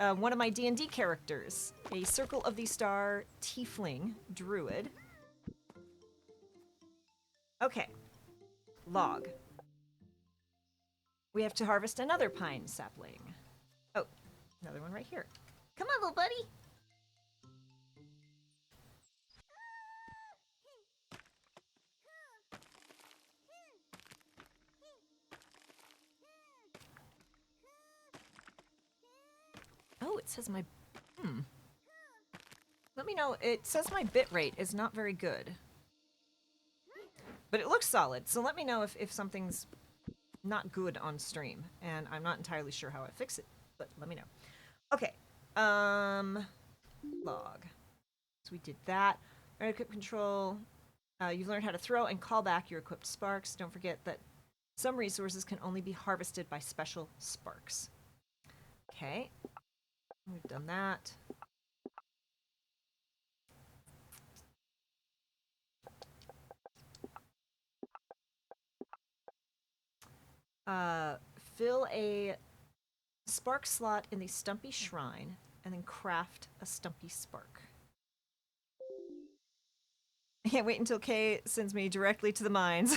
one of my D&D characters, a Circle of the Star Tiefling Druid. Okay. Log. We have to harvest another pine sapling. Oh, another one right here. Come on, little buddy. Oh, it says my... Let me know. It says my bitrate is not very good. But it looks solid, so let me know if something's not good on stream. And I'm not entirely sure how I fix it, but let me know. Okay. Log. So we did that. Alright, equip control. You've learned how to throw and call back your equipped sparks. Don't forget that some resources can only be harvested by special sparks. Okay. We've done that. Fill a spark slot in the Stumpy Shrine, and then craft a Stumpy Spark. I can't wait until Kay sends me directly to the mines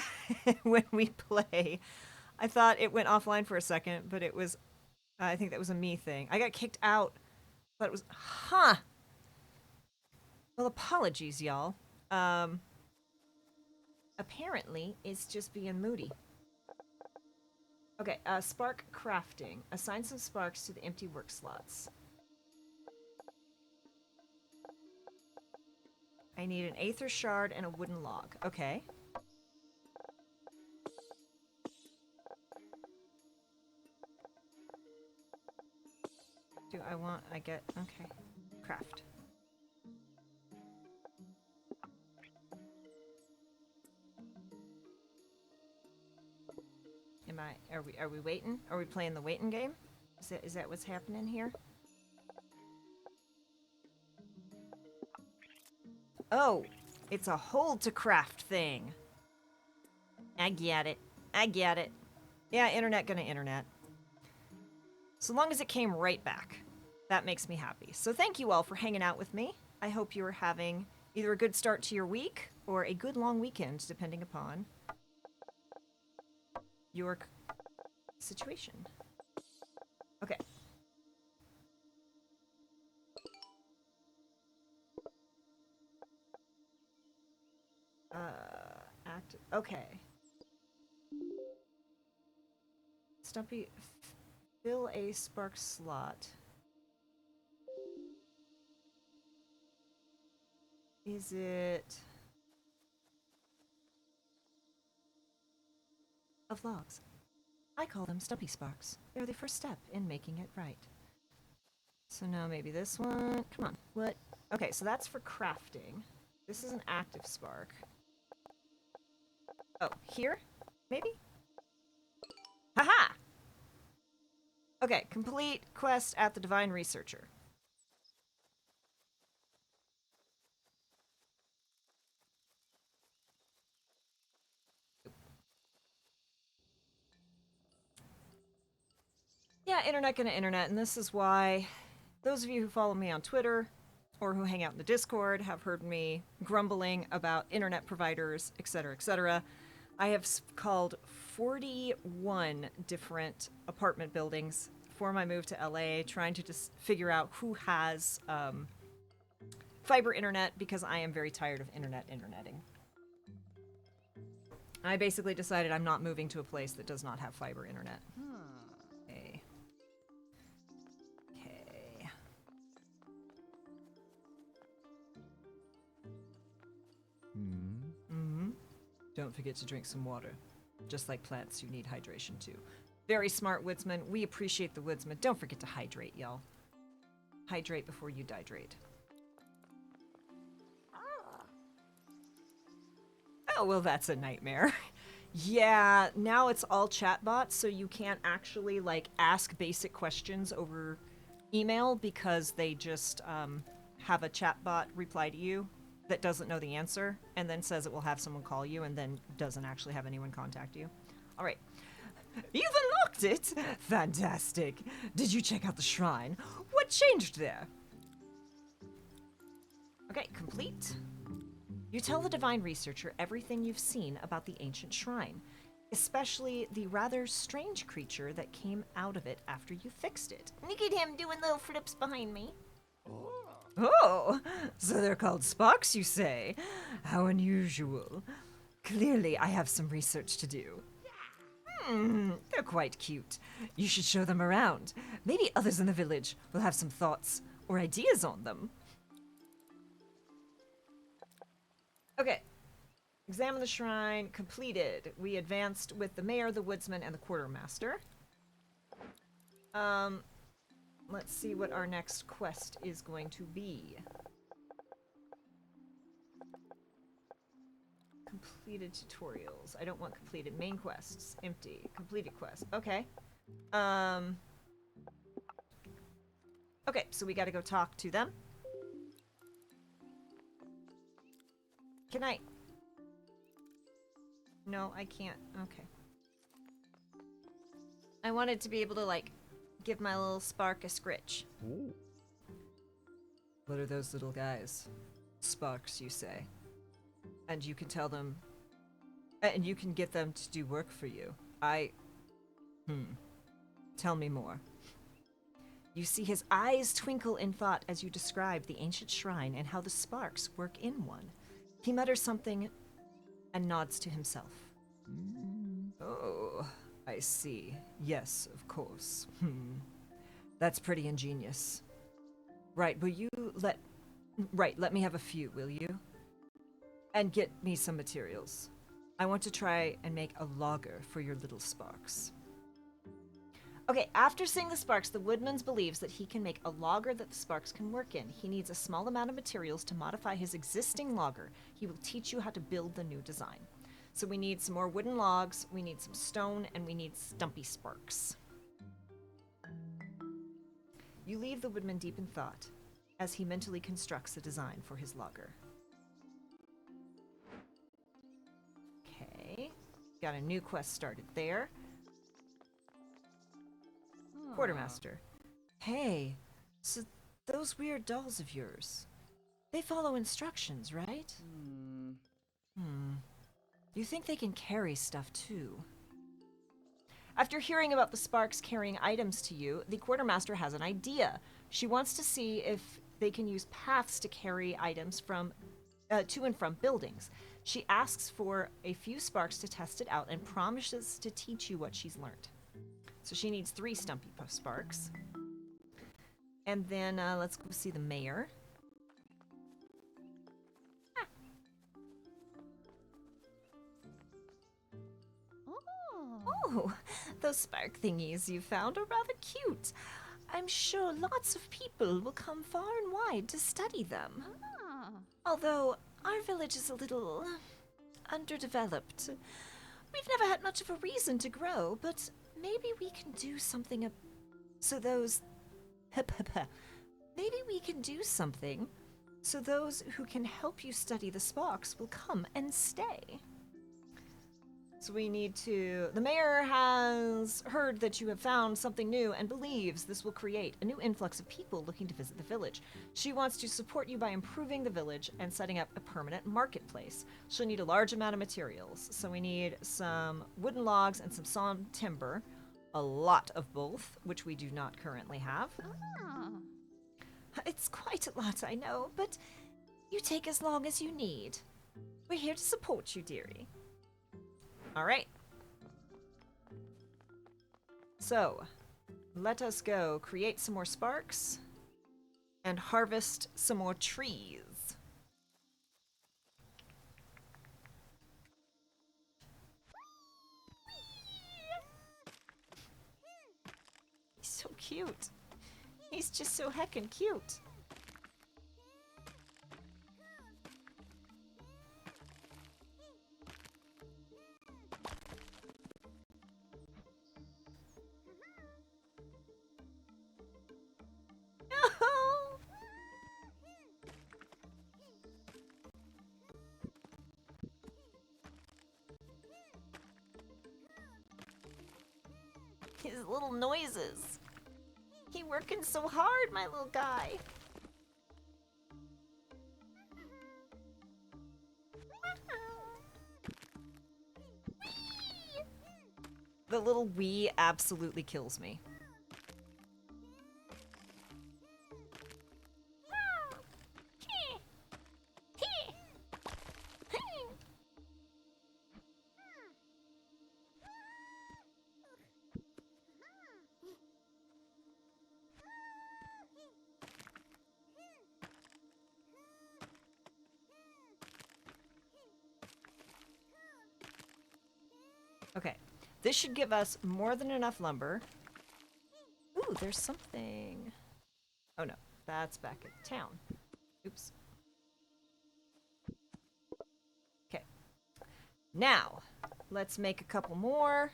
when we play. I thought it went offline for a second, but it was... I think that was a me thing. I got kicked out. But it was... Huh! Well, apologies, y'all. Apparently, it's just being moody. Okay, spark crafting. Assign some sparks to the empty work slots. I need an aether shard and a wooden log. Okay. Do I want... I get... Okay. Craft. Am I... Are we waiting? Are we playing the waiting game? Is that what's happening here? Oh, it's a hold to craft thing. I get it. I get it. Yeah, internet gonna internet. So long as it came right back. That makes me happy. So thank you all for hanging out with me. I hope you are having either a good start to your week or a good long weekend, depending upon your situation. Okay. Active. Okay. Stumpy, fill a spark slot. Is it... of logs? I call them Stumpy Sparks. They're the first step in making it right. So now maybe this one... Come on. What? Okay, so that's for crafting. This is an active spark. Oh, here? Maybe? Haha! Okay, complete quest at the Divine Researcher. Yeah, internet gonna internet, and this is why those of you who follow me on Twitter or who hang out in the Discord have heard me grumbling about internet providers, etc., etc. I have called 41 different apartment buildings for my move to LA, trying to just figure out who has fiber internet, because I am very tired of interneting. I basically decided I'm not moving to a place that does not have fiber internet. Okay. Okay. Don't forget to drink some water. Just like plants, you need hydration too. Very smart, Woodsman. We appreciate the Woodsman. Don't forget to hydrate, y'all. Hydrate before you dihydrate. Oh, well, that's a nightmare. Yeah, now it's all chatbots, so you can't actually, like, ask basic questions over email because they just have a chatbot reply to you that doesn't know the answer and then says it will have someone call you and then doesn't actually have anyone contact you. All right. You've unlocked fixed it? Fantastic. Did you check out the shrine? What changed there? Okay, complete. You tell the divine researcher everything you've seen about the ancient shrine, especially the rather strange creature that came out of it after you fixed it. Look at him doing little flips behind me. Oh, so they're called sparks, you say? How unusual. Clearly, I have some research to do. They're quite cute. You should show them around. Maybe others in the village will have some thoughts or ideas on them. Okay. Examine the shrine. Completed. We advanced with the mayor, the woodsman, and the quartermaster. Let's see what our next quest is going to be. Completed tutorials. I don't want completed main quests. Empty. Completed quests. Okay. Okay, so we gotta go talk to them. Can I? No, I can't. Okay. I wanted to be able to, like, give my little spark a scritch. Ooh. What are those little guys? Sparks, you say. And you can tell them... And you can get them to do work for you. Tell me more. You see his eyes twinkle in thought as you describe the ancient shrine and how the sparks work in one. He mutters something and nods to himself. Oh, I see. Yes, of course. That's pretty ingenious. Right, let me have a few, will you? And get me some materials. I want to try and make a logger for your little sparks. Okay, after seeing the sparks, the woodman believes that he can make a logger that the sparks can work in. He needs a small amount of materials to modify his existing logger. He will teach you how to build the new design. So we need some more wooden logs, we need some stone, and we need stumpy sparks. You leave the woodman deep in thought as he mentally constructs a design for his logger. Okay, got a new quest started there. Quartermaster. Hey, so those weird dolls of yours, they follow instructions, right? You think they can carry stuff too? After hearing about the sparks carrying items to you, the quartermaster has an idea. She wants to see if they can use paths to carry items from to and from buildings. She asks for a few sparks to test it out and promises to teach you what she's learned. So she needs 3 stumpy sparks. And then let's go see the mayor. Oh, those spark thingies you found are rather cute. I'm sure lots of people will come far and wide to study them. Although our village is a little underdeveloped. We've never had much of a reason to grow, but maybe we can do something so those maybe we can do something so those who can help you study the sparks will come and stay. So we need to... The mayor has heard that you have found something new and believes this will create a new influx of people looking to visit the village. She wants to support you by improving the village and setting up a permanent marketplace. She'll need a large amount of materials. So we need some wooden logs and some sawn timber. A lot of both, which we do not currently have. It's quite a lot, I know, but you take as long as you need. We're here to support you, dearie. All right. So, let us go create some more sparks and harvest some more trees. He's so cute. He's just so heckin' cute. His little noises. He working so hard, my little guy. The little wee absolutely kills me. Okay, this should give us more than enough lumber. Ooh, there's something. Oh no, that's back at town. Oops. Okay. Now, let's make a couple more.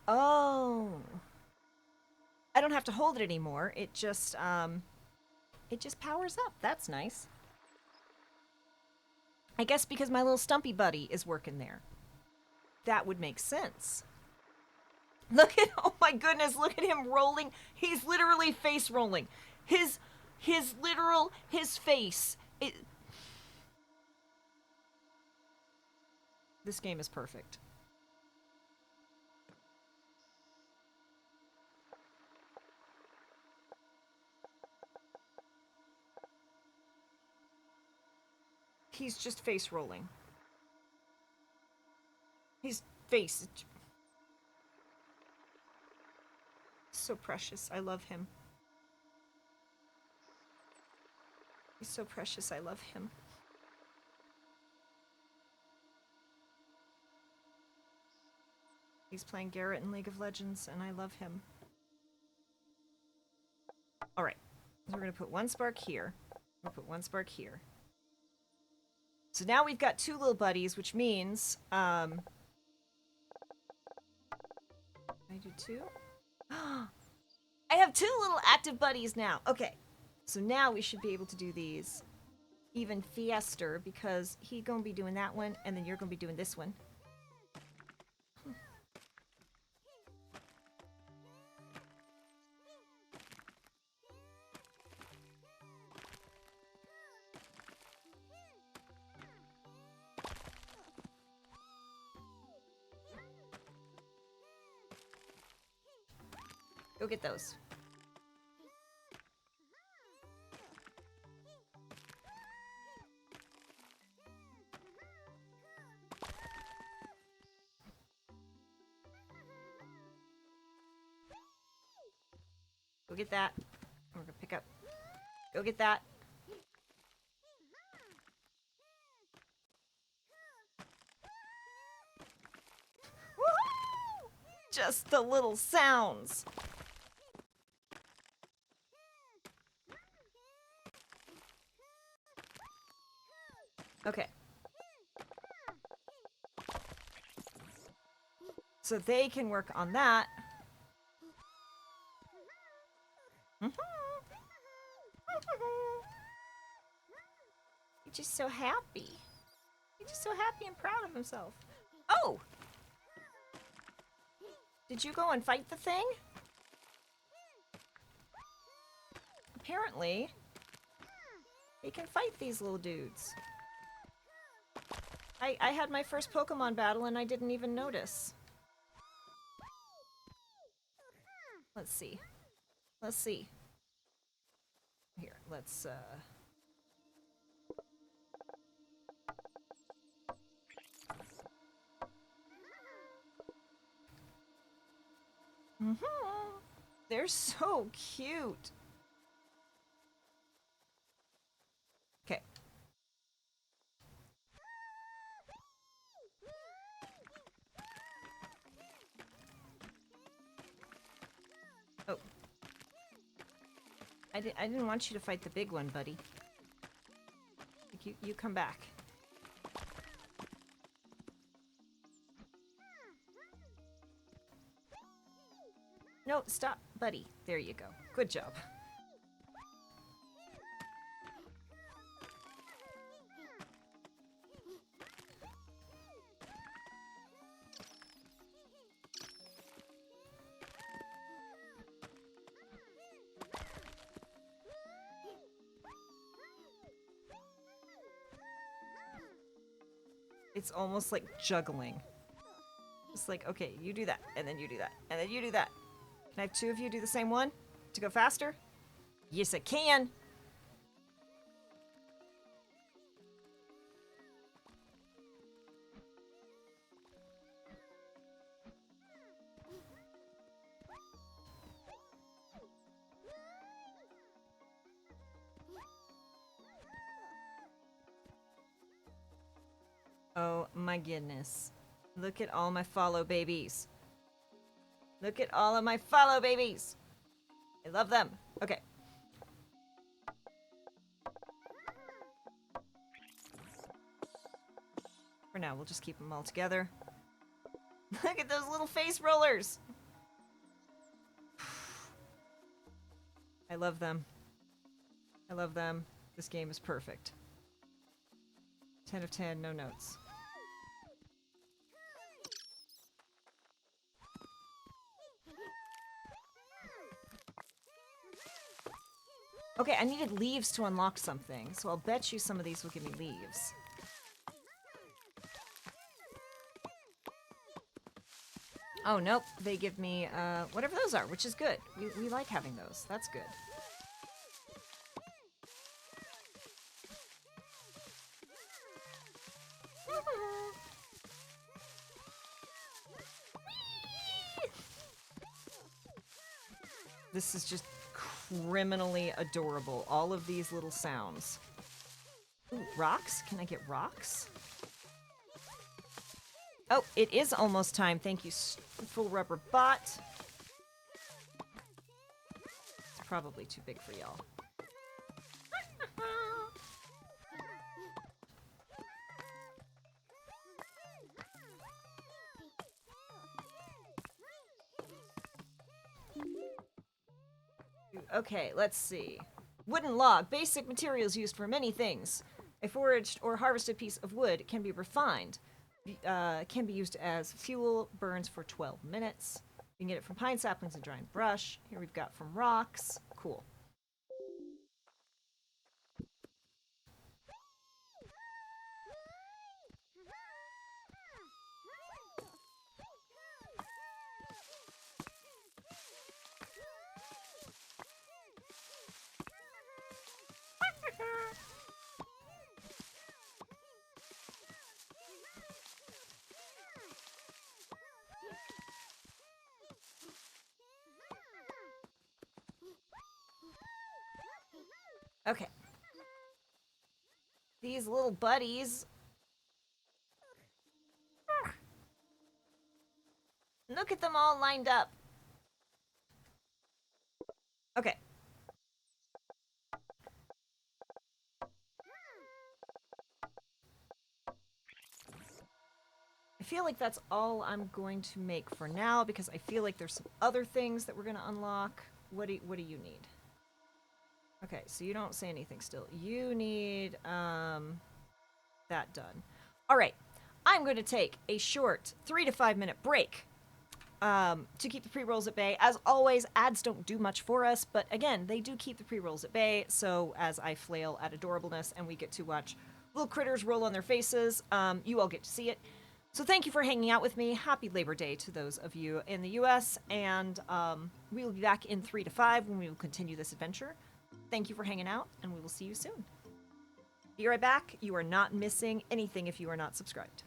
Oh. I don't have to hold it anymore. It just powers up. That's nice. I guess because my little stumpy buddy is working there. That would make sense. Look at, oh my goodness, look at him rolling. He's literally face rolling. His face. This game is perfect. He's just face rolling. His face is so precious. I love him. He's so precious. I love him. He's playing Garrett in League of Legends, and I love him. Alright. So we're going to put one spark here. We'll put one spark here. So now we've got two little buddies, which means, I do two? I have two little active buddies now. Okay. So now we should be able to do these even faster because he's gonna be doing that one, and then you're gonna be doing this one. Go get those. Go get that. We're gonna pick up. Go get that. Woohoo! Just the little sounds. Okay. So they can work on that. He's just so happy. He's just so happy and proud of himself. Oh! Did you go and fight the thing? Apparently, he can fight these little dudes. I had my first Pokemon battle and I didn't even notice. Let's see. Let's see. Here, let's, They're so cute. Okay. Oh. I didn't want you to fight the big one, buddy. You come back. No, stop, buddy. There you go. Good job. It's almost like juggling. It's like, okay, you do that, and then you do that, and then you do that. Can I have two of you do the same one to go faster? Yes, I can. Oh my goodness. Look at all my follow babies. Look at all of my follow babies. I love them. Okay. For now, we'll just keep them all together. Look at those little face rollers. I love them. I love them. This game is perfect. 10 of 10, no notes. Okay, I needed leaves to unlock something, so I'll bet you some of these will give me leaves. Oh, nope. They give me, whatever those are, which is good. We like having those. That's good. This is just criminally adorable. All of these little sounds. Ooh, rocks? Can I get rocks? Oh, it is almost time. Thank you, full rubber bot. It's probably too big for y'all. Okay, let's see. Wooden log. Basic materials used for many things. A foraged or harvested piece of wood can be refined. Can be used as fuel, burns for 12 minutes. You can get it from pine saplings and drying brush. Here we've got from rocks. Cool. Okay. These little buddies. Look at them all lined up. Okay. I feel like that's all I'm going to make for now because I feel like there's some other things that we're going to unlock. What do you need? Okay, so you don't say anything still. You need that done. All right. I'm going to take a short 3 to 5 minute break to keep the pre-rolls at bay. As always, ads don't do much for us, but again, they do keep the pre-rolls at bay. So as I flail at adorableness and we get to watch little critters roll on their faces, you all get to see it. So thank you for hanging out with me. Happy Labor Day to those of you in the U.S. And we will be back in 3 to 5 when we will continue this adventure. Thank you for hanging out, and we will see you soon. Be right back. You are not missing anything if you are not subscribed.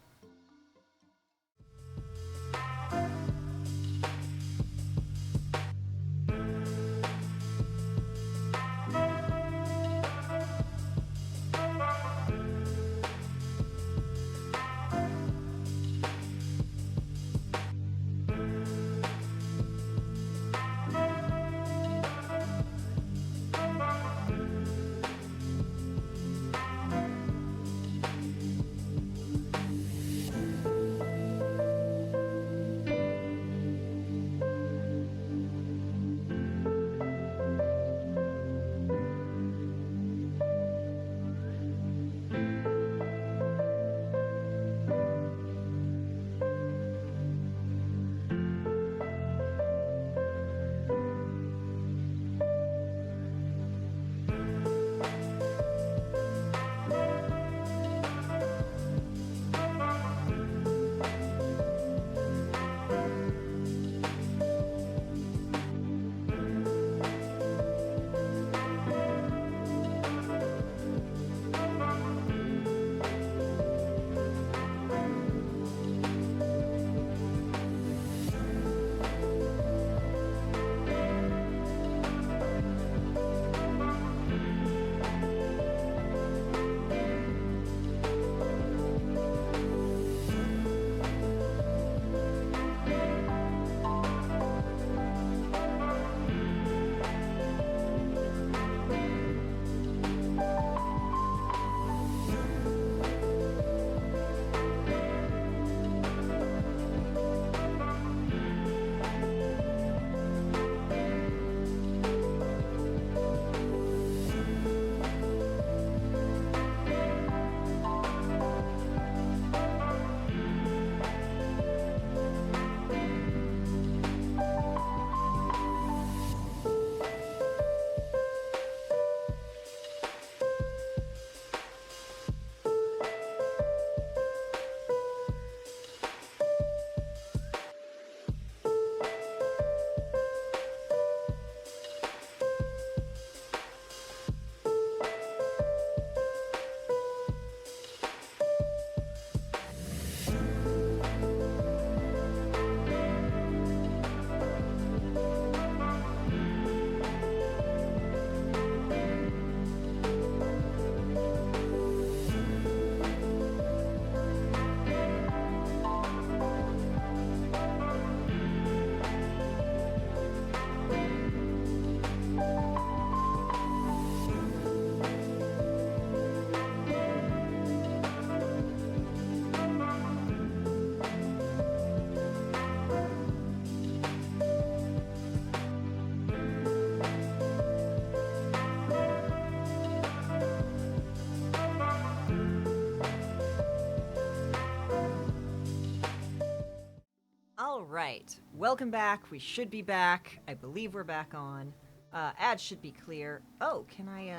right. Welcome back. We should be back. I believe we're back on. Ads should be clear. Oh, can I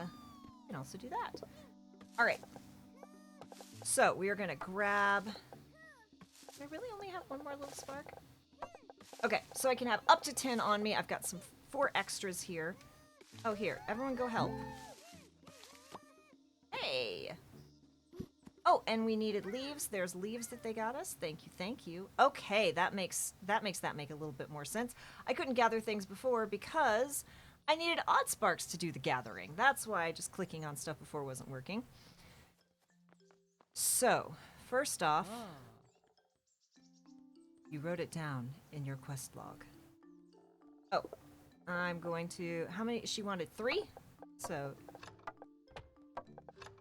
can also do that. All right. So we are gonna grab. Do I really only have one more little spark? Okay, so I can have up to 10 on me. I've got some 4 extras here. Oh, here. Everyone go help. Hey! Oh, and we needed leaves. There's leaves that they got us. Thank you, thank you. Okay, that makes that make a little bit more sense. I couldn't gather things before because I needed Oddsparks to do the gathering. That's why just clicking on stuff before wasn't working. So, first off, you wrote it down in your quest log. Oh, I'm going to... How many? She wanted 3? So...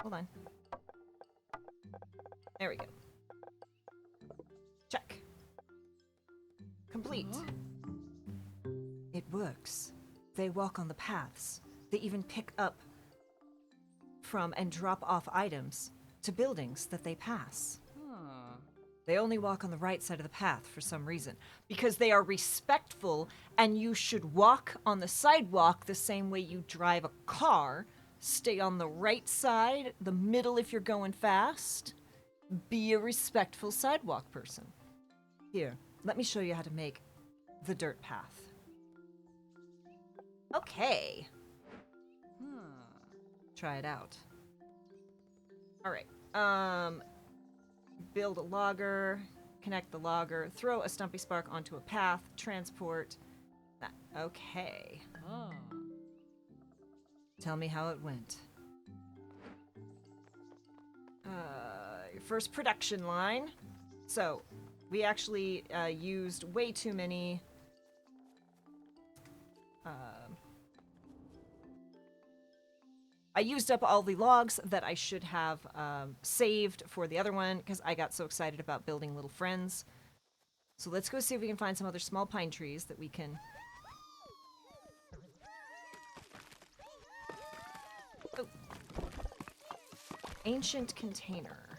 Hold on. There we go. Check. Complete. It works. They walk on the paths. They even pick up from and drop off items to buildings that they pass. They only walk on the right side of the path for some reason. Because they are respectful, and you should walk on the sidewalk the same way you drive a car. Stay on the right side, the middle if you're going fast. Be a respectful sidewalk person. Here, let me show you how to make the dirt path. Okay. Try it out. All right. Build a logger, connect the logger, throw a Stumpy Spark onto a path, transport that. Okay. Tell me how it went. Your first production line. So, we actually used way too many I used up all the logs that I should have saved for the other one because I got so excited about building little friends. So let's go see if we can find some other small pine trees that we can... Oh. Ancient container.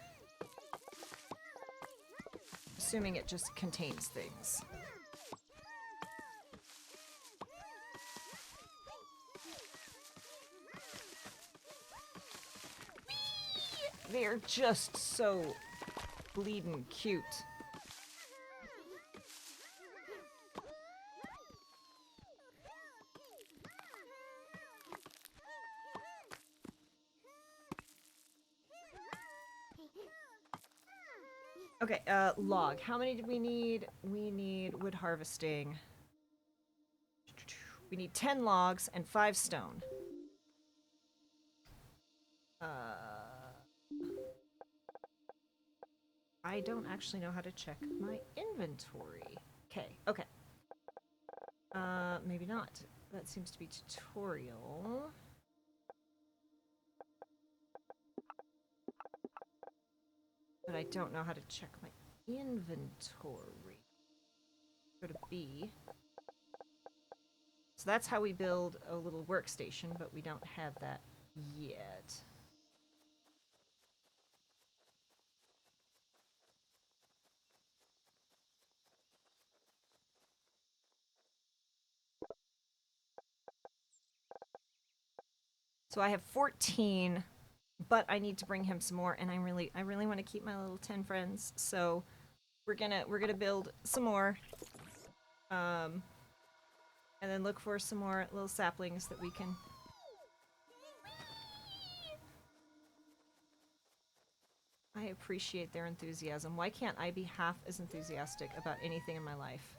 Assuming it just contains things. They're just so bleeding cute. Okay, log. How many did we need? We need wood harvesting. We need 10 logs and 5 stone. I don't actually know how to check my inventory. Okay. Maybe not. That seems to be tutorial. But I don't know how to check my inventory. Go to B. So that's how we build a little workstation, but we don't have that yet. So I have 14, but I need to bring him some more, and I really want to keep my little 10 friends. So we're gonna build some more, and then look for some more little saplings that we can. I appreciate their enthusiasm. Why can't I be half as enthusiastic about anything in my life?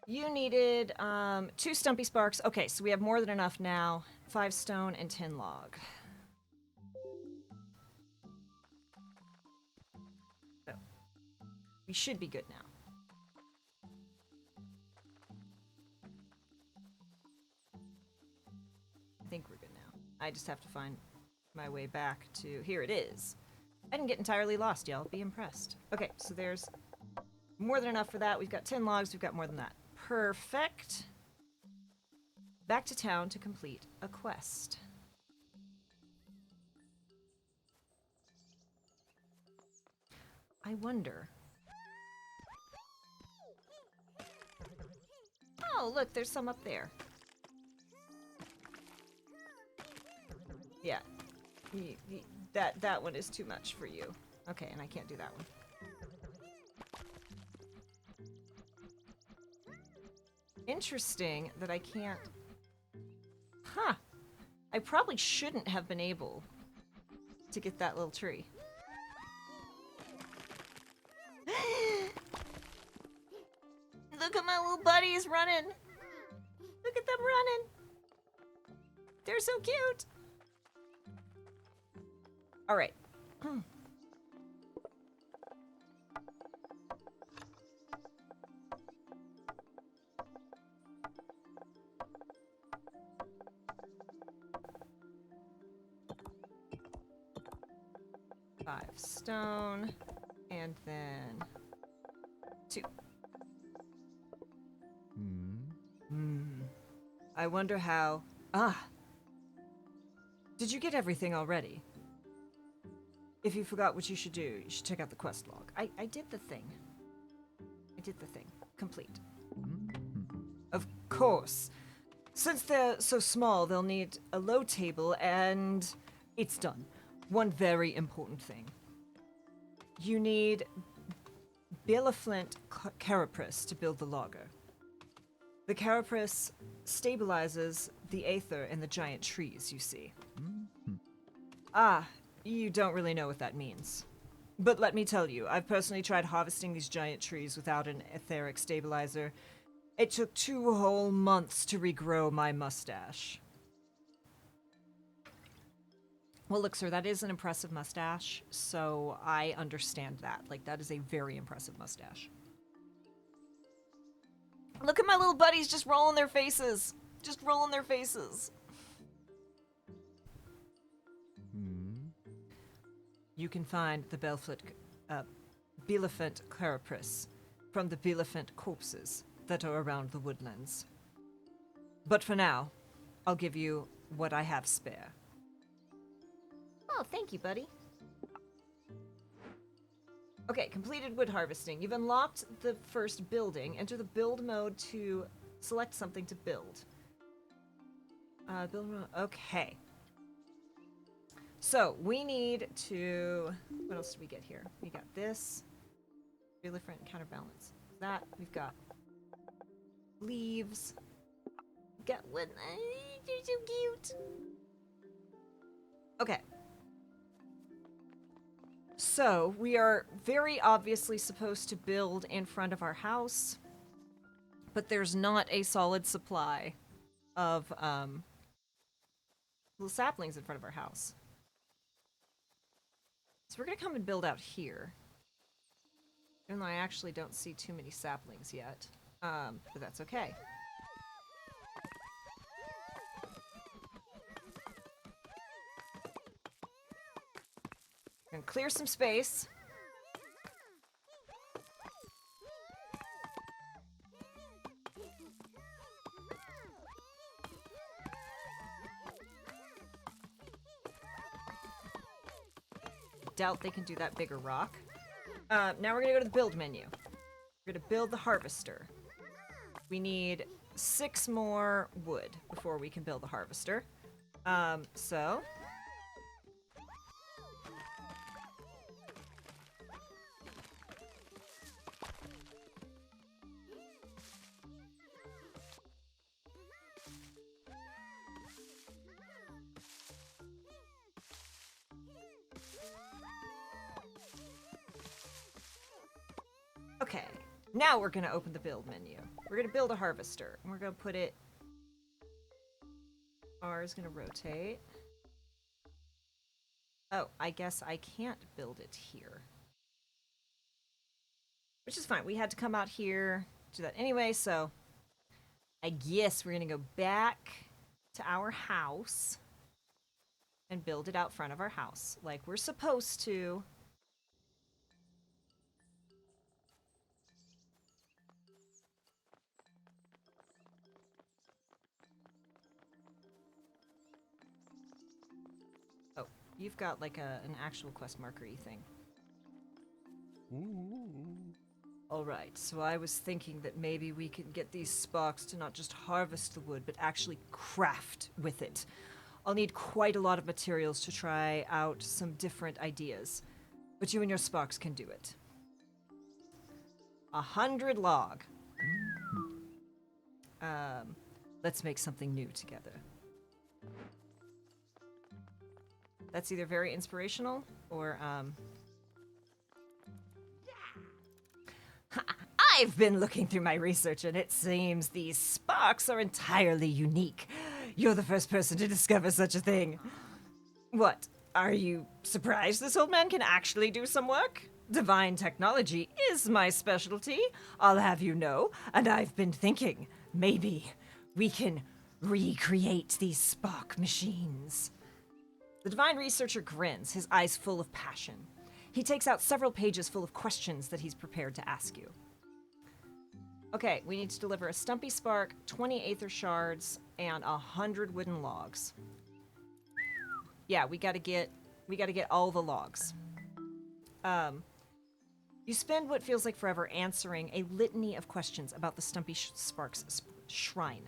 You needed 2 Stumpy Sparks. Okay, so we have more than enough now. 5 stone and 10 log. We should be good now. I think we're good now. I just have to find my way back to... Here it is. I didn't get entirely lost, y'all. Be impressed. Okay, so there's more than enough for that. We've got 10 logs. We've got more than that. Perfect. Back to town to complete a quest. I wonder... Oh, look, there's some up there. Yeah. That one is too much for you. Okay, and I can't do that one. Interesting that I can't... Huh. I probably shouldn't have been able to get that little tree. Look at my little buddies running. Look at them running. They're so cute. All right. 5 stone, and then 2. I wonder how... Ah! Did you get everything already? If you forgot what you should do, you should check out the quest log. I did the thing. I did the thing. Complete. Of course. Since they're so small, they'll need a low table, and it's done. One very important thing. You need Billaflint Carapace to build the logger. The Carapace stabilizes the aether in the giant trees, you see. Ah, you don't really know what that means. But let me tell you, I've personally tried harvesting these giant trees without an etheric stabilizer. It took 2 whole months to regrow my mustache. Well, look, sir, that is an impressive mustache, so I understand that. Like, that is a very impressive mustache. Look at my little buddies just rolling their faces. Just rolling their faces. You can find the Billaflint Carapace from the Billaflint corpses that are around the woodlands. But for now, I'll give you what I have spare. Oh, thank you, buddy. Okay, completed wood harvesting. You've unlocked the first building. Enter the build mode to select something to build. Build mode. Okay. So, we need to... What else do we get here? We got this. Really different counterbalance. That. We've got leaves. Got one. You're so cute. Okay. So, we are very obviously supposed to build in front of our house, but there's not a solid supply of little saplings in front of our house. So we're going to come and build out here. Even though I actually don't see too many saplings yet. But that's okay. Gonna clear some space. Doubt they can do that bigger rock. Now we're gonna go to the build menu. We're gonna build the harvester. We need 6 more wood before we can build the harvester. So... Okay, now we're gonna open the build menu. We're gonna build a harvester, and we're gonna put it... R is gonna rotate. Oh, I guess I can't build it here. which is fine. We had to come out here, do that anyway, so I guess we're gonna go back to our house and build it out front of our house, like we're supposed to. Oh, you've got like an actual quest marker-y thing. Alright, so I was thinking that maybe we could get these sparks to not just harvest the wood, but actually craft with it. I'll need quite a lot of materials to try out some different ideas, but you and your sparks can do it. 100 log. Let's make something new together. That's either very inspirational or, I've been looking through my research and it seems these sparks are entirely unique. You're the first person to discover such a thing. What? Are you surprised this old man can actually do some work? Divine technology is my specialty, I'll have you know, and I've been thinking, maybe we can recreate these spark machines. The divine researcher grins, his eyes full of passion. He takes out several pages full of questions that he's prepared to ask you. Okay, we need to deliver a stumpy spark, 20 aether shards, and 100 wooden logs. Yeah, we gotta get all the logs. You spend what feels like forever answering a litany of questions about the Stumpy Sparks shrine.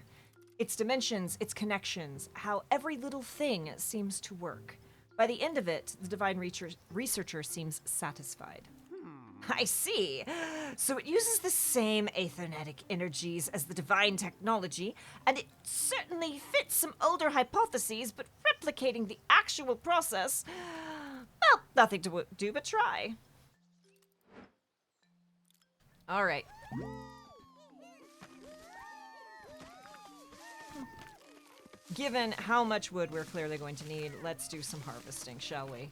Its dimensions, its connections, how every little thing seems to work. By the end of it, the divine researcher seems satisfied. I see. So it uses the same aetheretic energies as the divine technology, and it certainly fits some older hypotheses, but replicating the actual process, well, nothing to do but try. All right. Given how much wood we're clearly going to need, let's do some harvesting, shall we?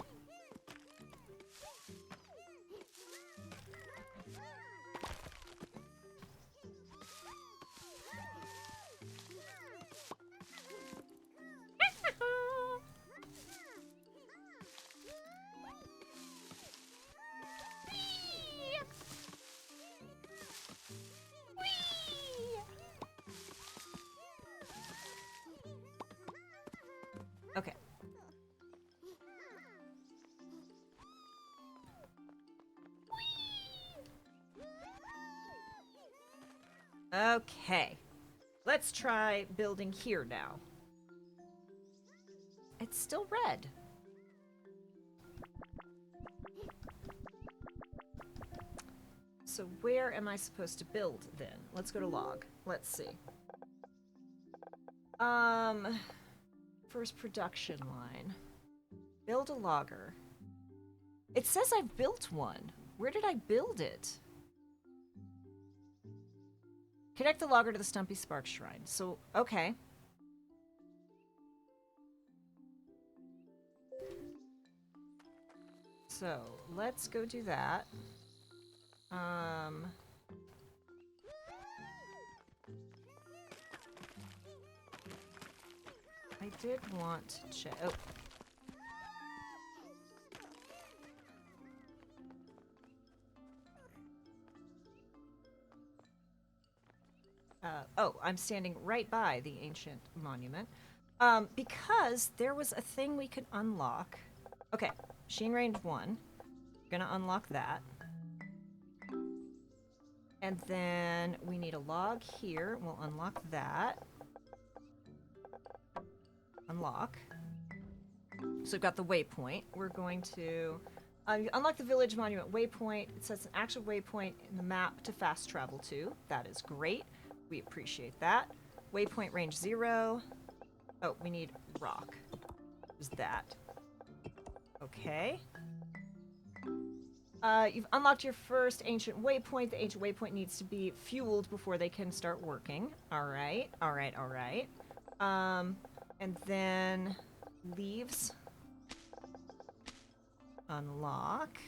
Okay. Okay. Let's try building here now. It's still red. So where am I supposed to build then? Let's go to log. Let's see. First production line. Build a logger. It says I've built one. Where did I build it? Connect the logger to the Stumpy Spark Shrine. So, okay. So, let's go do that. I did want to check. Oh. Oh, I'm standing right by the ancient monument. Because there was a thing we could unlock. Okay, Sheen Range 1. Gonna unlock that. And then we need a log here. We'll unlock that. Unlock. So we've got the waypoint. We're going to unlock the village monument waypoint. It says an actual waypoint in the map to fast travel to. That is great. We appreciate that. Waypoint range 0. Oh, we need rock. Who's that? Okay. You've unlocked your first ancient waypoint. The ancient waypoint needs to be fueled before they can start working. Alright, alright, alright. And then leaves. Unlock.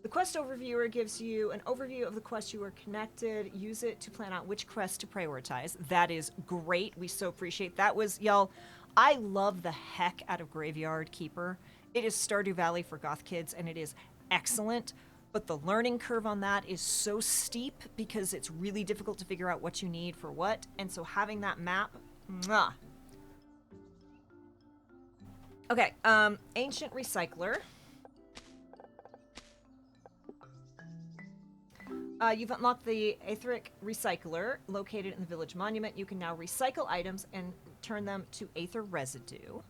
The quest overviewer gives you an overview of the quests you are connected. Use it to plan out which quests to prioritize. That is great. We so appreciate that. Y'all, I love the heck out of Graveyard Keeper. It is Stardew Valley for goth kids, and it is excellent. But the learning curve on that is so steep because it's really difficult to figure out what you need for what. And so having that map, mwah. Okay, Ancient Recycler. You've unlocked the Aetheric Recycler located in the village monument. You can now recycle items and turn them to Aether residue.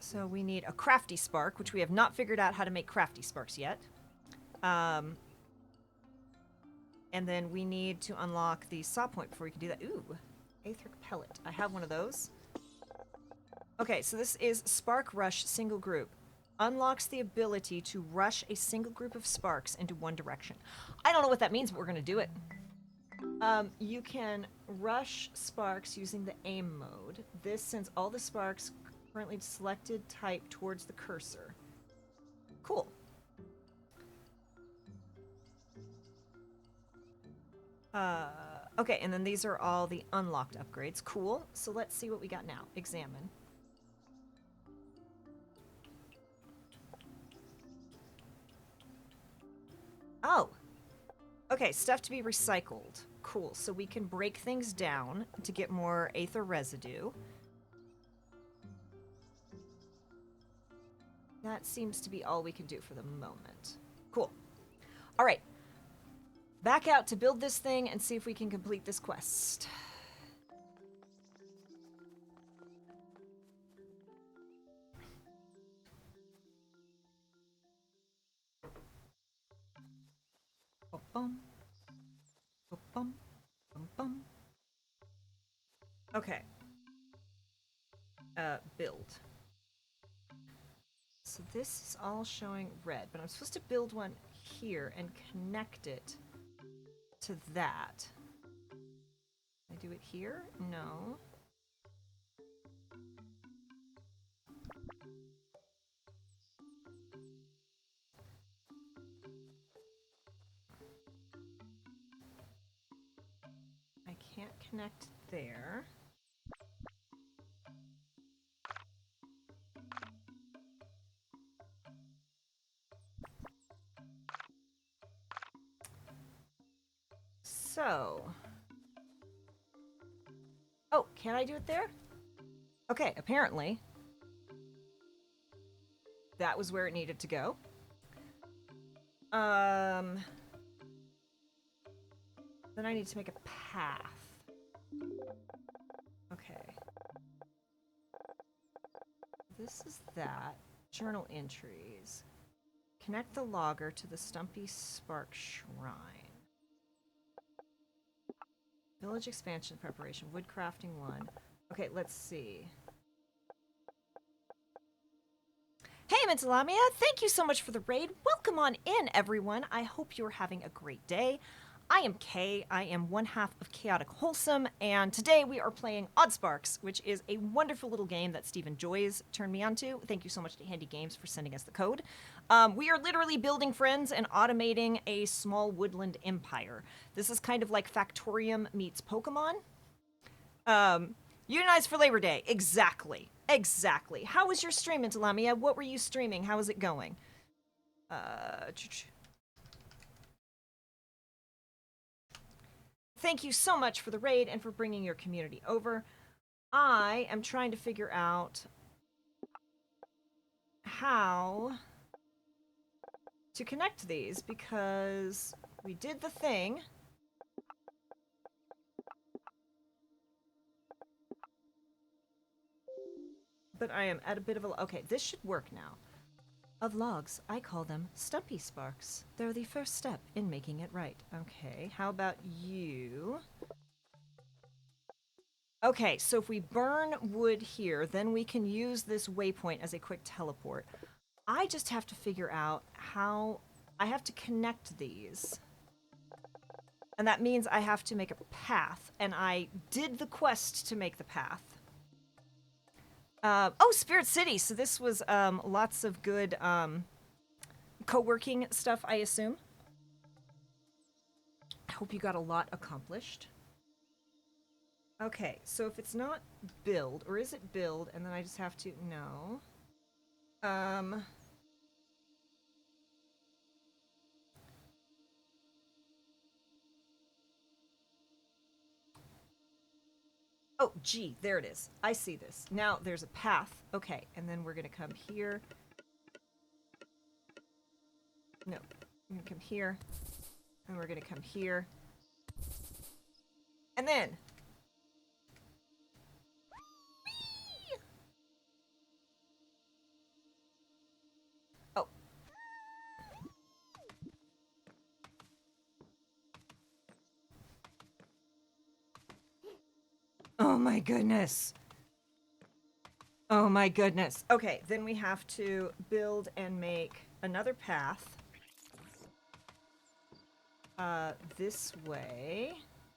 So we need a crafty spark, which we have not figured out how to make crafty sparks yet. And then we need to unlock the saw point before we can do that. Ooh, Aetheric pellet. I have one of those. Okay, so this is Spark Rush Single Group. Unlocks the ability to rush a single group of sparks into one direction. I don't know what that means, but we're going to do it. You can rush sparks using the aim mode. This sends all the sparks currently selected type towards the cursor. Cool. Okay, and then these are all the unlocked upgrades. Cool. So let's see what we got now. Examine. Oh. Okay, stuff to be recycled. Cool. So we can break things down to get more Aether residue. That seems to be all we can do for the moment. Cool. All right. Back out to build this thing and see if we can complete this quest. Bum, bum, bum, bum, bum. Okay. Build. So this is all showing red, but I'm supposed to build one here and connect it to that. Can I do it here? No. I can't connect there. So. Oh, can I do it there? Okay, apparently. That was where it needed to go. Then I need to make a path. Okay. This is that. Journal entries. Connect the logger to the Stumpy Spark Shrine. Village expansion preparation. Wood crafting 1. Okay, let's see. Hey, Mentalomia! Thank you so much for the raid. Welcome on in, everyone. I hope you're having a great day. I am Kay. I am one half of Chaotic Wholesome, and today we are playing Oddsparks, which is a wonderful little game that Stephen Joyce turned me onto. Thank you so much to Handy Games for sending us the code. We are literally building friends and automating a small woodland empire. This is kind of like Factorium meets Pokemon. Unionize for Labor Day. Exactly. Exactly. How was your stream, Lamia? What were you streaming? How is it going? Thank you so much for the raid and for bringing your community over. I am trying to figure out how to connect these because we did the thing. But I am at a bit of a... Okay, this should work now. Of logs, I call them Stumpy Sparks. They're the first step in making it right. Okay, how about you? Okay, so if we burn wood here, then we can use this waypoint as a quick teleport. I just have to figure out how... I have to connect these. And that means I have to make a path. And I did the quest to make the path. Oh, Spirit City! So this was lots of good co-working stuff, I assume. I hope you got a lot accomplished. Okay, so if it's not build, or is it build, and then I just have to, no. Oh, gee, there it is. I see this. Now there's a path. Okay, and then we're gonna come here. No, we're gonna come here. And we're gonna come here. And then. Oh. Oh my goodness. Oh my goodness. Okay, then we have to build and make another path. This way.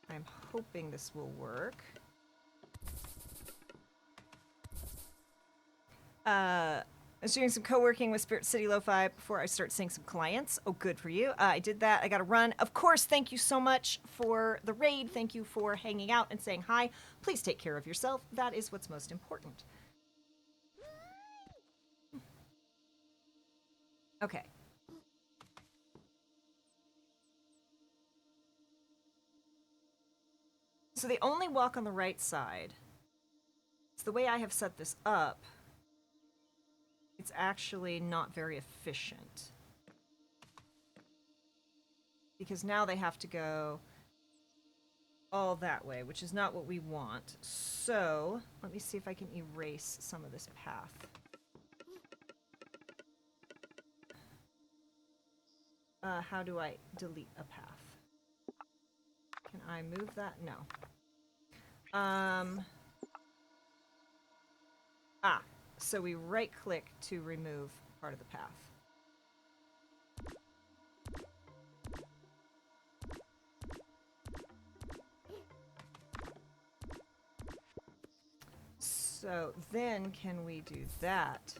I'm hoping this will work. I was doing some co-working with Spirit City Lo-Fi before I start seeing some clients. Oh, good for you. I did that. I got to run. Of course, thank you so much for the raid. Thank you for hanging out and saying hi. Please take care of yourself. That is what's most important. Okay. So they only walk on the right side. It's the way I have set this up. It's actually not very efficient. Because now they have to go all that way, which is not what we want. So, let me see if I can erase some of this path. How do I delete a path? Can I move that? No. So we right-click to remove part of the path. So then can we do that?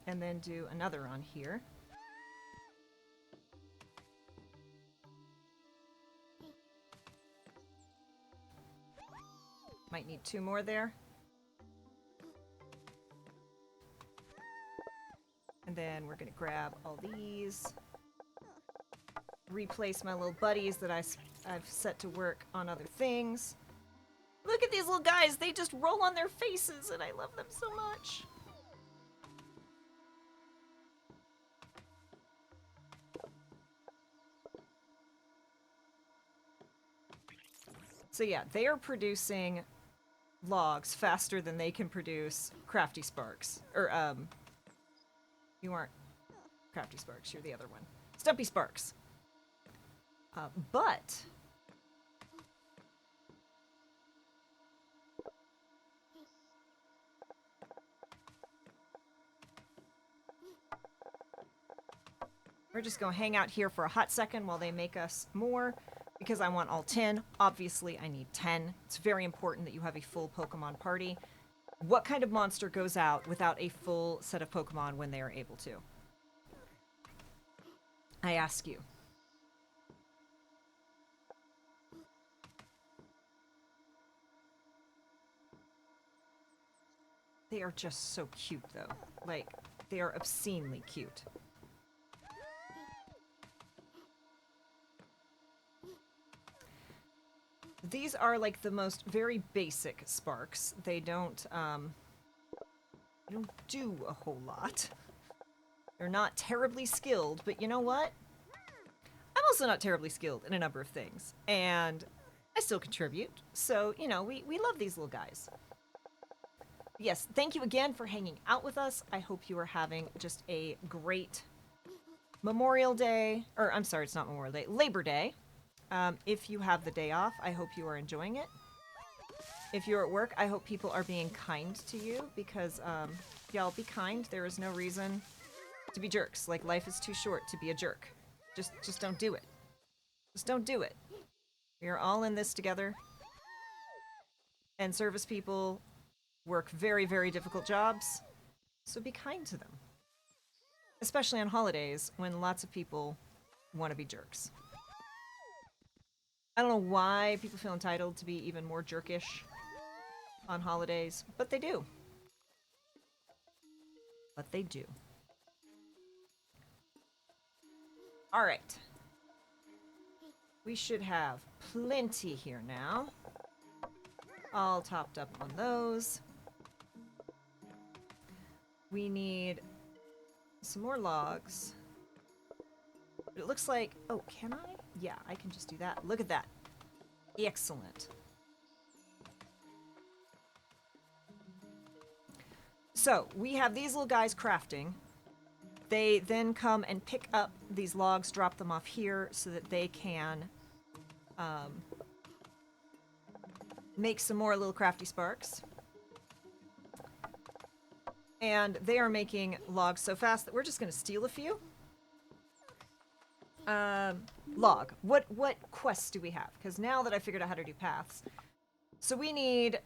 And then do another on here. Might need 2 more there. And then we're gonna grab all these. Replace my little buddies that I've set to work on other things. Look at these little guys. They just roll on their faces and I love them so much. So yeah, they are producing logs faster than they can produce crafty sparks. Or, you aren't crafty sparks, you're the other one. Stumpy sparks. But we're just gonna hang out here for a hot second while they make us more, because I want all 10. Obviously, I need 10. It's very important that you have a full Pokemon party. What kind of monster goes out without a full set of Pokemon when they are able to? I ask you. They are just so cute, though. Like, they are obscenely cute. These are like the most very basic sparks. They don't do a whole lot. They're not terribly skilled, but you know what? I'm also not terribly skilled in a number of things, and I still contribute. So, you know, we love these little guys. Yes, thank you again for hanging out with us. I hope you are having just a great Memorial Day, or I'm sorry, it's not Memorial Day, Labor Day. If you have the day off, I hope you are enjoying it. If you're at work, I hope people are being kind to you, because, y'all, be kind. There is no reason to be jerks. Like, life is too short to be a jerk. Just don't do it. Just don't do it. We are all in this together. And service people, work very, very difficult jobs. So be kind to them. Especially on holidays when lots of people want to be jerks. I don't know why people feel entitled to be even more jerkish on holidays, but they do. But they do. All right. We should have plenty here now. All topped up on those. We need some more logs. It looks like... Oh, can I? Yeah, I can just do that. Look at that. Excellent. So, we have these little guys crafting. They then come and pick up these logs, drop them off here so that they can make some more little crafty sparks. And they are making logs so fast that we're just going to steal a few. Log. What quests do we have? Because now that I figured out how to do paths. So we need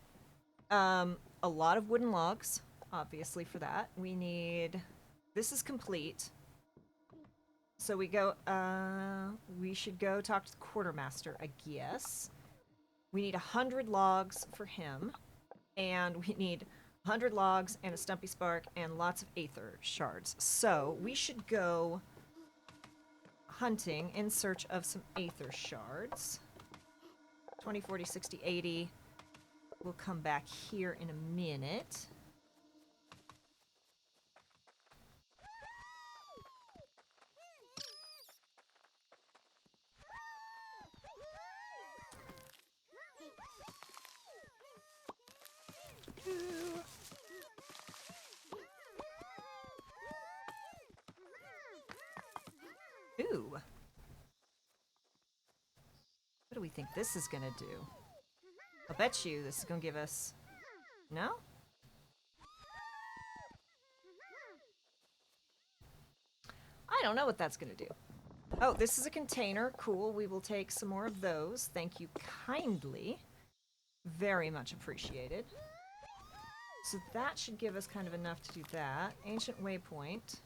a lot of wooden logs, obviously, for that. We need... This is complete. So we go... we should go talk to the quartermaster, I guess. We need 100 logs for him. And we need 100 logs and a stumpy spark and lots of aether shards. So we should go hunting in search of some aether shards. 20, 40, 60, 80. We'll come back here in a minute. Ooh. What do we think this is gonna do? I'll bet you this is gonna give us... No? I don't know what that's gonna do. Oh, this is a container. Cool. We will take some more of those. Thank you kindly. Very much appreciated. So that should give us kind of enough to do that. Ancient waypoint.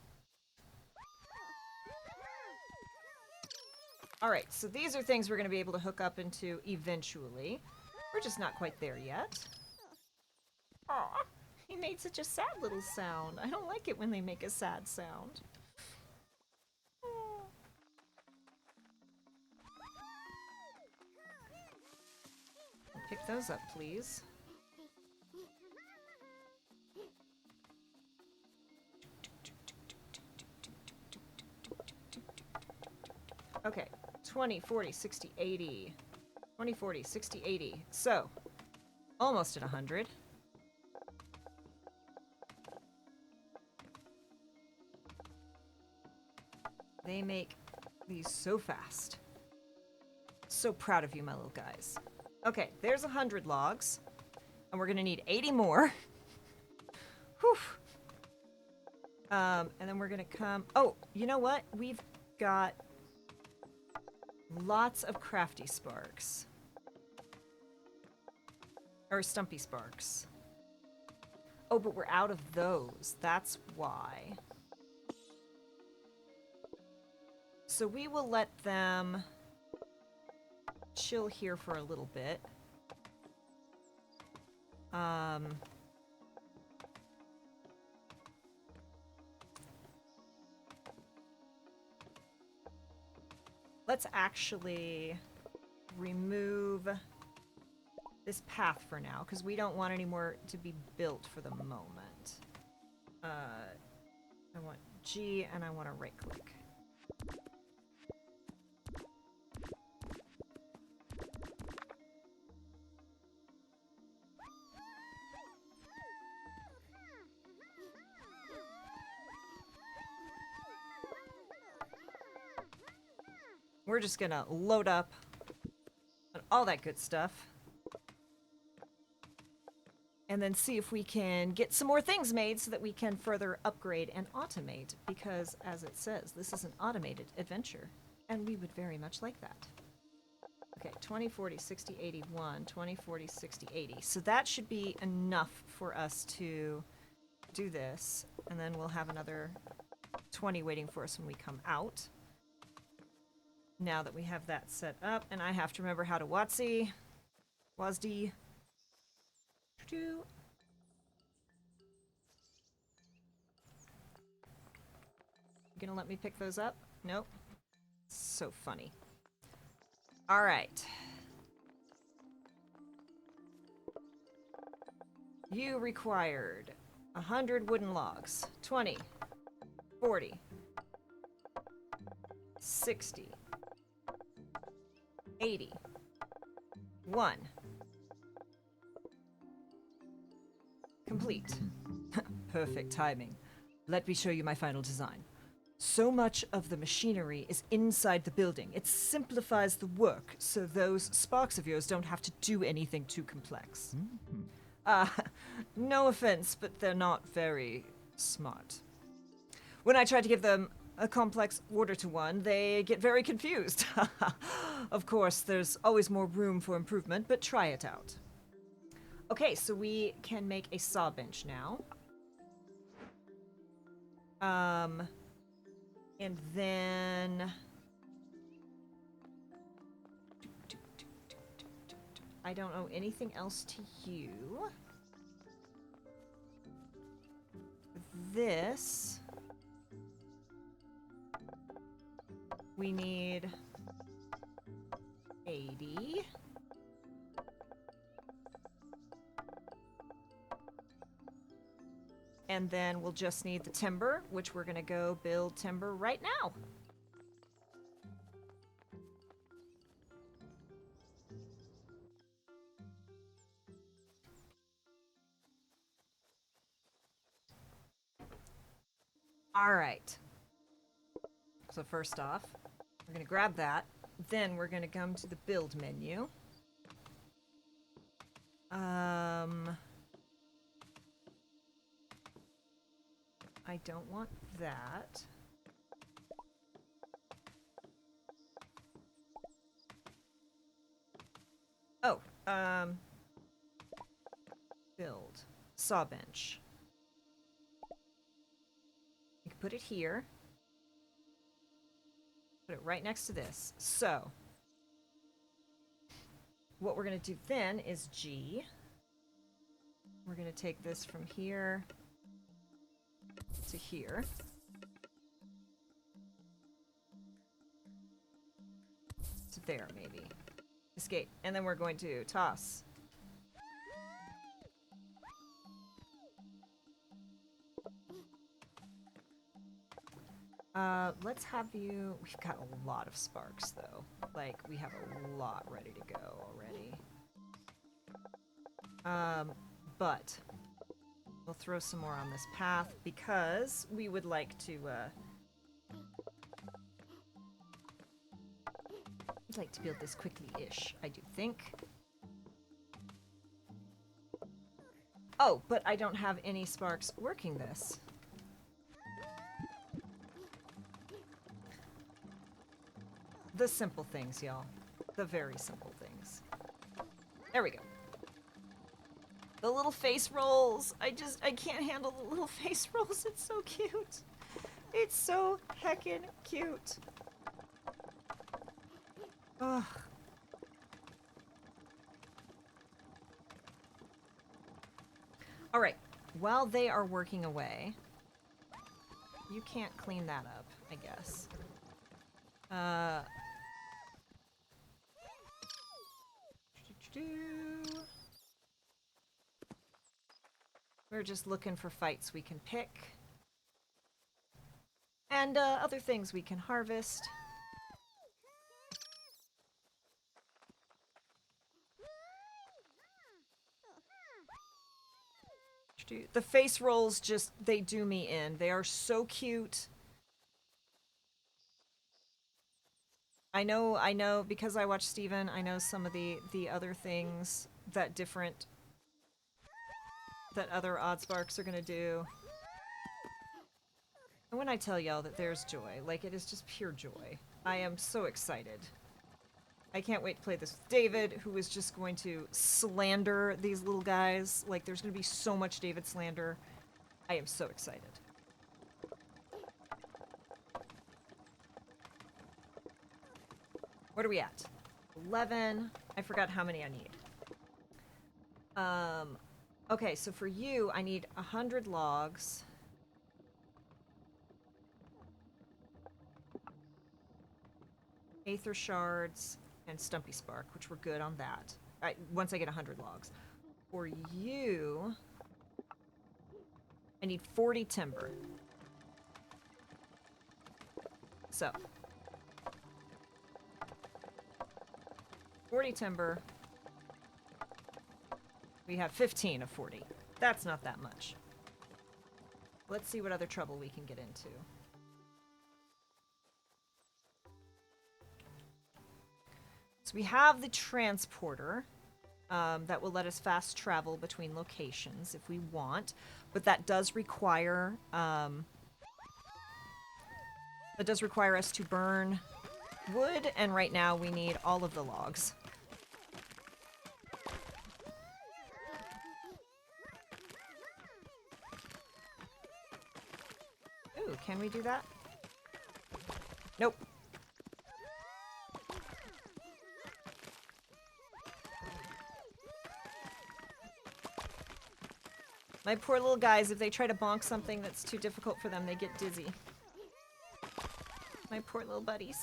Alright, so these are things we're going to be able to hook up into eventually. We're just not quite there yet. Aw, he made such a sad little sound. I don't like it when they make a sad sound. Pick those up, please. Okay, 20, 40, 60, 80. 20, 40, 60, 80. So, almost at 100. They make these so fast. So proud of you, my little guys. Okay, there's 100 logs. And we're gonna need 80 more. Whew. And then we're gonna come... Oh, you know what? We've got lots of crafty sparks. Or stumpy sparks. Oh, but we're out of those. That's why. So we will let them chill here for a little bit. Let's actually remove this path for now, because we don't want any more to be built for the moment. I want G and I want to right click. We're just gonna load up on all that good stuff. And then see if we can get some more things made so that we can further upgrade and automate. Because, as it says, this is an automated adventure. And we would very much like that. Okay, 20, 40, 60, 81, 20, 40, 60, 80. So that should be enough for us to do this. And then we'll have another 20 waiting for us when we come out. Now that we have that set up, and I have to remember how to WotC. WASD. You gonna let me pick those up? Nope. So funny. All right. You required 100 wooden logs. 20, 40, 60, 80, 1. Complete. Perfect timing. Let me show you my final design. So much of the machinery is inside the building. It simplifies the work, so those sparks of yours don't have to do anything too complex. No offense, but they're not very smart. When I try to give them a complex order to one, they get very confused. Of course, there's always more room for improvement, but try it out. Okay, so we can make a saw bench now. And then... I don't owe anything else to you. This... we need... 80. And then we'll just need the timber, which we're gonna go build timber right now. All right. So first off, we're gonna grab that. Then we're gonna come to the build menu. I don't want that. Oh, build. Saw bench. You can put it here. Put it right next to this. So, what we're going to do then is G. We're going to take this from here to here. To there, maybe. Escape. And then we're going to toss. Let's have you... We've got a lot of sparks, though. Like, we have a lot ready to go already. But we'll throw some more on this path because we would like to, I'd like to build this quickly-ish, I do think. Oh, but I don't have any sparks working this. The simple things, y'all. The very simple things. There we go. The little face rolls. I can't handle the little face rolls. It's so cute. It's so heckin' cute. Ugh. All right. While they are working away, you can't clean that up, I guess. We're just looking for fights we can pick. And other things we can harvest. The face rolls just, they do me in. They are so cute. I know, because I watch Steven, I know some of the other things that other Oddsparks are gonna do. And when I tell y'all that there's joy, like, it is just pure joy. I am so excited. I can't wait to play this with David, who is just going to slander these little guys. Like, there's going to be so much David slander. I am so excited. What are we at? 11. I forgot how many I need. Okay, so for you, I need 100 logs. Aether shards and Stumpy Spark, which we're good on that. Once I get 100 logs. For you, I need 40 timber. So, 40 timber. We have 15 of 40. That's not that much. Let's see what other trouble we can get into. So we have the transporter that will let us fast travel between locations if we want, but that does require us to burn wood, and right now we need all of the logs. Ooh, can we do that? Nope. My poor little guys, if they try to bonk something that's too difficult for them, they get dizzy. My poor little buddies.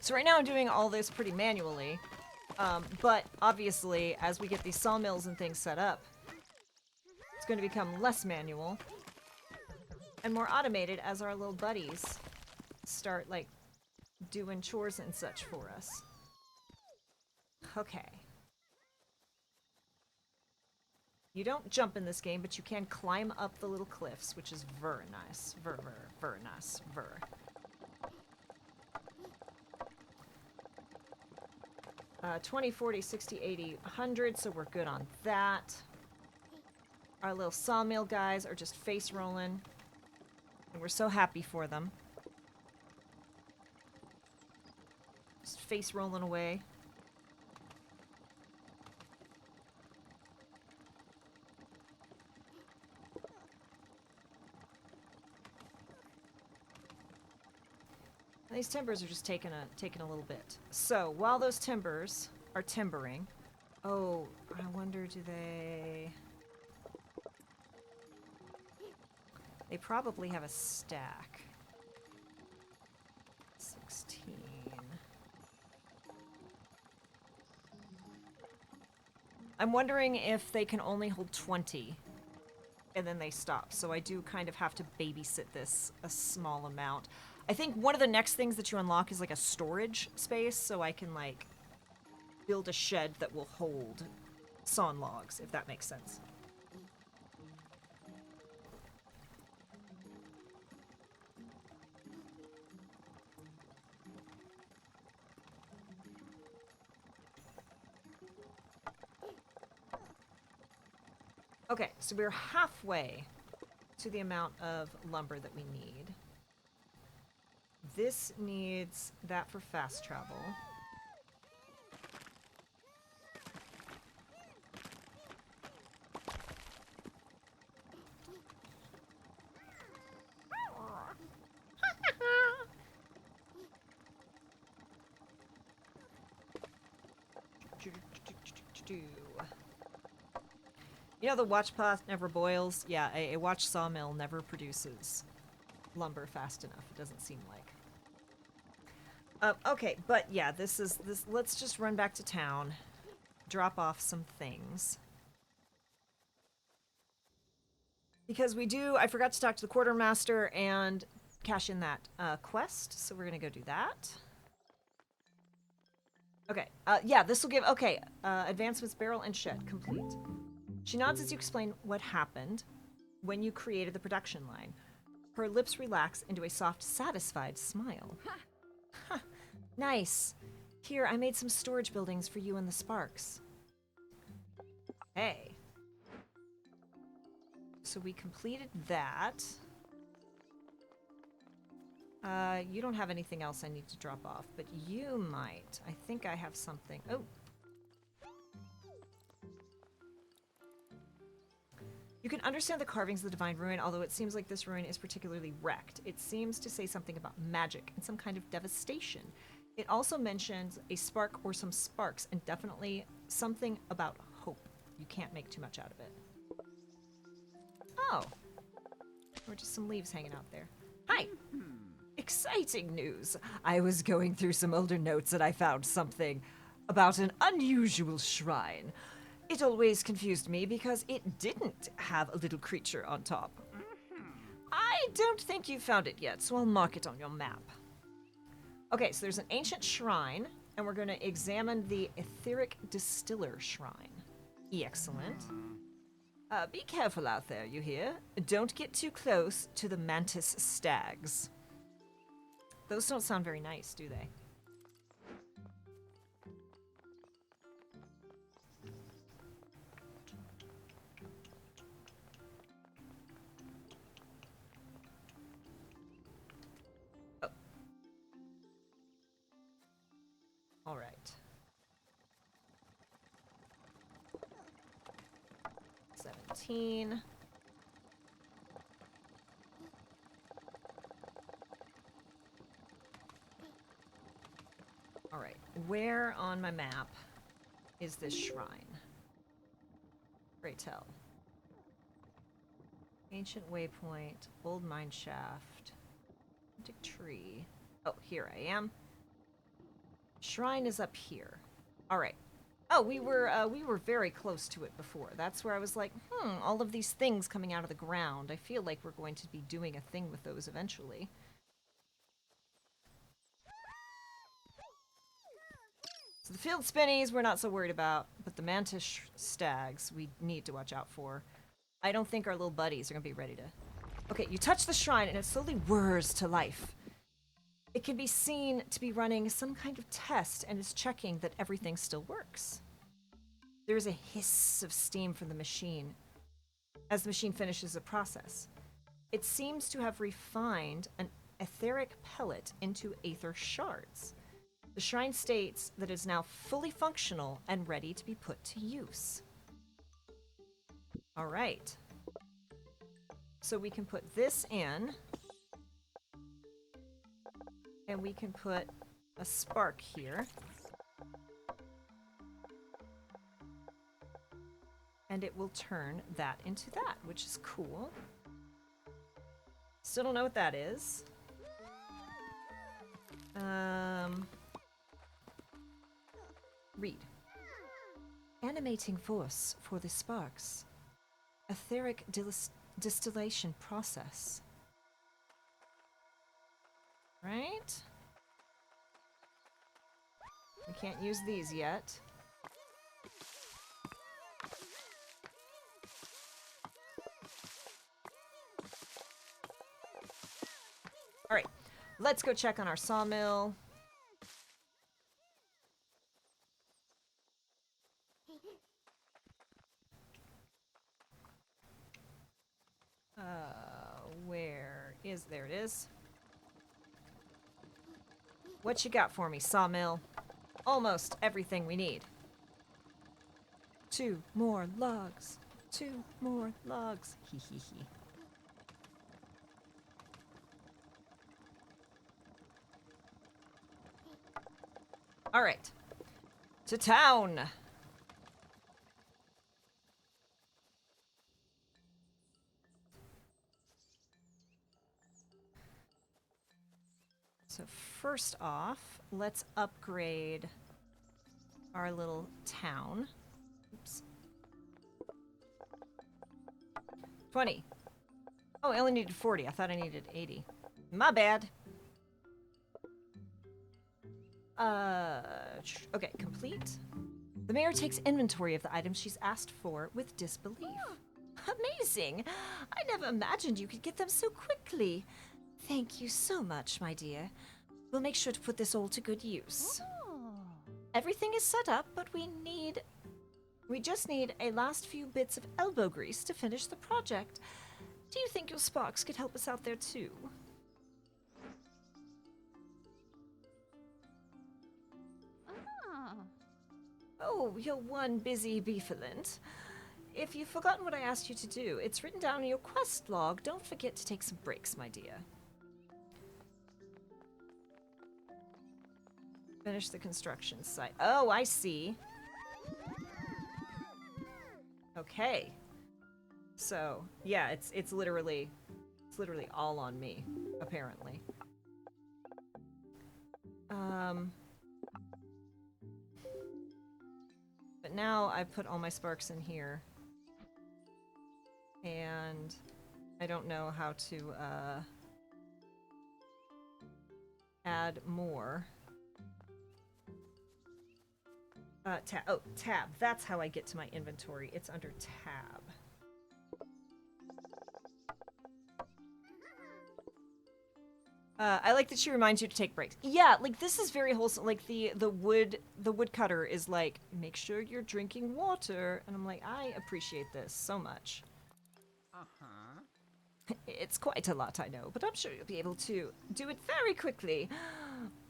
So right now I'm doing all this pretty manually, but obviously as we get these sawmills and things set up, it's going to become less manual and more automated as our little buddies start, like, doing chores and such for us. Okay. You don't jump in this game, but you can climb up the little cliffs, which is very nice. Very nice. 20, 40, 60, 80, 100, so we're good on that. Our little sawmill guys are just face rolling, and we're so happy for them. Just face rolling away. And these timbers are just taking a little bit. So while those timbers are timbering, oh, I wonder, do they? They probably have a stack. 16. I'm wondering if they can only hold 20 and then they stop. So I do kind of have to babysit this a small amount. I think one of the next things that you unlock is like a storage space, so I can like build a shed that will hold sawn logs, if that makes sense. Okay, so we're halfway to the amount of lumber that we need. This needs that for fast travel. You know the watch pot never boils? Yeah, a watch sawmill never produces lumber fast enough, it doesn't seem like. Okay, but yeah, this. Let's just run back to town, drop off some things. Because I forgot to talk to the quartermaster and cash in that quest, so we're gonna go do that. Okay. Yeah, this will give. Okay. Advancements, barrel, and shed complete. She nods as you explain what happened when you created the production line. Her lips relax into a soft, satisfied smile. Huh, nice. Here, I made some storage buildings for you and the Sparks. Hey. So we completed that. You don't have anything else I need to drop off, but you might. I think I have something. Oh. You can understand the carvings of the Divine Ruin, although it seems like this ruin is particularly wrecked. It seems to say something about magic and some kind of devastation. It also mentions a spark or some sparks, and definitely something about hope. You can't make too much out of it. Oh. Or just some leaves hanging out there. Hi! Exciting news! I was going through some older notes and I found something about an unusual shrine. It always confused me because it didn't have a little creature on top. I don't think you've found it yet, so I'll mark it on your map. Okay, so there's an ancient shrine, and we're going to examine the etheric distiller shrine. Excellent. Be careful out there, you hear? Don't get too close to the mantis stags. Those don't sound very nice, do they? Oh. All right. 17. All right. Where on my map is this shrine? Pray tell. Ancient waypoint, old mine shaft, magic tree. Oh, here I am. Shrine is up here. All right. Oh, we were very close to it before. That's where I was like, all of these things coming out of the ground. I feel like we're going to be doing a thing with those eventually. So the field spinnies we're not so worried about, but the mantis stags we need to watch out for. I don't think our little buddies are going to be ready to... Okay, you touch the shrine and it slowly whirs to life. It can be seen to be running some kind of test and is checking that everything still works. There is a hiss of steam from the machine as the machine finishes the process. It seems to have refined an etheric pellet into aether shards. The shrine states that it is now fully functional and ready to be put to use. All right. So we can put this in. And we can put a spark here. And it will turn that into that, which is cool. Still don't know what that is. Read. Animating force for the sparks. Etheric distillation process. Right? We can't use these yet. All right, let's go check on our sawmill. Where is... There it is. What you got for me, sawmill? Almost everything we need. 2 more logs. 2 more logs. Hee hee hee. All right. To town. So first off, let's upgrade our little town. Oops. 20. Oh, I only needed 40. I thought I needed 80. My bad. Okay, complete. The mayor takes inventory of the items she's asked for with disbelief. Amazing! I never imagined you could get them so quickly. Thank you so much, my dear. We'll make sure to put this all to good use. Oh. Everything is set up, but we just need a last few bits of elbow grease to finish the project. Do you think your sparks could help us out there too? Ah. Oh, you're one busy beefalant. If you've forgotten what I asked you to do, it's written down in your quest log. Don't forget to take some breaks, my dear. Finish the construction site. Oh, I see. Okay. So, yeah, it's literally all on me, apparently. But now I've put all my sparks in here. And I don't know how to add more. Tab. That's how I get to my inventory. It's under tab. I like that she reminds you to take breaks. Yeah, like this is very wholesome. Like the woodcutter is like, make sure you're drinking water, and I'm like, I appreciate this so much. It's quite a lot, I know, but I'm sure you'll be able to do it very quickly.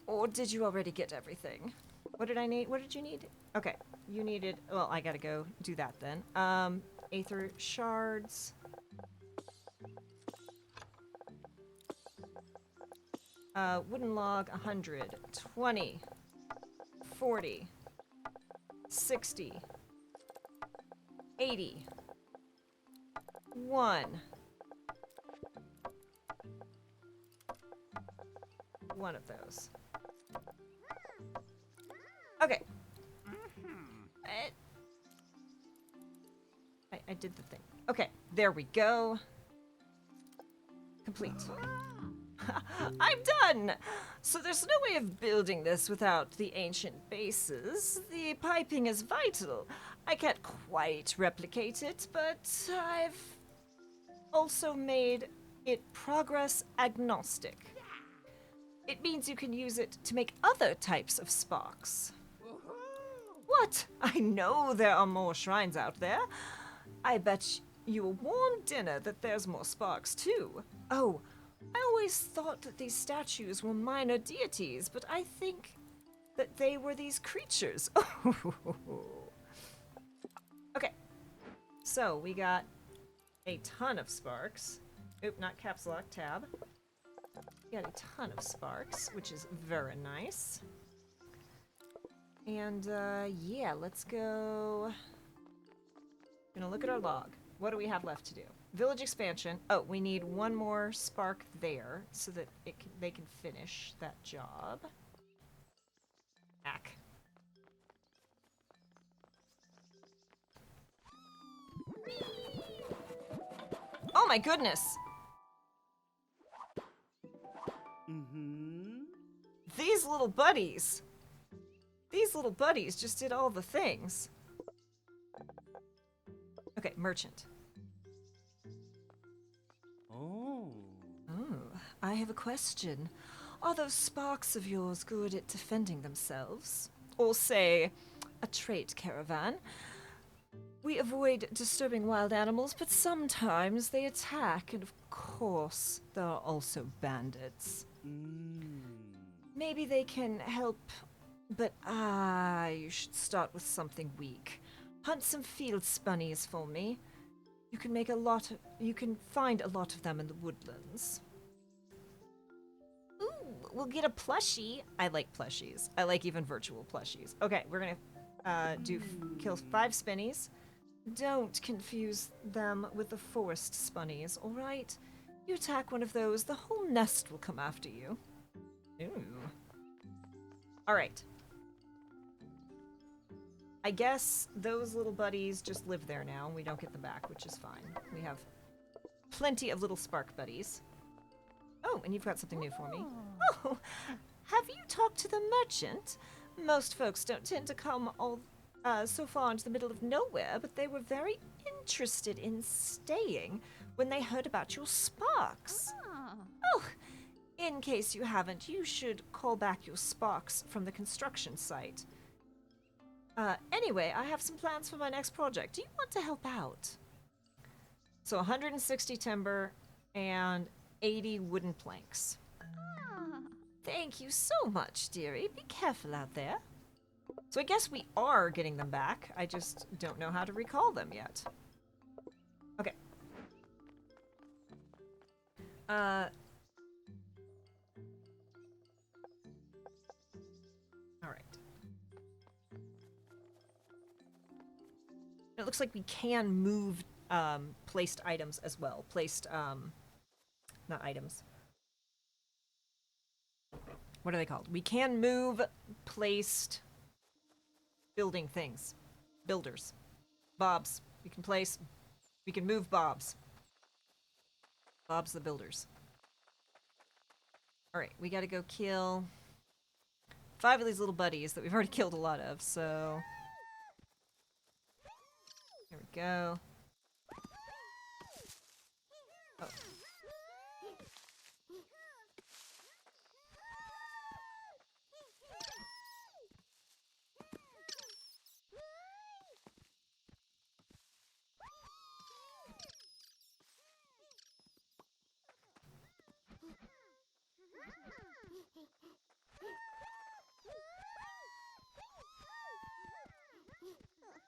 Or did you already get everything? What did I need? What did you need? Okay, you needed... Well, I gotta go do that then. Aether shards. Wooden log, 100. 20. 40. 60. 80. 1. One of those. Okay. I did the thing. Okay, there we go. Complete. I'm done! So there's no way of building this without the ancient bases. The piping is vital. I can't quite replicate it, but I've also made it progress agnostic. It means you can use it to make other types of sparks. What? I know there are more shrines out there. I bet you a warm dinner that there's more sparks too. Oh, I always thought that these statues were minor deities, but I think that they were these creatures. Okay, so we got a ton of sparks. Oop, not caps lock, tab. We got a ton of sparks, which is very nice. And, yeah, let's go... Gonna look at our log. What do we have left to do? Village expansion. Oh, we need one more spark there so that they can finish that job. Ack. Oh my goodness! These little buddies! These little buddies just did all the things. Okay, merchant. Oh, I have a question. Are those sparks of yours good at defending themselves? Or say, a trait caravan? We avoid disturbing wild animals, but sometimes they attack, and of course, there are also bandits. Maybe they can help, but you should start with something weak. Hunt some field spunnies for me. You can find a lot of them in the woodlands. Ooh, we'll get a plushie. I like plushies. I like even virtual plushies. Okay, we're gonna kill 5 spinnies. Don't confuse them with the forest spunnies, alright? You attack one of those, the whole nest will come after you. Ooh. Alright. I guess those little buddies just live there now, and we don't get them back, which is fine. We have plenty of little spark buddies. Oh, and you've got something new for me. Oh, have you talked to the merchant? Most folks don't tend to come so far into the middle of nowhere, but they were very interested in staying when they heard about your sparks. Oh, in case you haven't, you should call back your sparks from the construction site. Anyway, I have some plans for my next project. Do you want to help out? So 160 timber and 80 wooden planks. Thank you so much, dearie. Be careful out there. So I guess we are getting them back. I just don't know how to recall them yet. Okay. Alright. It looks like we can move placed items as well. Placed, not items. What are they called? We can move placed building things. Builders. Bobs. We can move Bobs. Bob's the builders. Alright, we gotta go kill 5 of these little buddies that we've already killed a lot of, so... Here we go. Oh.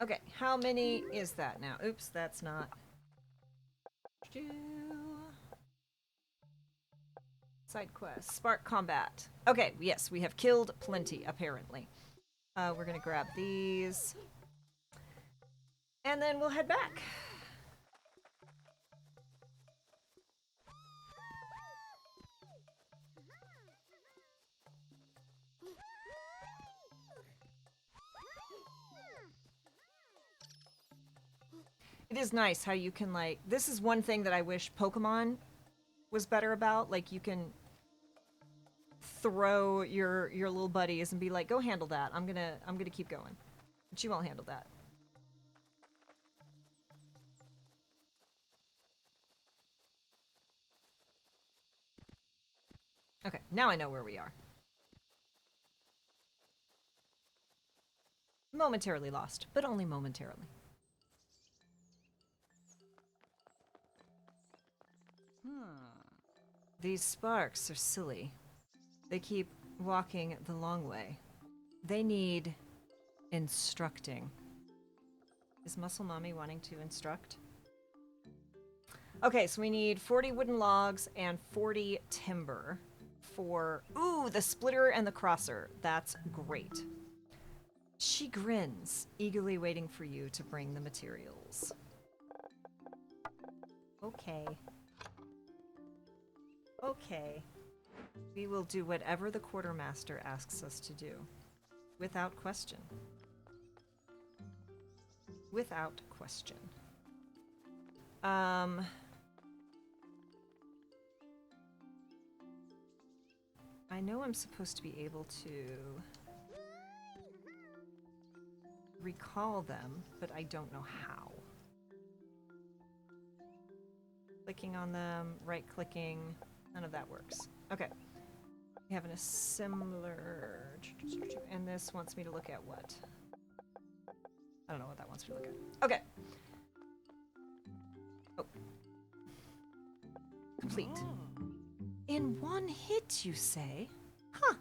Okay, how many is that now? Oops, that's not... Side quest. Spark combat. Okay, yes, we have killed plenty, apparently. We're gonna grab these. And then we'll head back. It is nice how you can, like... This is one thing that I wish Pokemon was better about. Like, you can throw your little buddies and be like, go handle that. I'm gonna keep going. But you won't handle that. Okay, now I know where we are. Momentarily lost, but only momentarily. These sparks are silly. They keep walking the long way. They need instructing. Is Muscle Mommy wanting to instruct? Okay, so we need 40 wooden logs and 40 timber for... Ooh, the splitter and the crosser. That's great. She grins, eagerly waiting for you to bring the materials. Okay. Okay. We will do whatever the quartermaster asks us to do. Without question. Without question. I know I'm supposed to be able to recall them, but I don't know how. Clicking on them, right-clicking, none of that works. Okay. We have a similar... And this wants me to look at what? I don't know what that wants me to look at. Okay. Oh. Complete. In one hit, you say? Huh.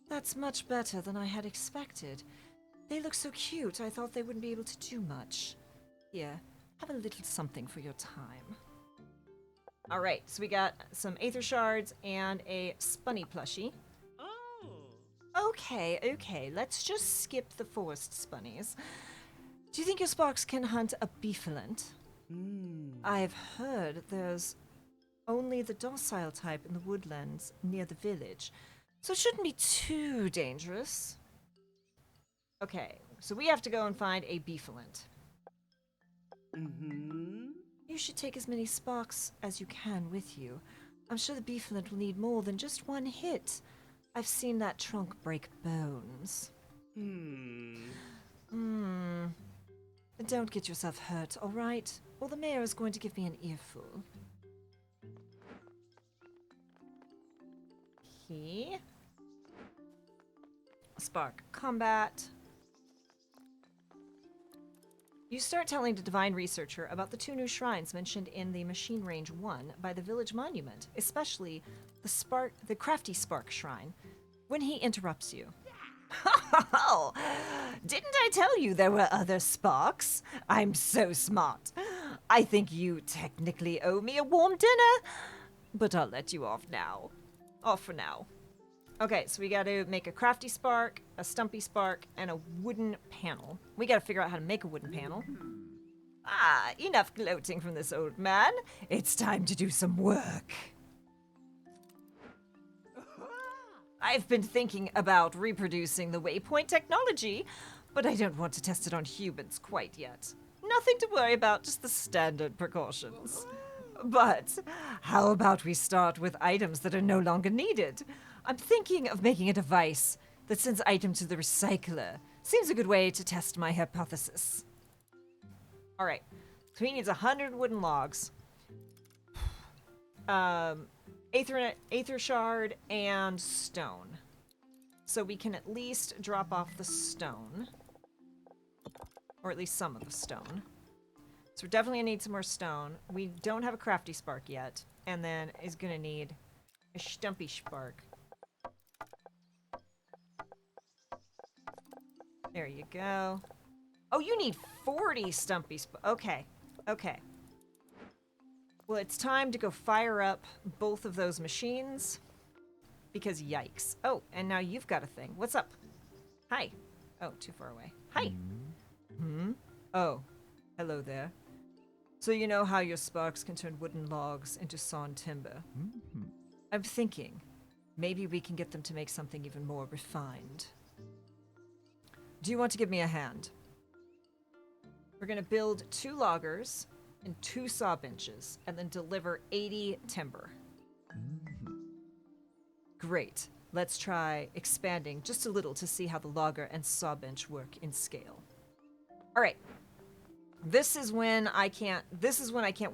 That's much better than I had expected. They look so cute, I thought they wouldn't be able to do much. Here, have a little something for your time. Alright, so we got some Aether Shards and a Spunny plushie. Oh! Okay, let's just skip the forest Spunnies. Do you think your Sparks can hunt a Beefalant? I've heard there's only the docile type in the woodlands near the village, so it shouldn't be too dangerous. Okay, so we have to go and find a Beefalant. You should take as many sparks as you can with you. I'm sure the Beefalant will need more than just one hit. I've seen that trunk break bones. Don't get yourself hurt, all right? Or the mayor is going to give me an earful. Key. Spark combat. You start telling the divine researcher about the 2 new shrines mentioned in the Machine Range 1 by the village monument, especially the crafty spark shrine, when he interrupts you. Oh, didn't I tell you there were other sparks? I'm so smart. I think you technically owe me a warm dinner, but I'll let you off now. Off for now. Okay, so we gotta make a crafty spark, a stumpy spark, and a wooden panel. We gotta figure out how to make a wooden panel. Ah, enough gloating from this old man. It's time to do some work. I've been thinking about reproducing the waypoint technology, but I don't want to test it on humans quite yet. Nothing to worry about, just the standard precautions. But how about we start with items that are no longer needed? I'm thinking of making a device that sends items to the recycler. Seems a good way to test my hypothesis. All right, so he needs 100 wooden logs. Aether shard, and stone. So we can at least drop off the stone. Or at least some of the stone. So we're definitely gonna need some more stone. We don't have a crafty spark yet. And then is gonna need a stumpy spark. There you go. Oh, you need 40 stumpy spark. Okay, okay. Well, it's time to go fire up both of those machines. Because yikes. Oh, and now you've got a thing. What's up? Hi. Oh, too far away. Hi. Oh, hello there. So you know how your sparks can turn wooden logs into sawn timber? I'm thinking, maybe we can get them to make something even more refined. Do you want to give me a hand? We're gonna build 2 loggers and 2 saw benches, and then deliver 80 timber. Great. Let's try expanding just a little to see how the logger and saw bench work in scale. All right. This is when I can't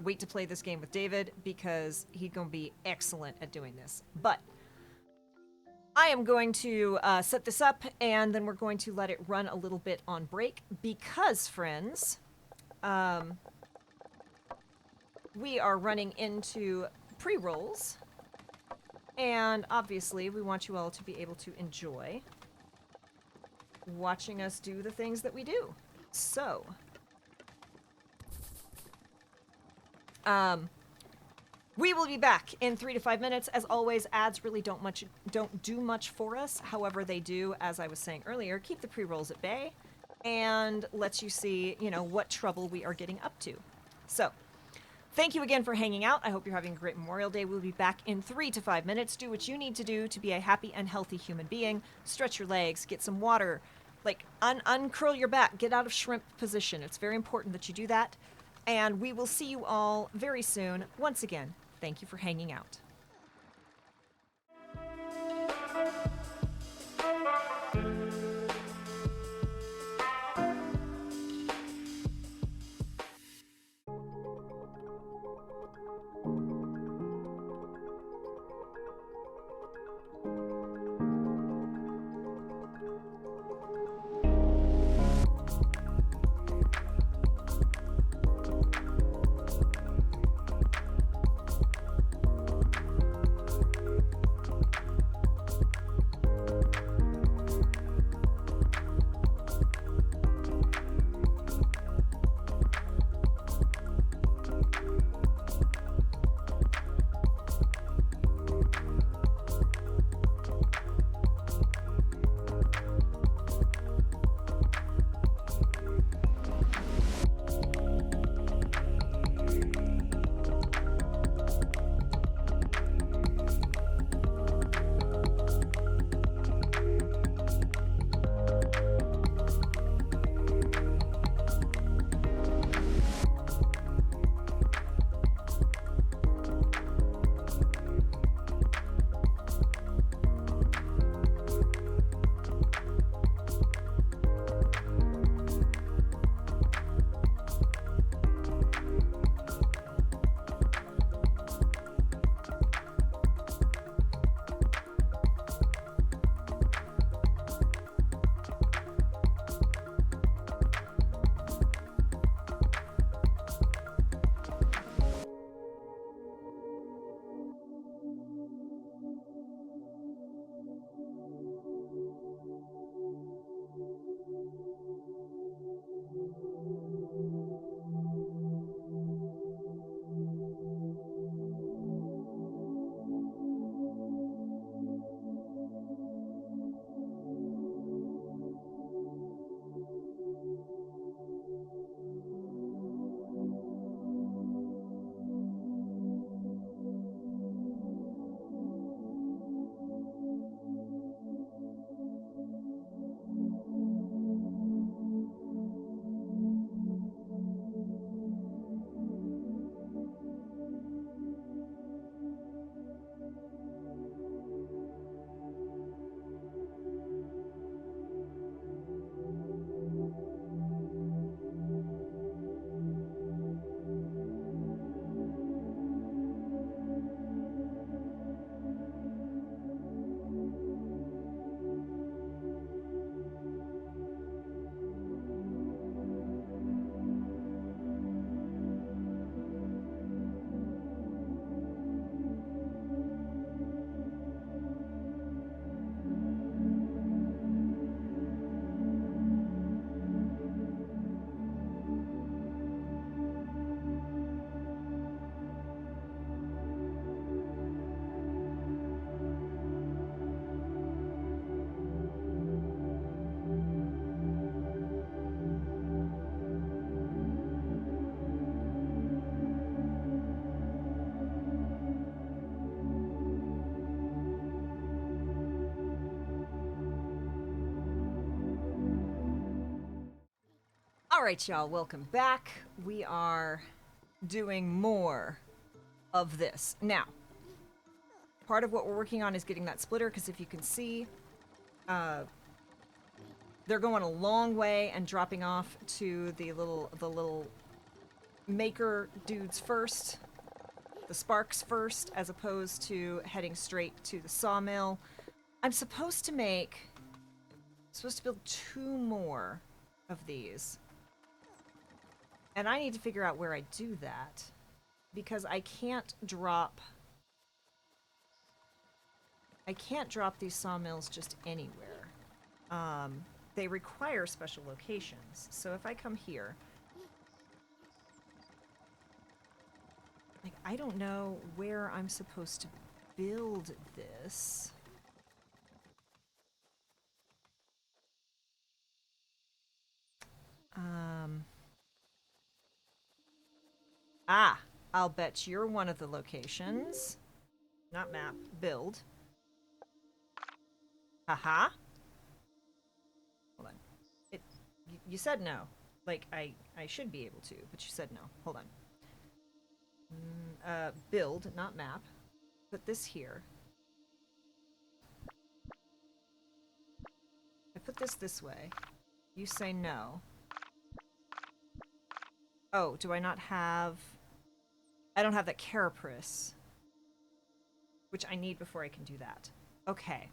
wait to play this game with David, because he's gonna be excellent at doing this. But I am going to set this up, and then we're going to let it run a little bit on break, because, friends, we are running into pre-rolls, and obviously we want you all to be able to enjoy watching us do the things that we do. So, we will be back in 3 to 5 minutes. As always, ads really don't do much for us. However, they do, as I was saying earlier, keep the pre-rolls at bay and lets you see, what trouble we are getting up to. So, thank you again for hanging out. I hope you're having a great Memorial Day. We'll be back in 3 to 5 minutes. Do what you need to do to be a happy and healthy human being. Stretch your legs, get some water, uncurl your back, get out of shrimp position. It's very important that you do that. And we will see you all very soon. Once again, thank you for hanging out. All right, y'all, welcome back. We are doing more of this. Now, part of what we're working on is getting that splitter, because if you can see, they're going a long way and dropping off to the little maker dudes first, the sparks first, as opposed to heading straight to the sawmill. I'm supposed to build 2 more of these. And I need to figure out where I do that, because I can't drop these sawmills just anywhere. They require special locations. So if I come here, like, I don't know where I'm supposed to build this. I'll bet you're one of the locations. Not map, build. Haha. Hold on. You said no. Like, I should be able to, but you said no. Hold on. Build, not map. Put this here. I put this way. You say no. Oh, do I not have... I don't have that carapace, which I need before I can do that. Okay.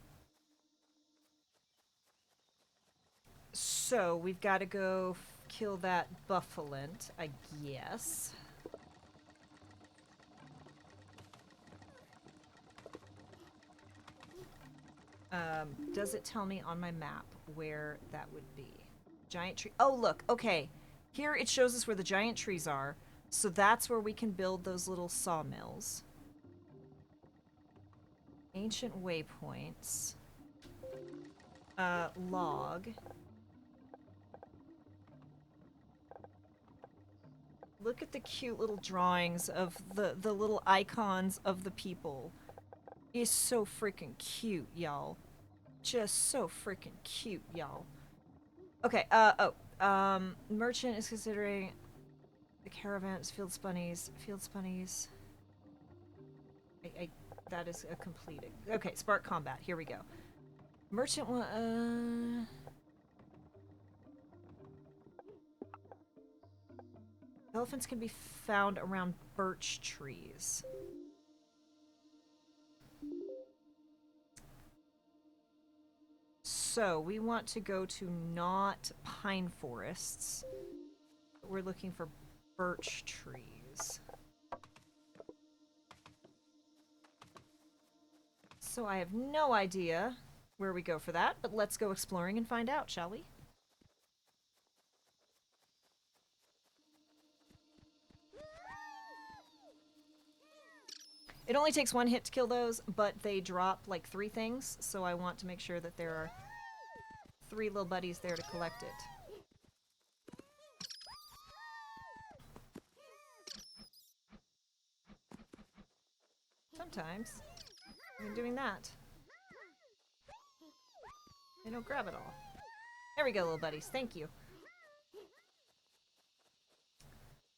So, we've got to go kill that buffalint, I guess. Does it tell me on my map where that would be? Giant tree. Oh, look. Okay. Here it shows us where the giant trees are. So that's where we can build those little sawmills. Ancient waypoints. Log. Look at the cute little drawings of the little icons of the people. It's so freaking cute, y'all. Just so freaking cute, y'all. Okay, merchant is considering the caravans, field spunnies. That is a completed. Okay, spark combat, here we go. Merchant elephants can be found around birch trees. So, we want to go to not pine forests. We're looking for birch trees. So I have no idea where we go for that, but let's go exploring and find out, shall we? It only takes 1 hit to kill those, but they drop like 3 things, so I want to make sure that there are 3 little buddies there to collect it. Sometimes, even doing that, they don't grab it all. There we go, little buddies. Thank you.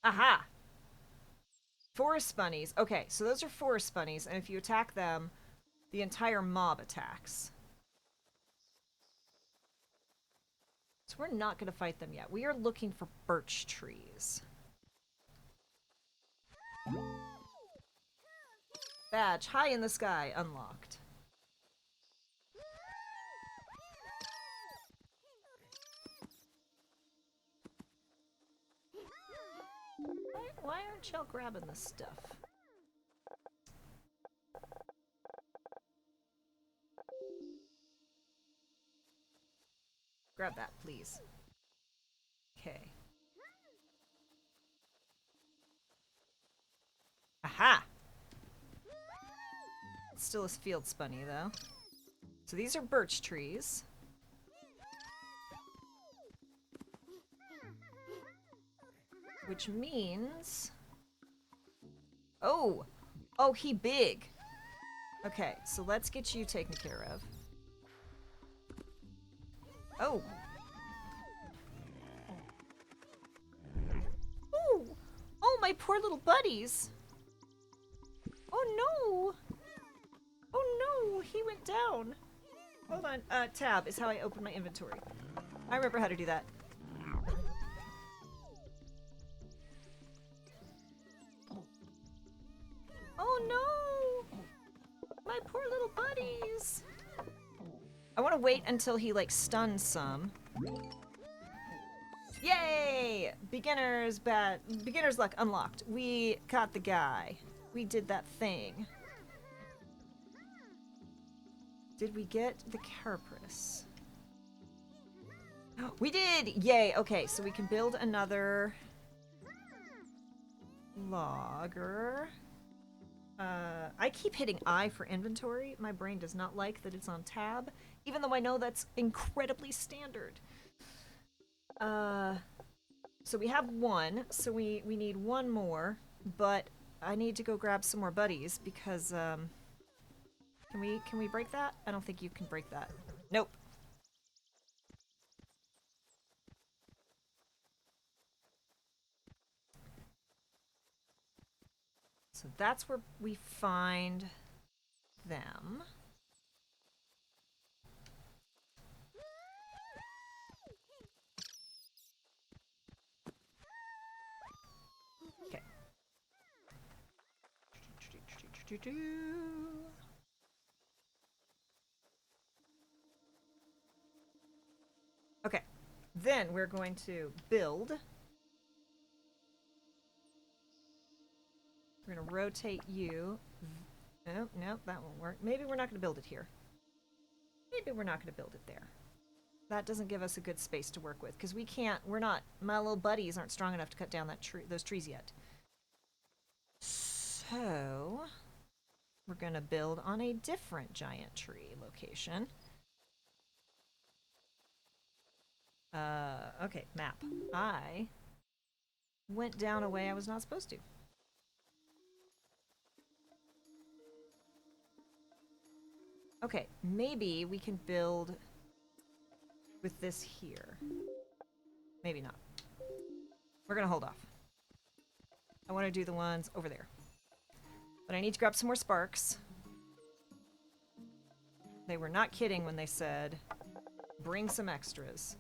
Aha! Forest bunnies. Okay, so those are forest bunnies, and if you attack them, the entire mob attacks. So we're not going to fight them yet. We are looking for birch trees. Badge, high in the sky, unlocked. Why aren't y'all grabbing this stuff? Grab that, please. Okay. Aha! It's still a field spunny, though. So these are birch trees. Which means... Oh! Oh, he big! Okay, so let's get you taken care of. Oh! my poor little buddies. Oh no. Oh no, he went down. Hold on. Tab is how I open my inventory. I remember how to do that. Oh no! My poor little buddies! I want to wait until he, like, stuns some. Yay! Beginner's luck unlocked. We caught the guy. We did that thing. Did we get the carapace? We did! Yay! Okay, so we can build another logger. I keep hitting I for inventory. My brain does not like that it's on tab, even though I know that's incredibly standard. So we have one, so we need one more, but I need to go grab some more buddies because, can we break that? I don't think you can break that. Nope. So that's where we find them. Okay. Okay. Then we're going to build. We're going to rotate you. Oh, no, that won't work. Maybe we're not going to build it here. Maybe we're not going to build it there. That doesn't give us a good space to work with, because my little buddies aren't strong enough to cut down those trees yet. So, we're going to build on a different giant tree location. Okay, map. I went down a way I was not supposed to. Okay, maybe we can build with this here. Maybe not. We're gonna hold off. I want to do the ones over there. But I need to grab some more sparks. They were not kidding when they said, bring some extras.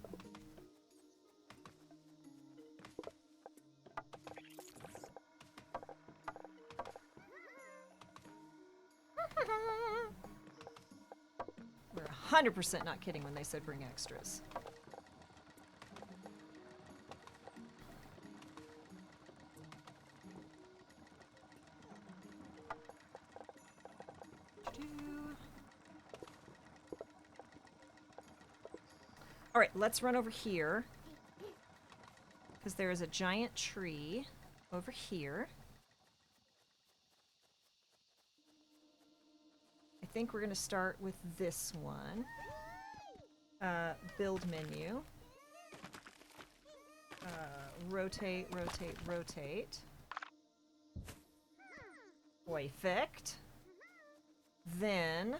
We're 100% not kidding when they said bring extras. Alright, let's run over here. Because there is a giant tree over here. I think we're going to start with this one. Build menu. Rotate, rotate, rotate. Perfect. Then,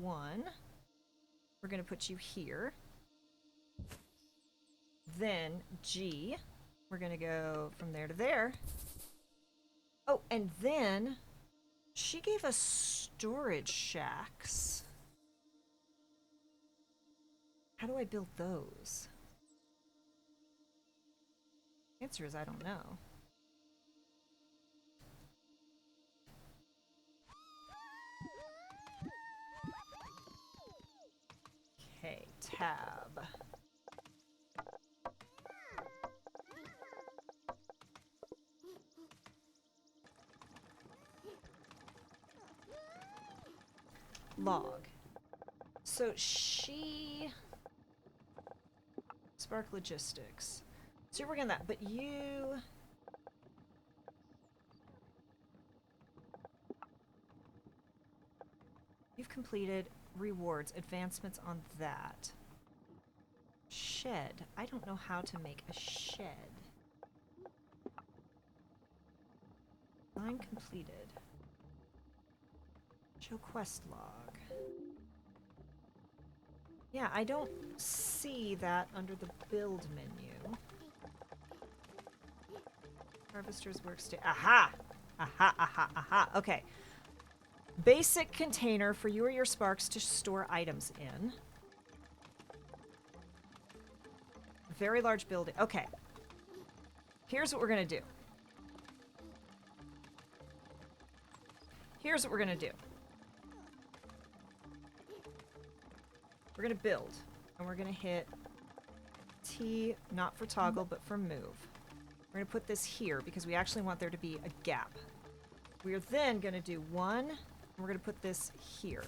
one. We're going to put you here. Then, G. We're going to go from there to there. Oh, and then she gave us storage shacks. How do I build those? Answer is I don't know. Okay, tab. Log. So she... Spark logistics. So you're working on that, but you... You've completed rewards, advancements on that. Shed. I don't know how to make a shed. Line completed. Show quest log. Yeah, I don't see that under the build menu. Harvester's workstation. Aha! Aha, aha, aha. Okay. Basic container for you or your sparks to store items in. Very large building. Okay. Here's what we're going to do. Here's what we're going to do. We're going to build. And we're going to hit T, not for toggle, but for move. We're going to put this here because we actually want there to be a gap. We're then going to do 1, and we're going to put this here.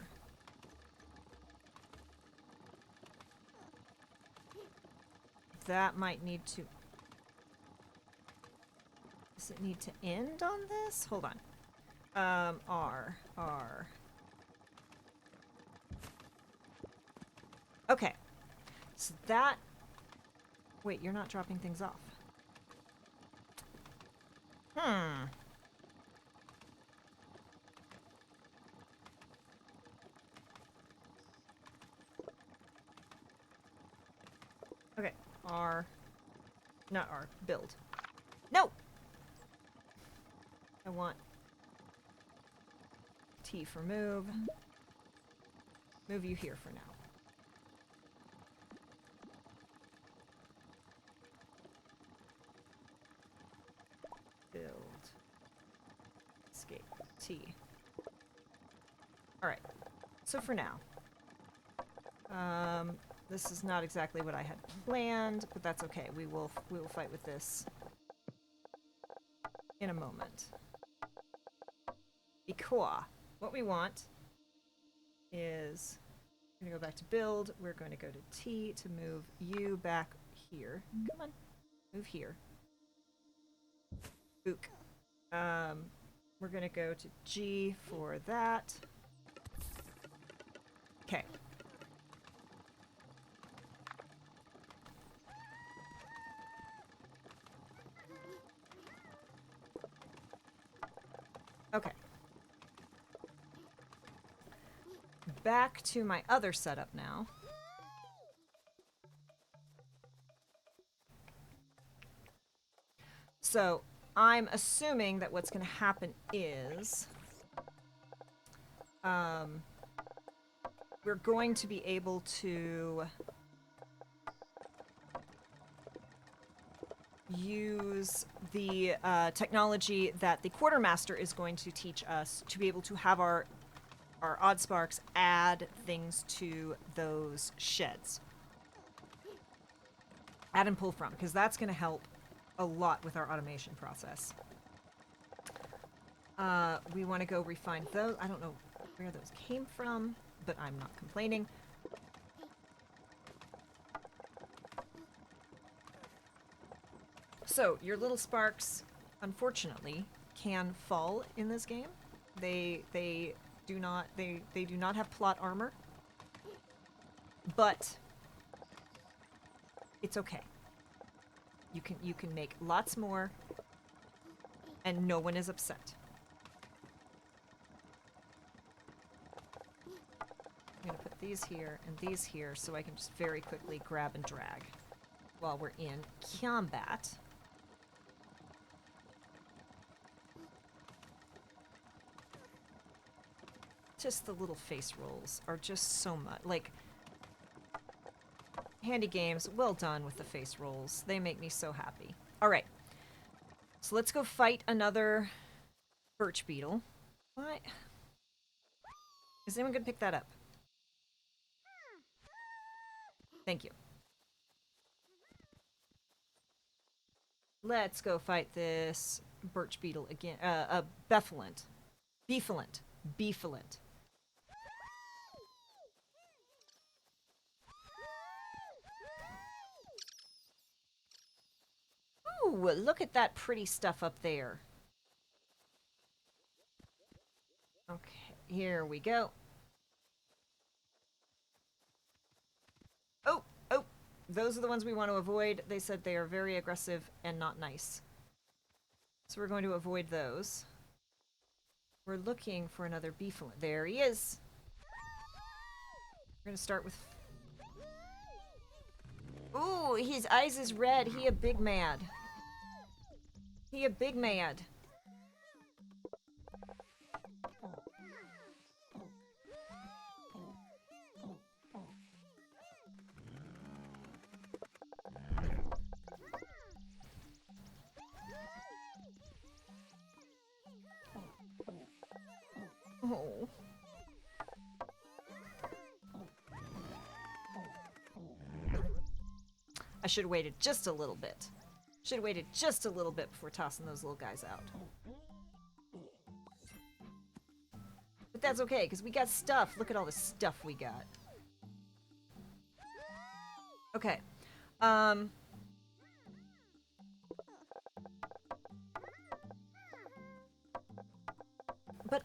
That might need to... Does it need to end on this? Hold on. R. Okay. So that... Wait, you're not dropping things off. Okay. R. Not R. Build. No! I want T for move. Move you here for now. Build. Escape. T. Alright. So for now. This is not exactly what I had planned, but that's okay. We will fight with this in a moment. Because what we want is we're going to go back to build. We're going to go to T to move you back here. Come on. Move here. Ook. We're going to go to G for that. Okay. Okay. Back to my other setup now. So, I'm assuming that what's going to happen is... we're going to be able to... use the technology that the quartermaster is going to teach us to be able to have our Oddsparks add things to those sheds. Add and pull from, because that's going to help a lot with our automation process. We want to go refine those. I don't know where those came from, but I'm not complaining. So, your little sparks, unfortunately, can fall in this game. They do not have plot armor. But it's okay. You can make lots more and no one is upset. I'm going to put these here and these here so I can just very quickly grab and drag while we're in combat. Just the little face rolls are just so much. Like, Handy Games, well done with the face rolls. They make me so happy. Alright. So let's go fight another birch beetle. What? Is anyone going to pick that up? Thank you. Let's go fight this birch beetle again. Beefalent. Beefalent. Ooh, look at that pretty stuff up there. Okay, here we go. Oh, those are the ones we want to avoid. They said they are very aggressive and not nice. So we're going to avoid those. We're looking for another beefalent. There he is. We're going to start with... Ooh, his eyes is red. He a big mad. He a big mad. Oh. I should have waited just a little bit. Should have waited just a little bit before tossing those little guys out. But that's okay, because we got stuff. Look at all the stuff we got. Okay. But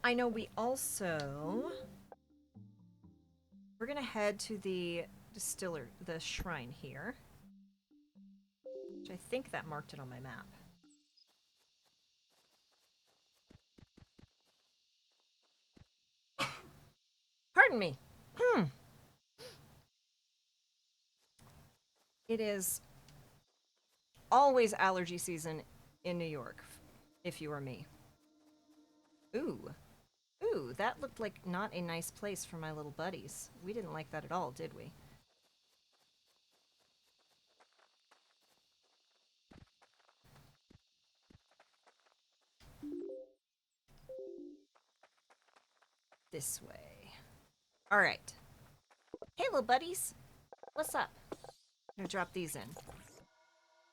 I know we also... We're gonna head to the distiller, the shrine here. Which I think that marked it on my map. Pardon me. It is always allergy season in New York, if you were me. Ooh. Ooh, that looked like not a nice place for my little buddies. We didn't like that at all, did we? This way. Alright. Hey, little buddies. What's up? I'm gonna drop these in.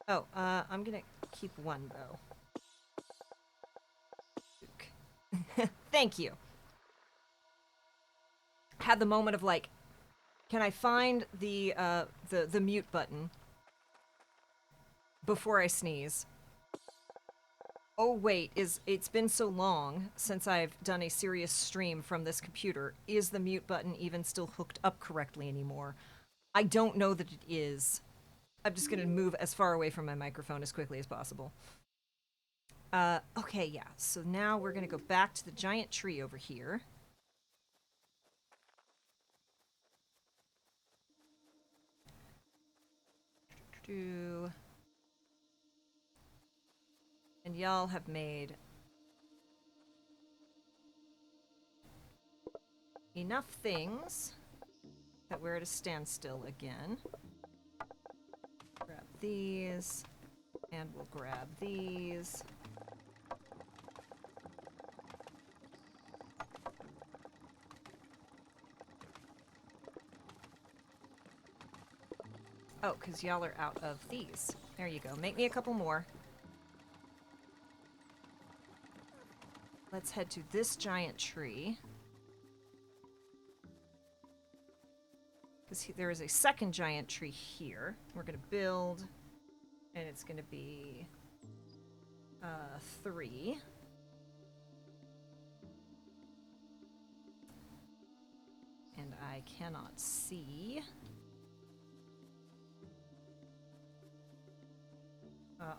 Oh, I'm gonna keep one, though. Thank you. Had the moment of like, can I find the mute button before I sneeze? Oh wait, it's been so long since I've done a serious stream from this computer. Is the mute button even still hooked up correctly anymore? I don't know that it is. I'm just gonna move as far away from my microphone as quickly as possible. Okay, yeah, so now we're gonna go back to the giant tree over here. And y'all have made enough things that we're at a standstill again. Grab these, and we'll grab these. Oh, because y'all are out of these. There you go. Make me a couple more. Let's head to this giant tree. Because there is a second giant tree here. We're going to build, and it's going to be 3. And I cannot see.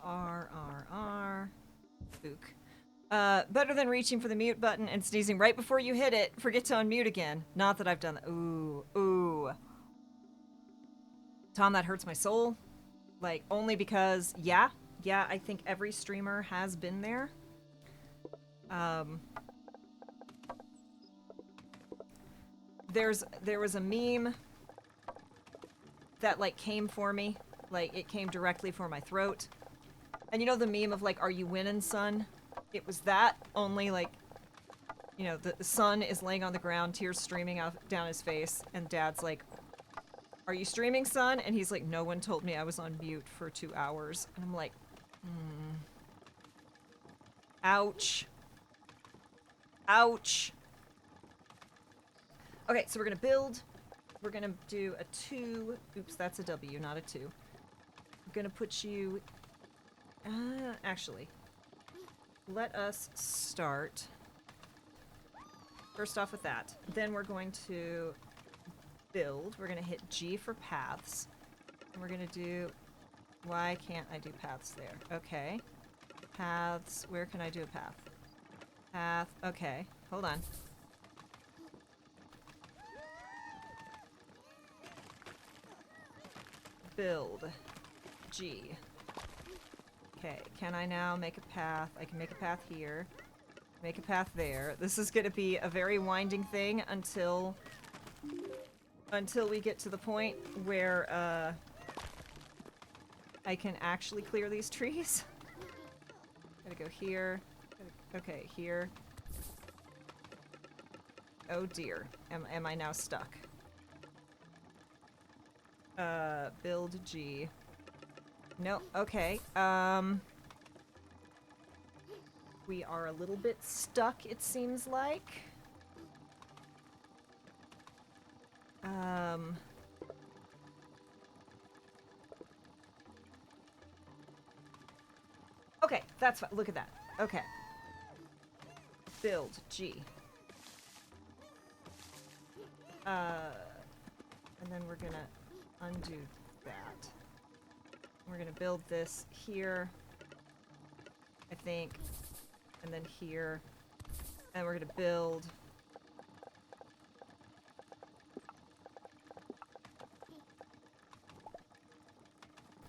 R. Spook. Better than reaching for the mute button and sneezing right before you hit it. Forget to unmute again. Not that I've done that. Ooh. Tom, that hurts my soul. Like, only because, yeah, I think every streamer has been there. There was a meme that, like, came for me. Like, it came directly for my throat. And you know the meme of, like, are you winning, son? It was that, only, like, you know, the son is laying on the ground, tears streaming out down his face, and dad's like, are you streaming, son? And he's like, no one told me I was on mute for 2 hours. And I'm like, ouch. Ouch. Okay, so we're gonna build. We're gonna do a 2. Oops, that's a W, not a 2. I'm gonna put you... actually, let us start first off with that. Then we're going to build. We're gonna hit G for paths. And we're gonna do... Why can't I do paths there? Okay. Paths. Where can I do a path? Path. Okay. Hold on. Build. G. Okay, can I now make a path? I can make a path here. Make a path there. This is going to be a very winding thing until we get to the point where I can actually clear these trees. Gotta go here. Okay, here. Oh dear. Am I now stuck? Build G. No, okay. We are a little bit stuck, it seems like. Okay, that's fine. Look at that. Okay. Build G. And then we're gonna undo that. We're gonna build this here, I think, and then here, and we're gonna build.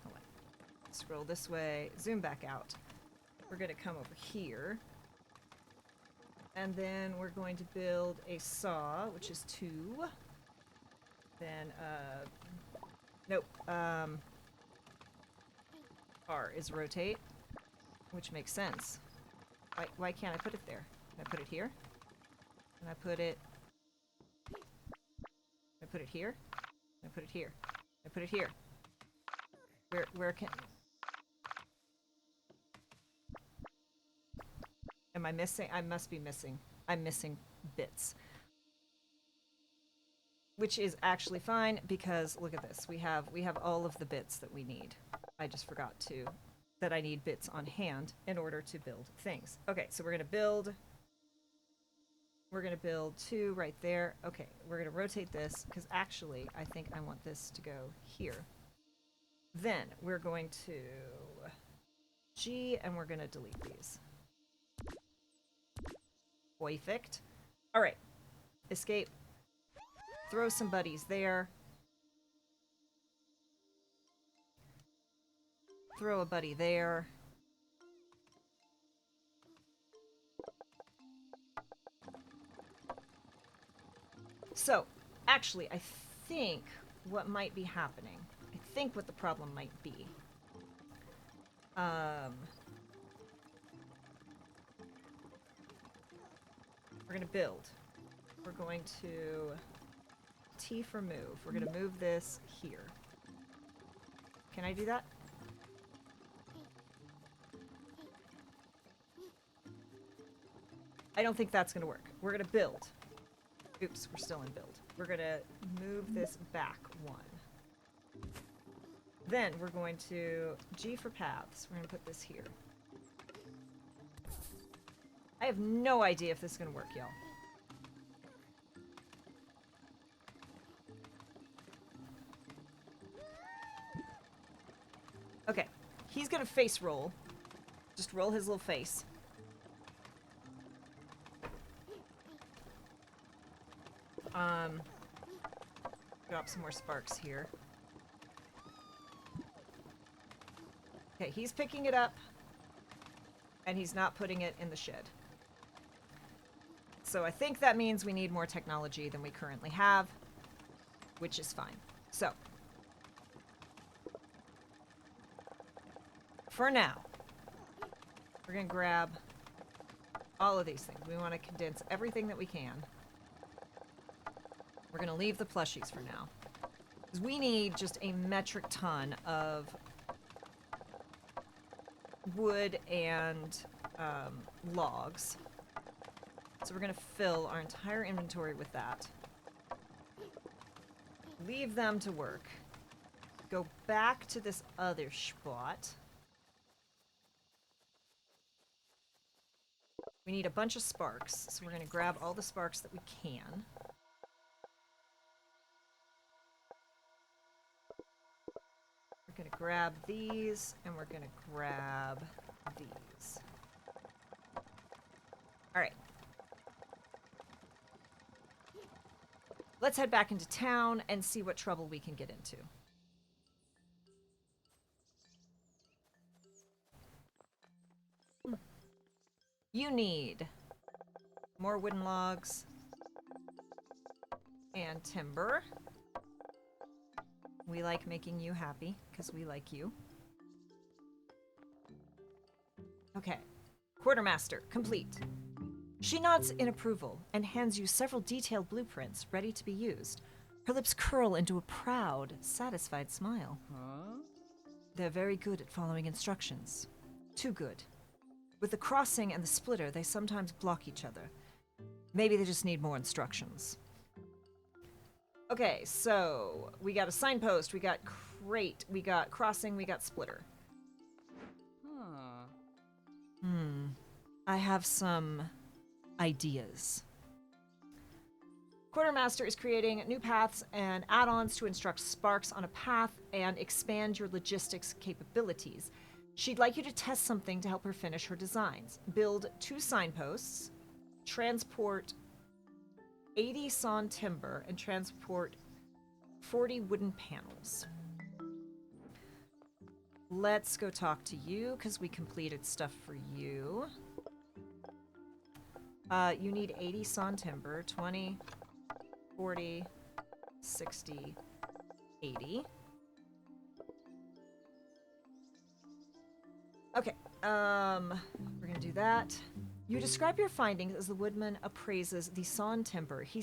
Hold on. Scroll this way, zoom back out. We're gonna come over here, and then we're going to build a saw, which is 2. Then, nope, R is rotate, which makes sense. Why can't I put it there? Can I put it here? Can I put it... Can I put it here? Can I put it here? Can I put it here? Where can... Am I missing? I must be missing. I'm missing bits. Which is actually fine, because look at this. We have all of the bits that we need. I just forgot that I need bits on hand in order to build things. Okay, so we're gonna build 2 right there. Okay, we're gonna rotate this, because actually I think I want this to go here. Then we're going to G, and we're gonna delete these. Perfect. Alright. Escape. Throw some buddies there. Throw a buddy there. So, actually, I think what might be happening, I think what the problem might be, we're gonna build. We're going to T for move. We're gonna move this here. Can I do that? I don't think that's gonna work. We're gonna build. Oops, we're still in build. We're gonna move this back 1. Then we're going to G for paths. We're gonna put this here. I have no idea if this is gonna work, y'all. Okay, he's gonna face roll. Just roll his little face. Drop some more sparks here. Okay, he's picking it up, and he's not putting it in the shed. So I think that means we need more technology than we currently have, which is fine. So, for now, we're gonna grab all of these things. We want to condense everything that we can. We're gonna leave the plushies for now, because we need just a metric ton of wood and logs. So we're gonna fill our entire inventory with that. Leave them to work. Go back to this other spot. We need a bunch of sparks, so we're gonna grab all the sparks that we can. We're gonna grab these, and we're gonna grab these. Alright. Let's head back into town and see what trouble we can get into. you need more wooden logs and timber. We like making you happy because we like you. Okay. Quartermaster, complete. She nods in approval and hands you several detailed blueprints ready to be used. Her lips curl into a proud, satisfied smile. Huh? They're very good at following instructions. Too good. With the crossing and the splitter, they sometimes block each other. Maybe they just need more instructions. Okay, so we got a signpost, we got crate, we got crossing, we got splitter. Huh. I have some ideas. Quartermaster is creating new paths and add-ons to instruct Sparks on a path and expand your logistics capabilities. She'd like you to test something to help her finish her designs. Build 2 signposts, transport 80 sawn timber, and transport 40 wooden panels. Let's go talk to you, because we completed stuff for you. You need 80 sawn timber, 20, 40, 60, 80. Okay, we're gonna do that. You describe your findings as the woodman appraises the sawn timber. He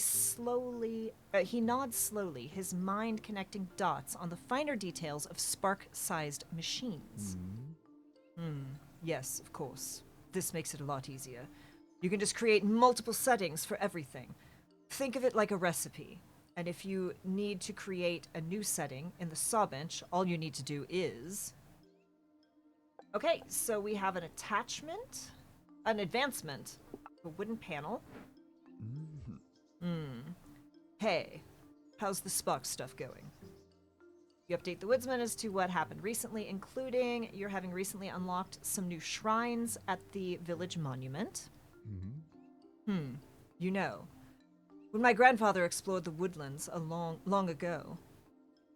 nods slowly, his mind connecting dots on the finer details of spark-sized machines. Yes, of course. This makes it a lot easier. You can just create multiple settings for everything. Think of it like a recipe. And if you need to create a new setting in the saw bench, all you need to do is... Okay, so we have an attachment, an advancement, a wooden panel. Hey, how's the spark stuff going? You update the woodsman as to what happened recently, including you're having recently unlocked some new shrines at the village monument. You know, when my grandfather explored the woodlands long ago,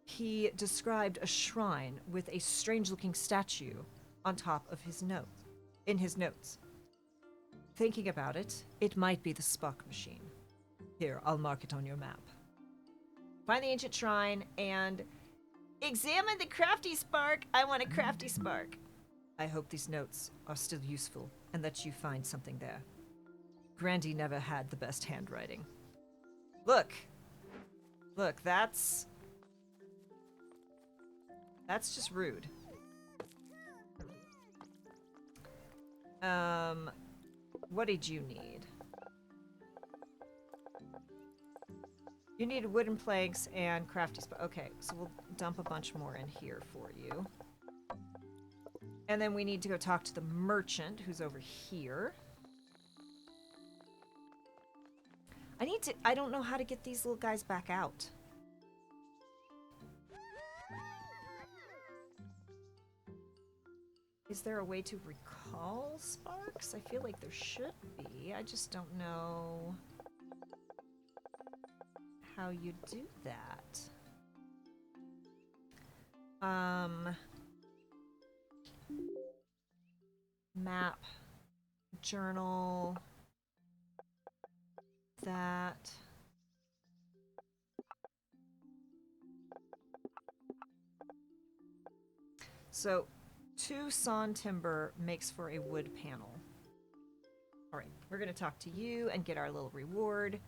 he described a shrine with a strange-looking statue on top of his notes. Thinking about it, it might be the spark machine. Here, I'll mark it on your map. Find the ancient shrine and Examine the crafty spark. I want a crafty spark. I hope these notes are still useful and that you find something there. Grandy never had the best handwriting. Look, that's just rude. What did you need? You need wooden planks and crafty okay, so we'll dump a bunch more in here for you. And then we need to go talk to the merchant who's over here. I don't know how to get these little guys back out. Is there a way to recall sparks? I feel like there should be. I just don't know how you do that. Map, journal, that. So 2 sawn timber makes for a wood panel. All right, we're going to talk to you and get our little reward.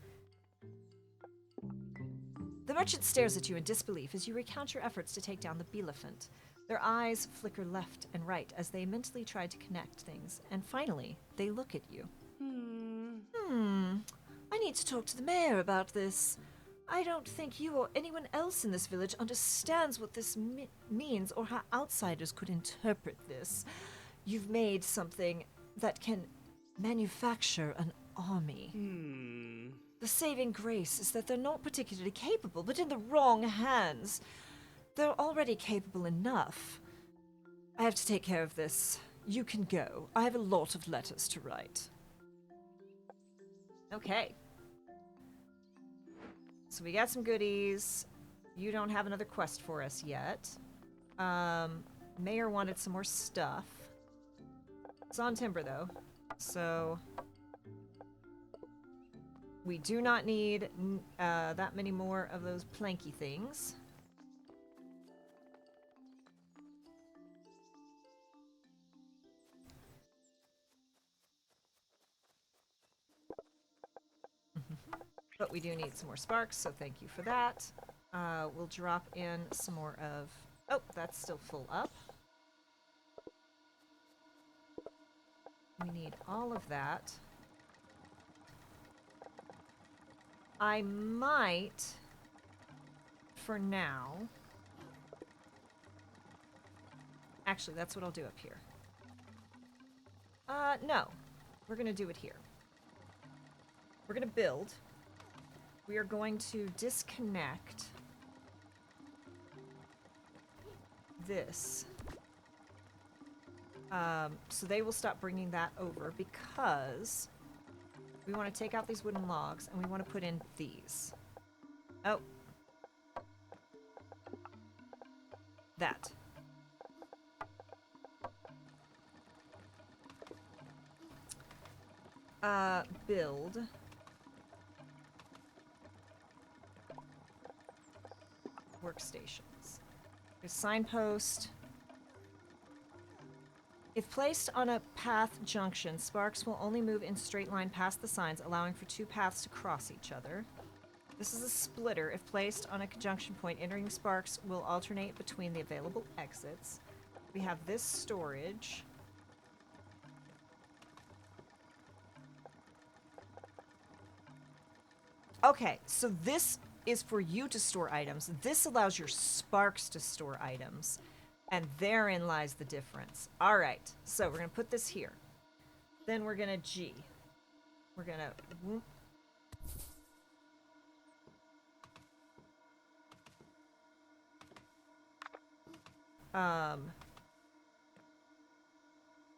The merchant stares at you in disbelief as you recount your efforts to take down the Bielephant. Their eyes flicker left and right as they mentally try to connect things, and finally, they look at you. I need to talk to the mayor about this. I don't think you or anyone else in this village understands what this means or how outsiders could interpret this. You've made something that can manufacture an army. The saving grace is that they're not particularly capable, but in the wrong hands. They're already capable enough. I have to take care of this. You can go. I have a lot of letters to write. Okay. So we got some goodies. You don't have another quest for us yet. Mayor wanted some more stuff. It's on timber, though. So we do not need that many more of those planky things. But we do need some more sparks, so thank you for that. We'll drop in some more of... Oh, that's still full up. We need all of that. I might, for now... Actually, that's what I'll do up here. No. We're gonna do it here. We're gonna build. We are going to disconnect this. So they will stop bringing that over because we want to take out these wooden logs and we want to put in these. Oh. That. Build. Workstations. A signpost. If placed on a path junction, sparks will only move in straight line past the signs, allowing for two paths to cross each other. This is a splitter. If placed on a junction point, entering sparks will alternate between the available exits. We have this storage. Okay, so this is for you to store items. This allows your sparks to store items. And therein lies the difference. All right, so we're going to put this here. Then we're going to G. We're going to...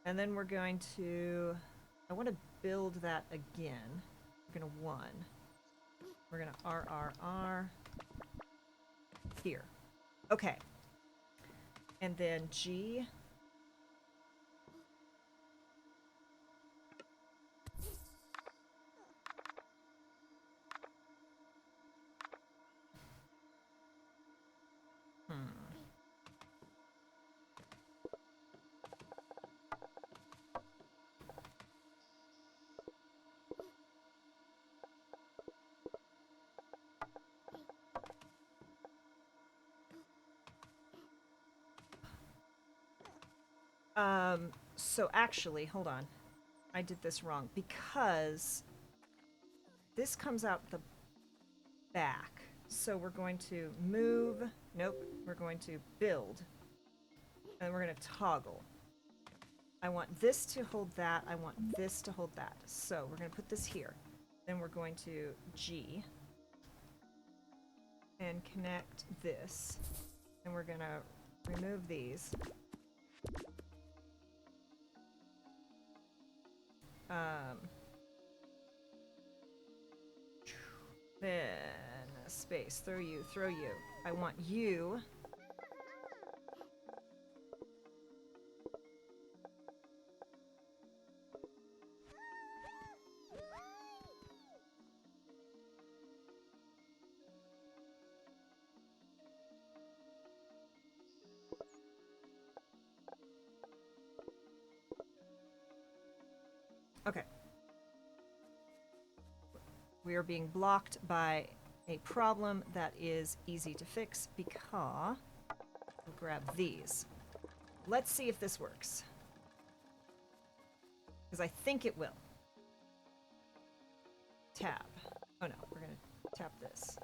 And then we're going to... I want to build that again. We're going to 1. We're going to RRR. Here. Okay. And then G. So actually, hold on. I did this wrong because this comes out the back. So we're going to move. Nope. We're going to build. And we're going to toggle. I want this to hold that. I want this to hold that. So we're going to put this here. Then we're going to G. And connect this. And we're going to remove these. Then space, throw you. I want you. Okay. We are being blocked by a problem that is easy to fix because we'll grab these. Let's see if this works. Because I think it will. Tab. Oh no, we're going to tap this.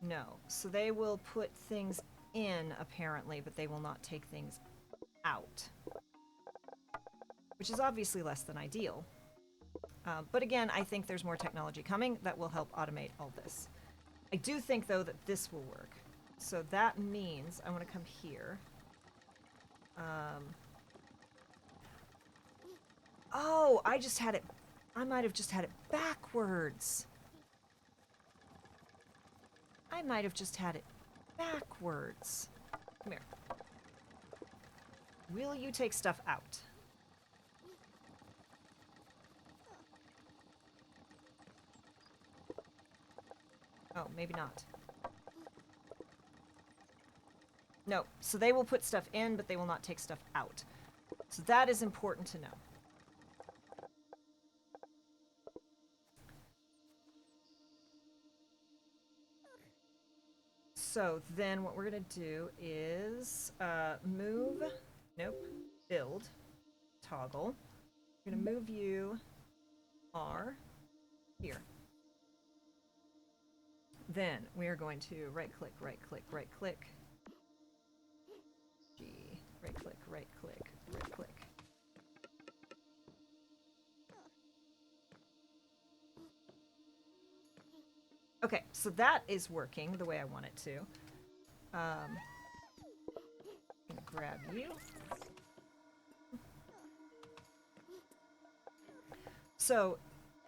No. So they will put things in, apparently, but they will not take things out. Which is obviously less than ideal. But again, I think there's more technology coming that will help automate all this. I do think, though, that this will work. So that means I want to come here. Oh, I just had it... I might have just had it backwards. I might have just had it backwards. Come here. will you take stuff out? Oh, maybe not. No, so they will put stuff in, but they will not take stuff out. So that is important to know. So then what we're going to do is move, nope, build, toggle. We're going to move you R here. Then we are going to right click, right click, right click. G, right click, right click, right click. Okay, so that is working the way I want it to. I'm gonna grab you. So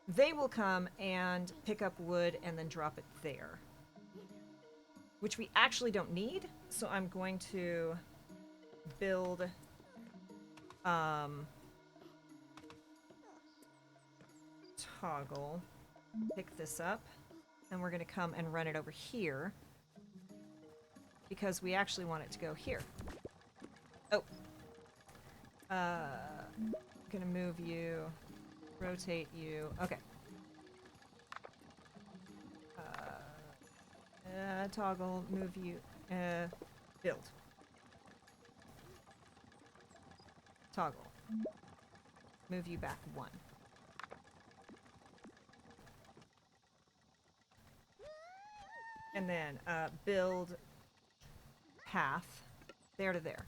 they will come and pick up wood and then drop it there, which we actually don't need. So I'm going to build toggle, pick this up, and we're going to come and run it over here because we actually want it to go here. Oh. Gonna move you, rotate you. Okay. Toggle, move you, build. Toggle. Move you back 1. And then build path there to there.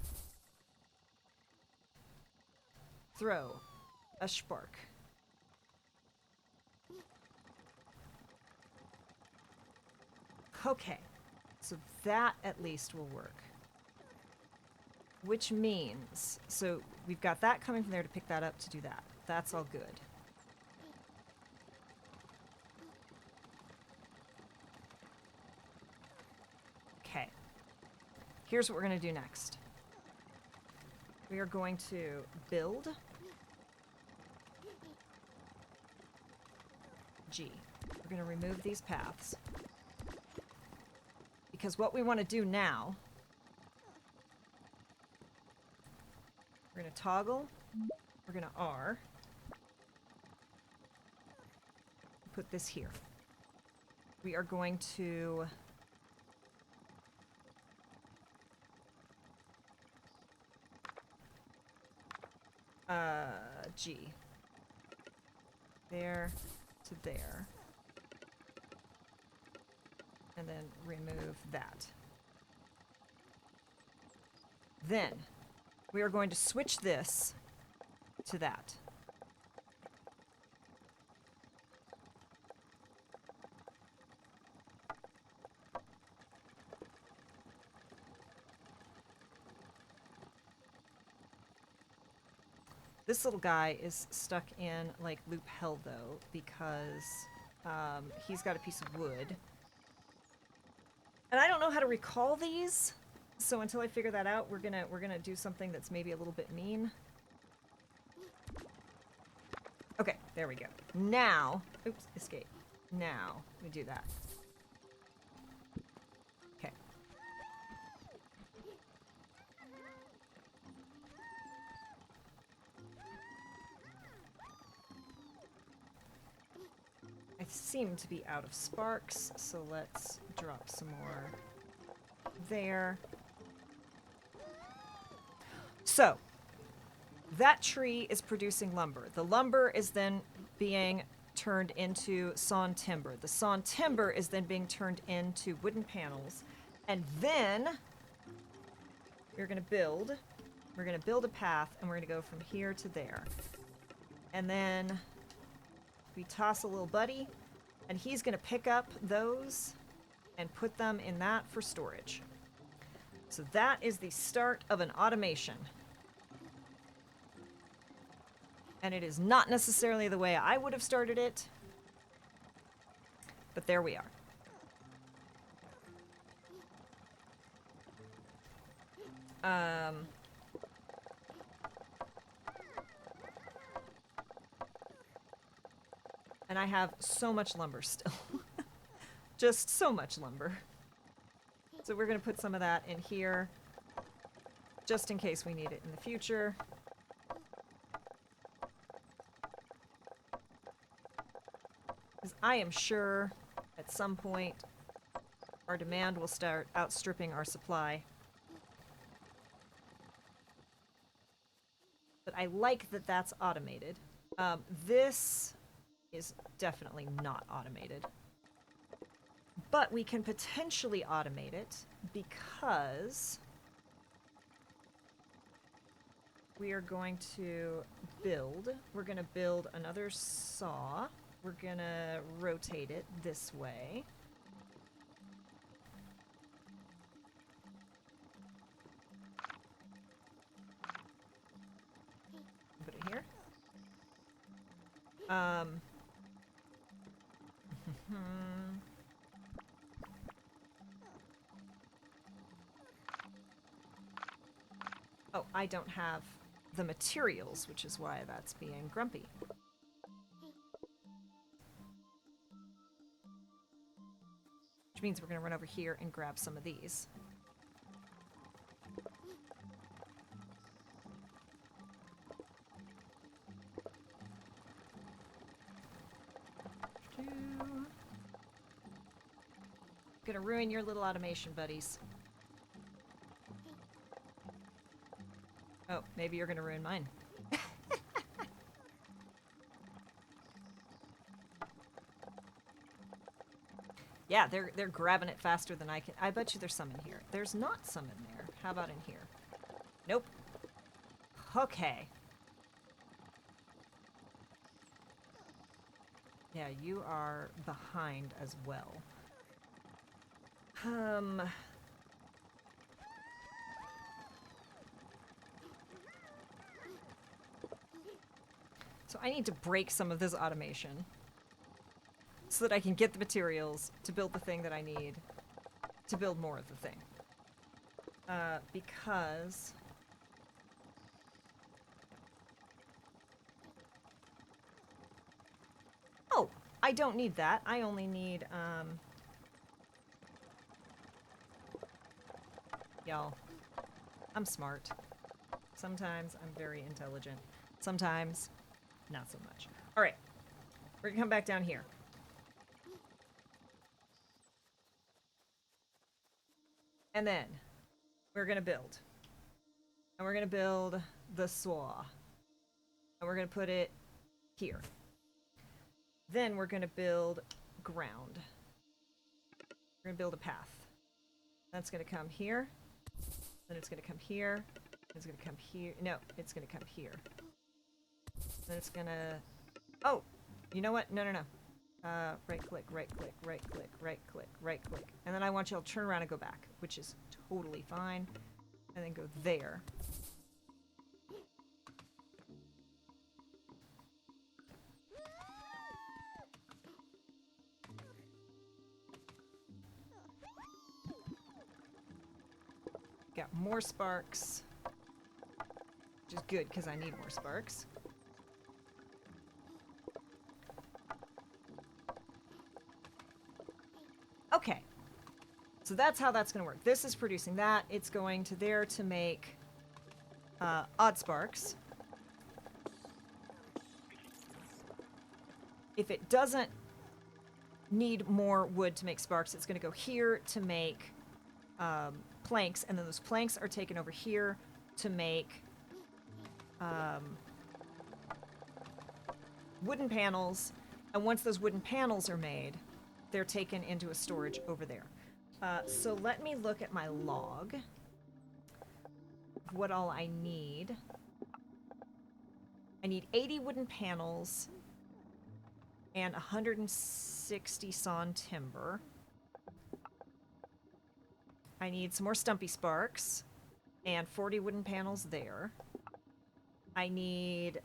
Throw a spark. Okay, so that at least will work. Which means, so we've got that coming from there to pick that up to do that. That's all good. Okay. Here's what we're going to do next. We are going to build G. We're going to remove these paths. Because what we want to do now, we're going to toggle, we're going to R, put this here. We are going to G. There to there. And then remove that. Then we are going to switch this to that. This little guy is stuck in like loop hell though, because he's got a piece of wood. And I don't know how to recall these, so until I figure that out, we're gonna do something that's maybe a little bit mean. Okay, there we go. Now, oops, escape. Now we do that. Okay. I seem to be out of sparks, so let's drop some more there. So, that tree is producing lumber. The lumber is then being turned into sawn timber. The sawn timber is then being turned into wooden panels. And then we're going to build a path, and we're going to go from here to there. And then we toss a little buddy, and he's going to pick up those and put them in that for storage. So that is the start of an automation. And it is not necessarily the way I would have started it, but there we are. And I have so much lumber still. Just so much lumber. So we're going to put some of that in here, just in case we need it in the future. Because I am sure at some point our demand will start outstripping our supply. But I like that that's automated. This is definitely not automated. But we can potentially automate it because we are going to build. We're going to build another saw. We're going to rotate it this way. Put it here. Oh, I don't have the materials, which is why that's being grumpy. Which means we're going to run over here and grab some of these. Gonna ruin your little automation, buddies. Oh, maybe you're gonna ruin mine. Yeah, they're grabbing it faster than I can. I bet you there's some in here. There's not some in there. How about in here? Nope. Okay. Yeah, you are behind as well. So I need to break some of this automation so that I can get the materials to build the thing that I need to build more of the thing. Because... Oh, I don't need that. I only need, Y'all, I'm smart. Sometimes I'm very intelligent. Sometimes, not so much. Alright, we're gonna come back down here. And then, we're gonna build. And we're gonna build the saw. And we're gonna put it here. Then we're gonna build ground. We're gonna build a path. That's gonna come here. Then it's gonna come here. It's gonna come here. No, it's gonna come here. Then it's gonna... Oh! You know what? No, no, no. Right click, right click, right click, right click, right click. And then I want you to turn around and go back, which is totally fine. And then go there. Got more sparks. Which is good, because I need more sparks. Okay. So that's how that's going to work. This is producing that. It's going to there to make Oddsparks. If it doesn't need more wood to make sparks, it's going to go here to make planks, and then those planks are taken over here to make wooden panels, and once those wooden panels are made, they're taken into a storage over there. So let me look at my log. What all I need. I need 80 wooden panels and 160 sawn timber. I need some more stumpy sparks and 40 wooden panels there. I need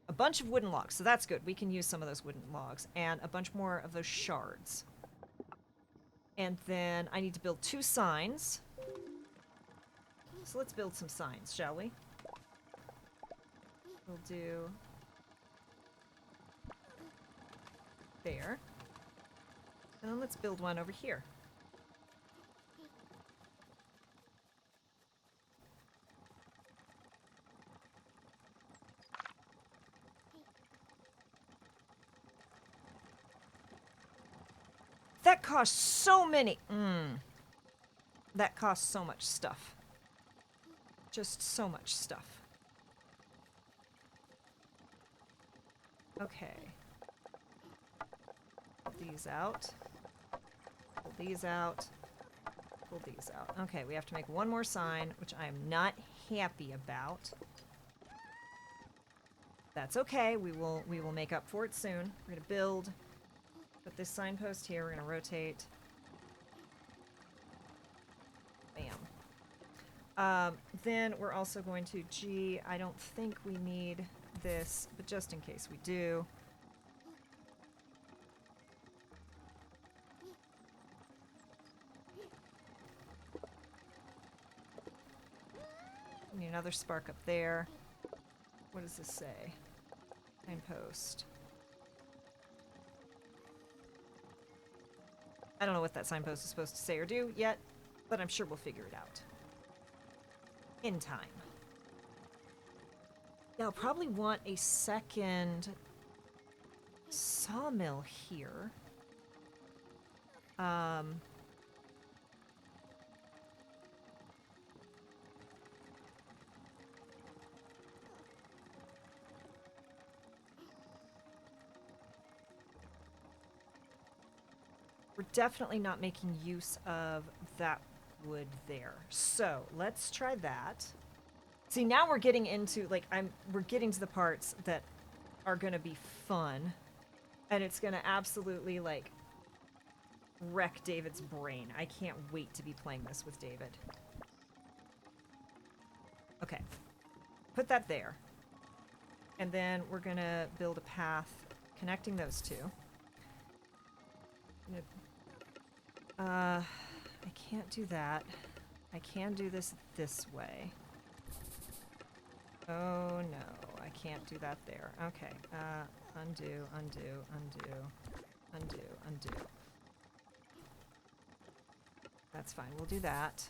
a bunch of wooden logs, so that's good. We can use some of those wooden logs, and a bunch more of those shards. And then I need to build 2 signs. So let's build some signs, shall we? We'll do... there. And then let's build one over here. That costs so many. That costs so much stuff. Just so much stuff. Okay. Pull these out. Pull these out. Pull these out. Okay, we have to make one more sign, which I am not happy about. That's okay. We will make up for it soon. We're gonna build. Put this signpost here. We're gonna rotate. Bam. Then we're also going to G. I don't think we need this, but just in case we do. We need another spark up there. What does this say? Signpost. I don't know what that signpost is supposed to say or do yet, but I'm sure we'll figure it out. In time. Yeah, I'll probably want a second sawmill here. We're definitely not making use of that wood there. So let's try that. See, now we're getting into, like, we're getting to the parts that are gonna be fun. And it's gonna absolutely, like, wreck David's brain. I can't wait to be playing this with David. Okay. Put that there. And then we're gonna build a path connecting those two. I can't do that. I can do this way. Oh no, I can't do that there. Okay, undo, undo, undo, undo, undo. That's fine, we'll do that.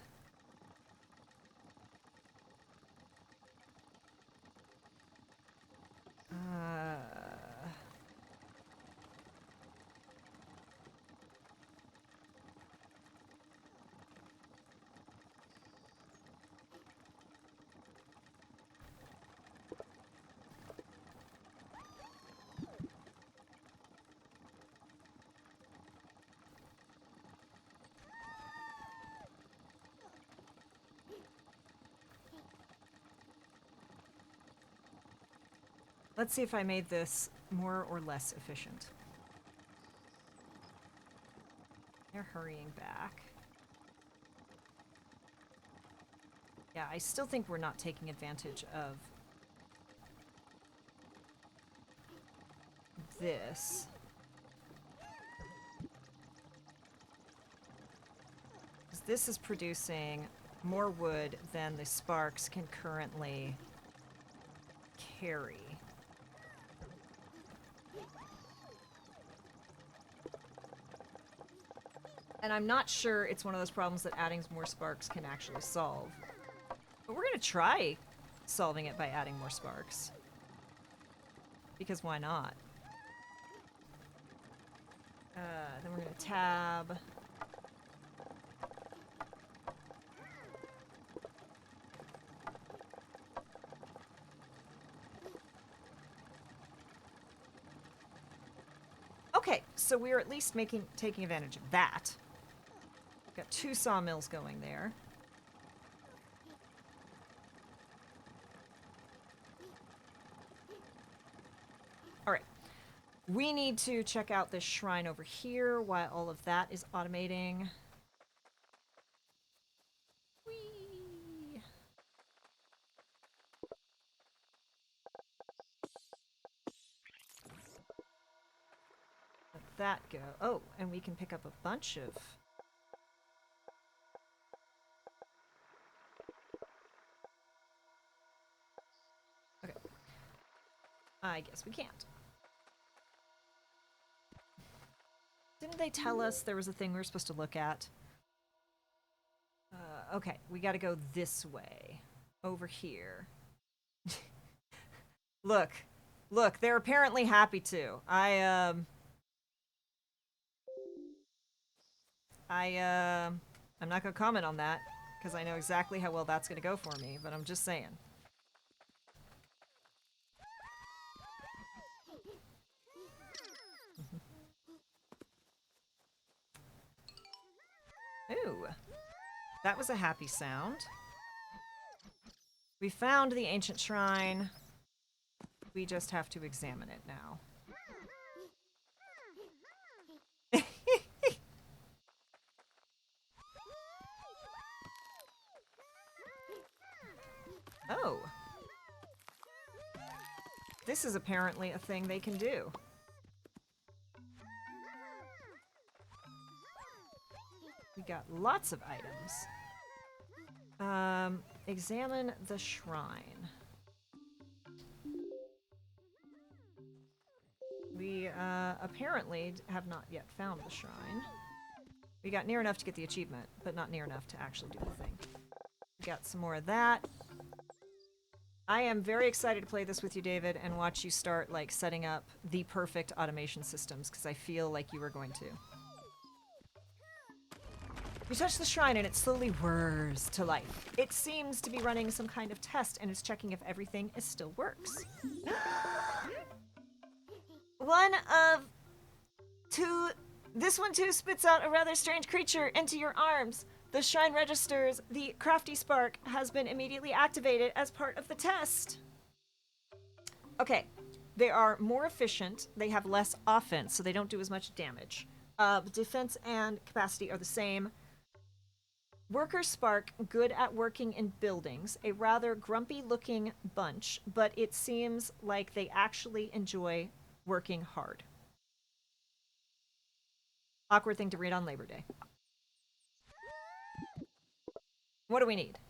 Let's see if I made this more or less efficient. They're hurrying back. Yeah, I still think we're not taking advantage of this. 'Cause this is producing more wood than the sparks can currently carry. And I'm not sure it's one of those problems that adding more sparks can actually solve. But we're gonna try solving it by adding more sparks. Because why not? Then we're gonna tab. Okay, so we're at least taking advantage of that. Got 2 sawmills going there. All right. We need to check out this shrine over here while all of that is automating. Whee! Let that go. Oh, and we can pick up a bunch of... Okay. I guess we can't. Didn't they tell us there was a thing we were supposed to look at? Okay, we gotta go this way. Over here. Look. Look, they're apparently happy to. I'm not gonna comment on that, because I know exactly how well that's gonna go for me, but I'm just saying. Ooh. That was a happy sound. We found the ancient shrine. We just have to examine it now. Oh. This is apparently a thing they can do. We got lots of items. Examine the shrine. We, apparently have not yet found the shrine. We got near enough to get the achievement, but not near enough to actually do the thing. We got some more of that. I am very excited to play this with you, David, and watch you start, like, setting up the perfect automation systems, because I feel like you are going to. You touch the shrine and it slowly whirs to life. It seems to be running some kind of test and is checking if everything still works. One of two... This one too spits out a rather strange creature into your arms. The shrine registers the crafty spark has been immediately activated as part of the test. Okay, they are more efficient. They have less offense, so they don't do as much damage. Defense and capacity are the same. Worker Spark, good at working in buildings. A rather grumpy-looking bunch, but it seems like they actually enjoy working hard. Awkward thing to read on Labor Day. What do we need?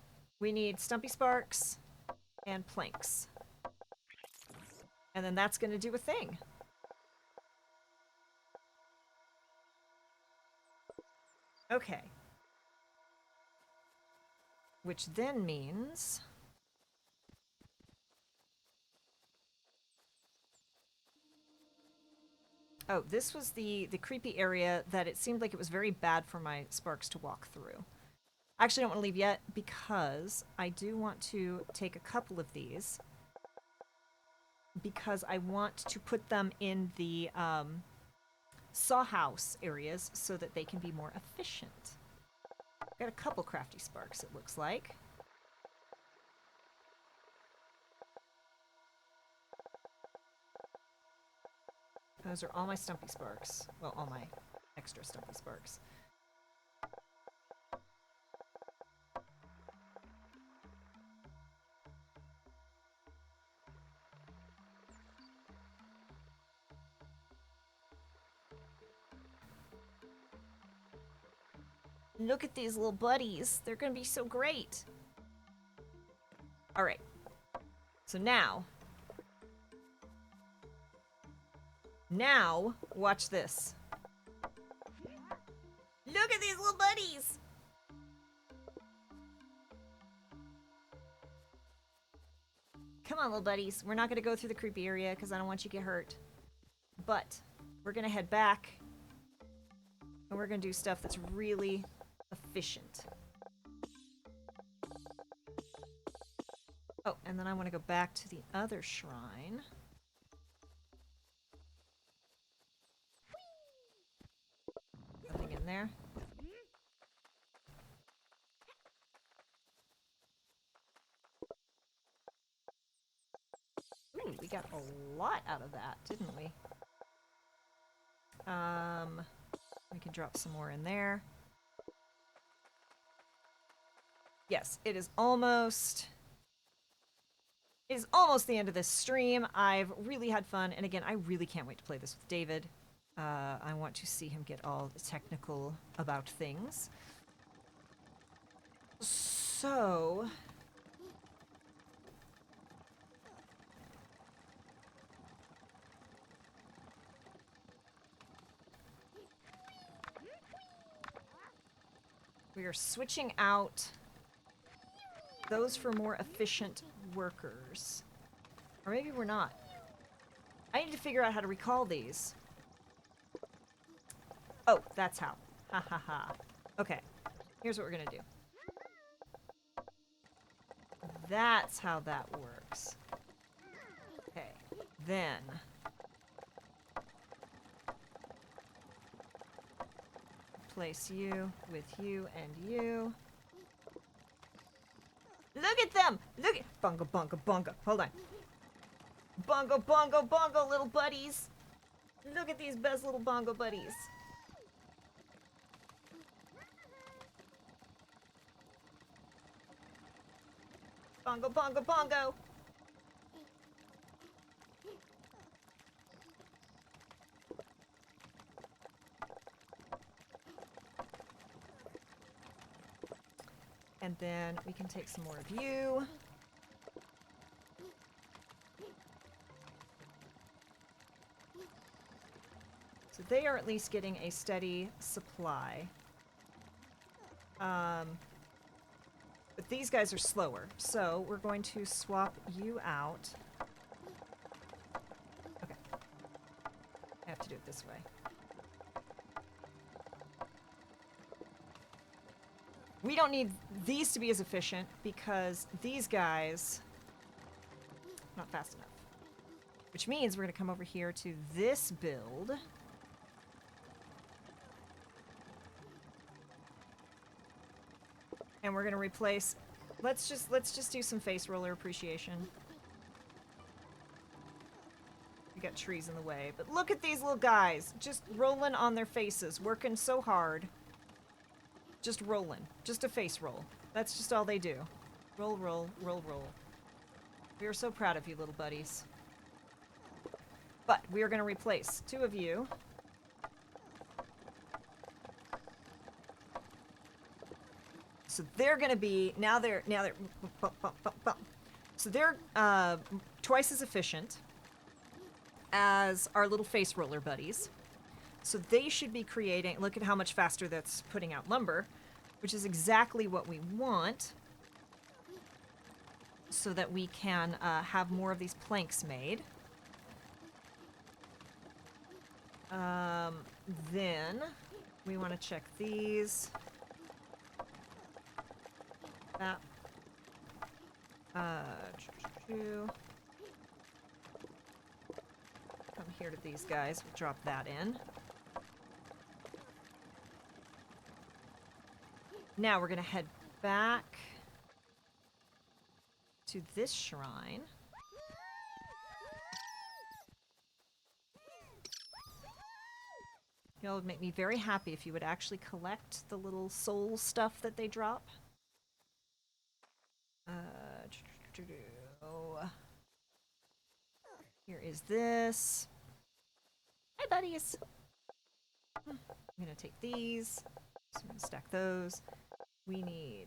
We need Stumpy Sparks and planks. And then that's going to do a thing. Okay. Which then means... Oh, this was the creepy area that it seemed like it was very bad for my sparks to walk through. I actually don't want to leave yet because I do want to take a couple of these because I want to put them in the sawhouse areas so that they can be more efficient. Got a couple crafty sparks, it looks like. Those are all my Stumpy Sparks. Well, all my extra Stumpy Sparks. Look at these little buddies. They're gonna be so great. Alright. So now, watch this. Look at these little buddies! Come on, little buddies. We're not going to go through the creepy area because I don't want you to get hurt. But we're going to head back. And we're going to do stuff that's really efficient. Oh, and then I want to go back to the other shrine. Nothing in there. Ooh, we got a lot out of that, didn't we? We can drop some more in there. Yes, it is almost the end of this stream. I've really had fun, and again, I really can't wait to play this with David. I want to see him get all technical about things. So... We are switching out those for more efficient workers. Or maybe we're not. I need to figure out how to recall these. Oh, that's how. Ha ha ha. Okay, here's what we're gonna do. That's how that works. Okay, then... place you with you and you. Look at them! Look at... Bunga, bunga, bunga. Hold on. Bongo, bongo, bongo, little buddies. Look at these best little bongo buddies. Bongo, bongo, bongo. And then we can take some more of you. So they are at least getting a steady supply. But these guys are slower, so we're going to swap you out. Okay. I have to do it this way. We don't need these to be as efficient because these guys not fast enough. Which means we're going to come over here to this build. And we're going to replace... Let's just do some face roller appreciation. We got trees in the way. But look at these little guys. Just rolling on their faces. Working so hard. Just rolling. Just a face roll. That's just all they do. Roll, roll, roll, roll. We are so proud of you, little buddies. But we are going to replace 2 of you. So they're going to be... Now they're... So they're twice as efficient as our little face roller buddies. So they should be creating... Look at how much faster that's putting out lumber, which is exactly what we want, so that we can have more of these planks made. Then we want to check these. That. Come here to these guys. We'll drop that in. Now we're going to head back to this shrine. Y'all would make me very happy if you would actually collect the little soul stuff that they drop. Here is this. Hi, buddies. I'm going to take these. So I'm going to stack those. We need...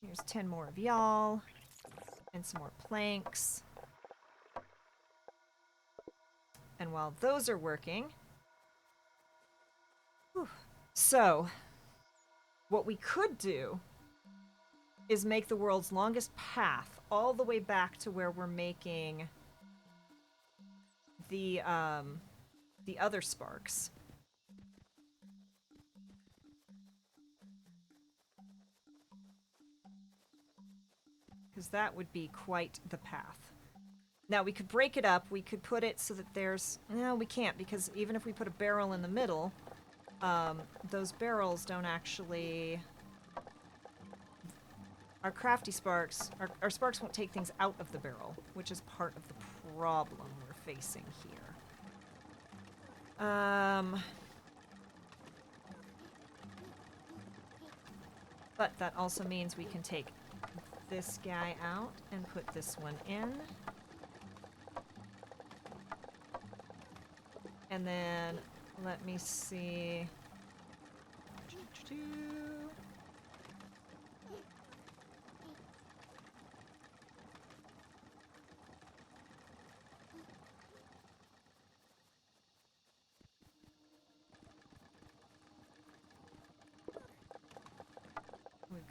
Here's 10 more of y'all. And some more planks. And while those are working... Whew, so, what we could do is make the world's longest path all the way back to where we're making the other sparks. Because that would be quite the path. Now, we could break it up. We could put it so that there's... No, we can't, because even if we put a barrel in the middle, those barrels don't actually... Our crafty sparks... Our sparks won't take things out of the barrel, which is part of the problem we're facing here. But that also means we can take this guy out and put this one in. And then, let me see.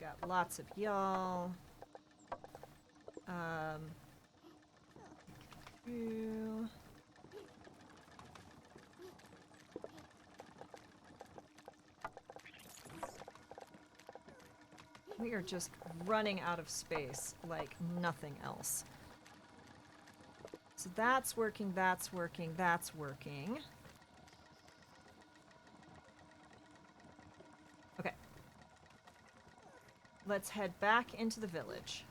got lots of y'all. You. We are just running out of space like nothing else. So that's working, that's working, that's working. Okay. Let's head back into the village.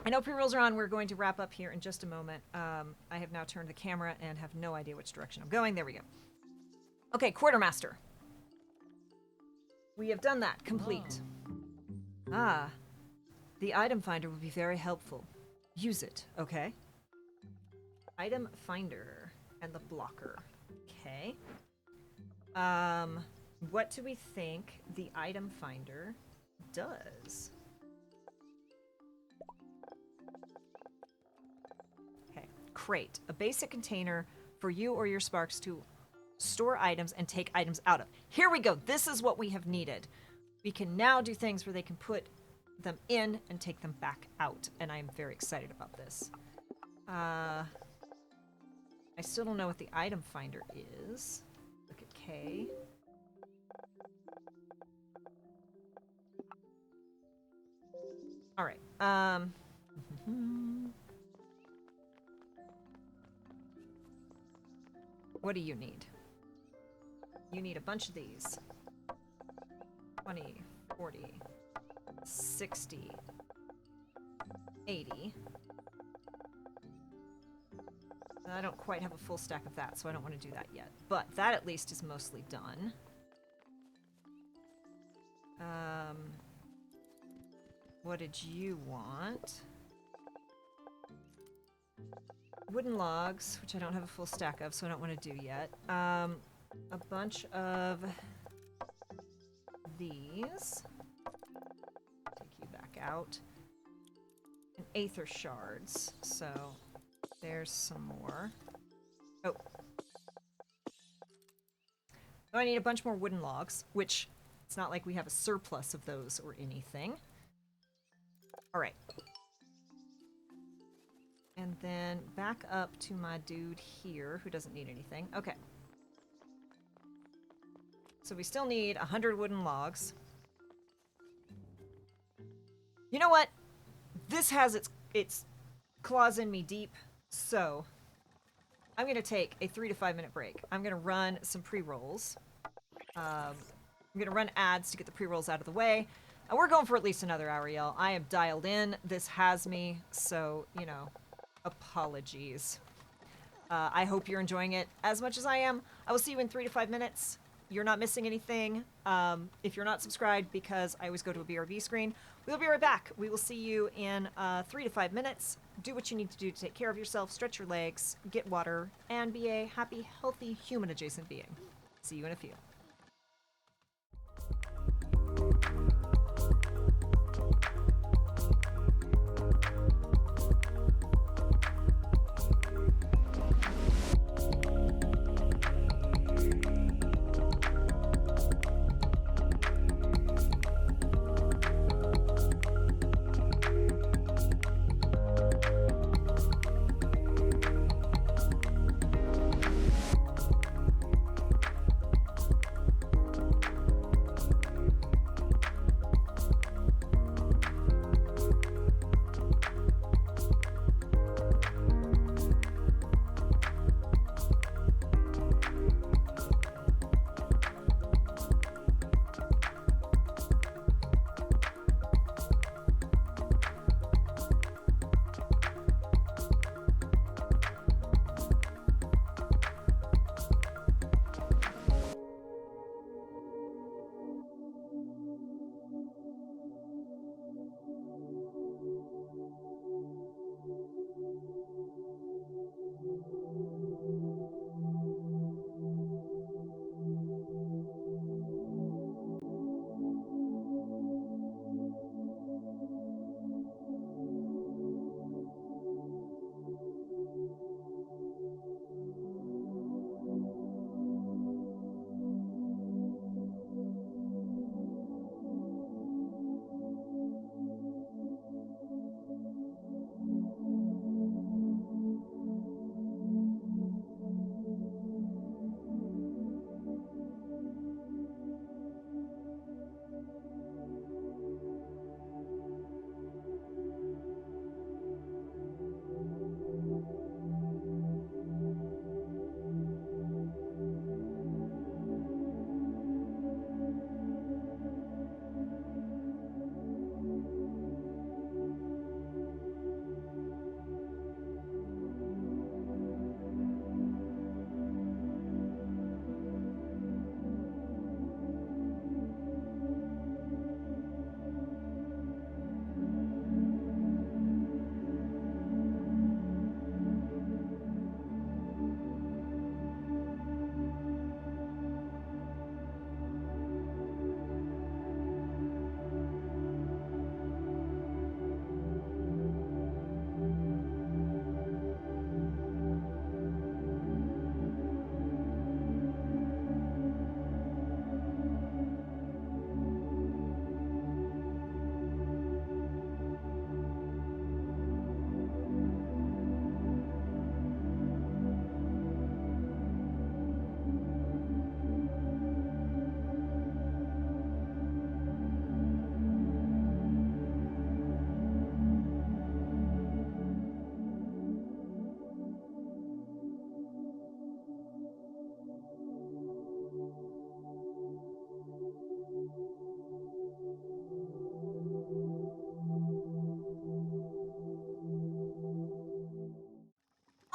I know pre-rolls are on. We're going to wrap up here in just a moment. I have now turned the camera and have no idea which direction I'm going. There we go. Okay, Quartermaster. We have done that. Complete. Ah. The item finder would be very helpful. Use it, okay? Item finder and the blocker. Okay. What do we think the item finder does? Okay. Crate. A basic container for you or your sparks to store items and take items out of. Here we go. This is what we have needed. We can now do things where they can put them in and take them back out, and I'm very excited about this. I still don't know what the item finder is. Look at K. All right. What do you need? You need a bunch of these. 20, 40, 60, 80. I don't quite have a full stack of that, so I don't want to do that yet. But that at least is mostly done. What did you want? Wooden logs, which I don't have a full stack of, so I don't want to do yet. A bunch of these. Take you back out. And aether shards, so there's some more. Oh. Oh, I need a bunch more wooden logs, which it's not like we have a surplus of those or anything. Alright. And then back up to my dude here, who doesn't need anything. Okay. So we still need 100 wooden logs. You know what? This has its claws in me deep, so I'm going to take a 3 to 5 minute break. I'm going to run some pre-rolls. I'm going to run ads to get the pre-rolls out of the way. And we're going for at least another hour, y'all. I am dialed in. This has me, so, you know, apologies. I hope you're enjoying it as much as I am. I will see you in 3 to 5 minutes. You're not missing anything. If you're not subscribed, because I always go to a BRB screen, we'll be right back. We will see you in 3 to 5 minutes. Do what you need to do to take care of yourself, stretch your legs, get water, and be a happy, healthy, human-adjacent being. See you in a few.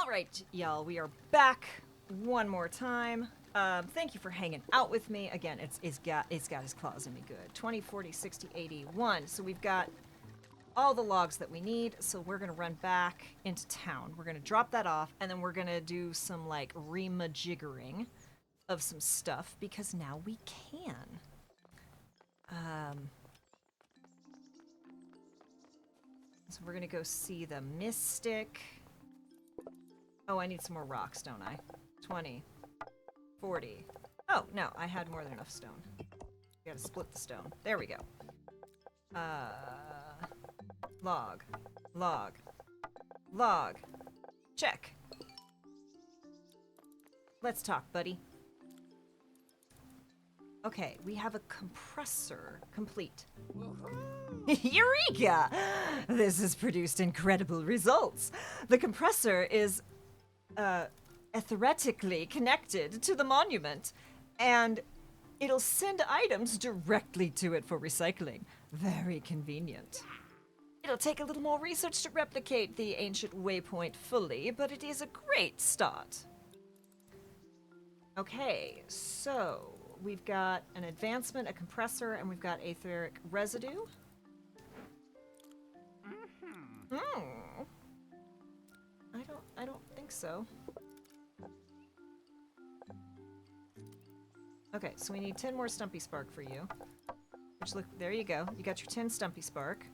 All right, y'all, we are back one more time. Thank you for hanging out with me. Again, it's got his claws in me good. 20, 40, 60, 81. So we've got all the logs that we need, so we're gonna run back into town. We're gonna drop that off, and then we're gonna do some, like, remajiggering of some stuff, because now we can. So we're gonna go see the Mystic. Oh, I need some more rocks, don't I? 20, 40. Oh, no, I had more than enough stone. We gotta split the stone. There we go. Log. Log. Log. Check. Let's talk, buddy. Okay, we have a compressor complete. Eureka! This has produced incredible results. The compressor is etheretically connected to the monument, and it'll send items directly to it for recycling. Very convenient. It'll take a little more research to replicate the ancient waypoint fully, but it is a great start. Okay, so we've got an advancement, a compressor, and we've got etheric residue. I don't think so. Okay, so we need 10 more Stumpy Spark for you. Which look, there you go. You got your 10 Stumpy Spark.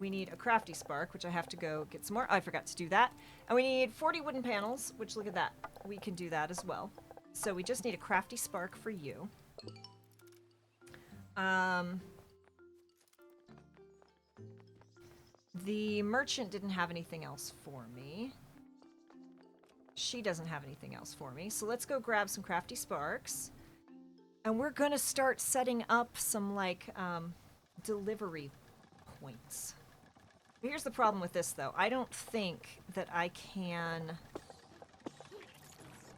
We need a Crafty Spark, which I have to go get some more. I forgot to do that. And we need 40 wooden panels, which look at that. We can do that as well. So we just need a Crafty Spark for you. The merchant didn't have anything else for me. She doesn't have anything else for me. So let's go grab some Crafty Sparks. And we're gonna start setting up some, like, delivery points. Here's the problem with this, though. I don't think that I can...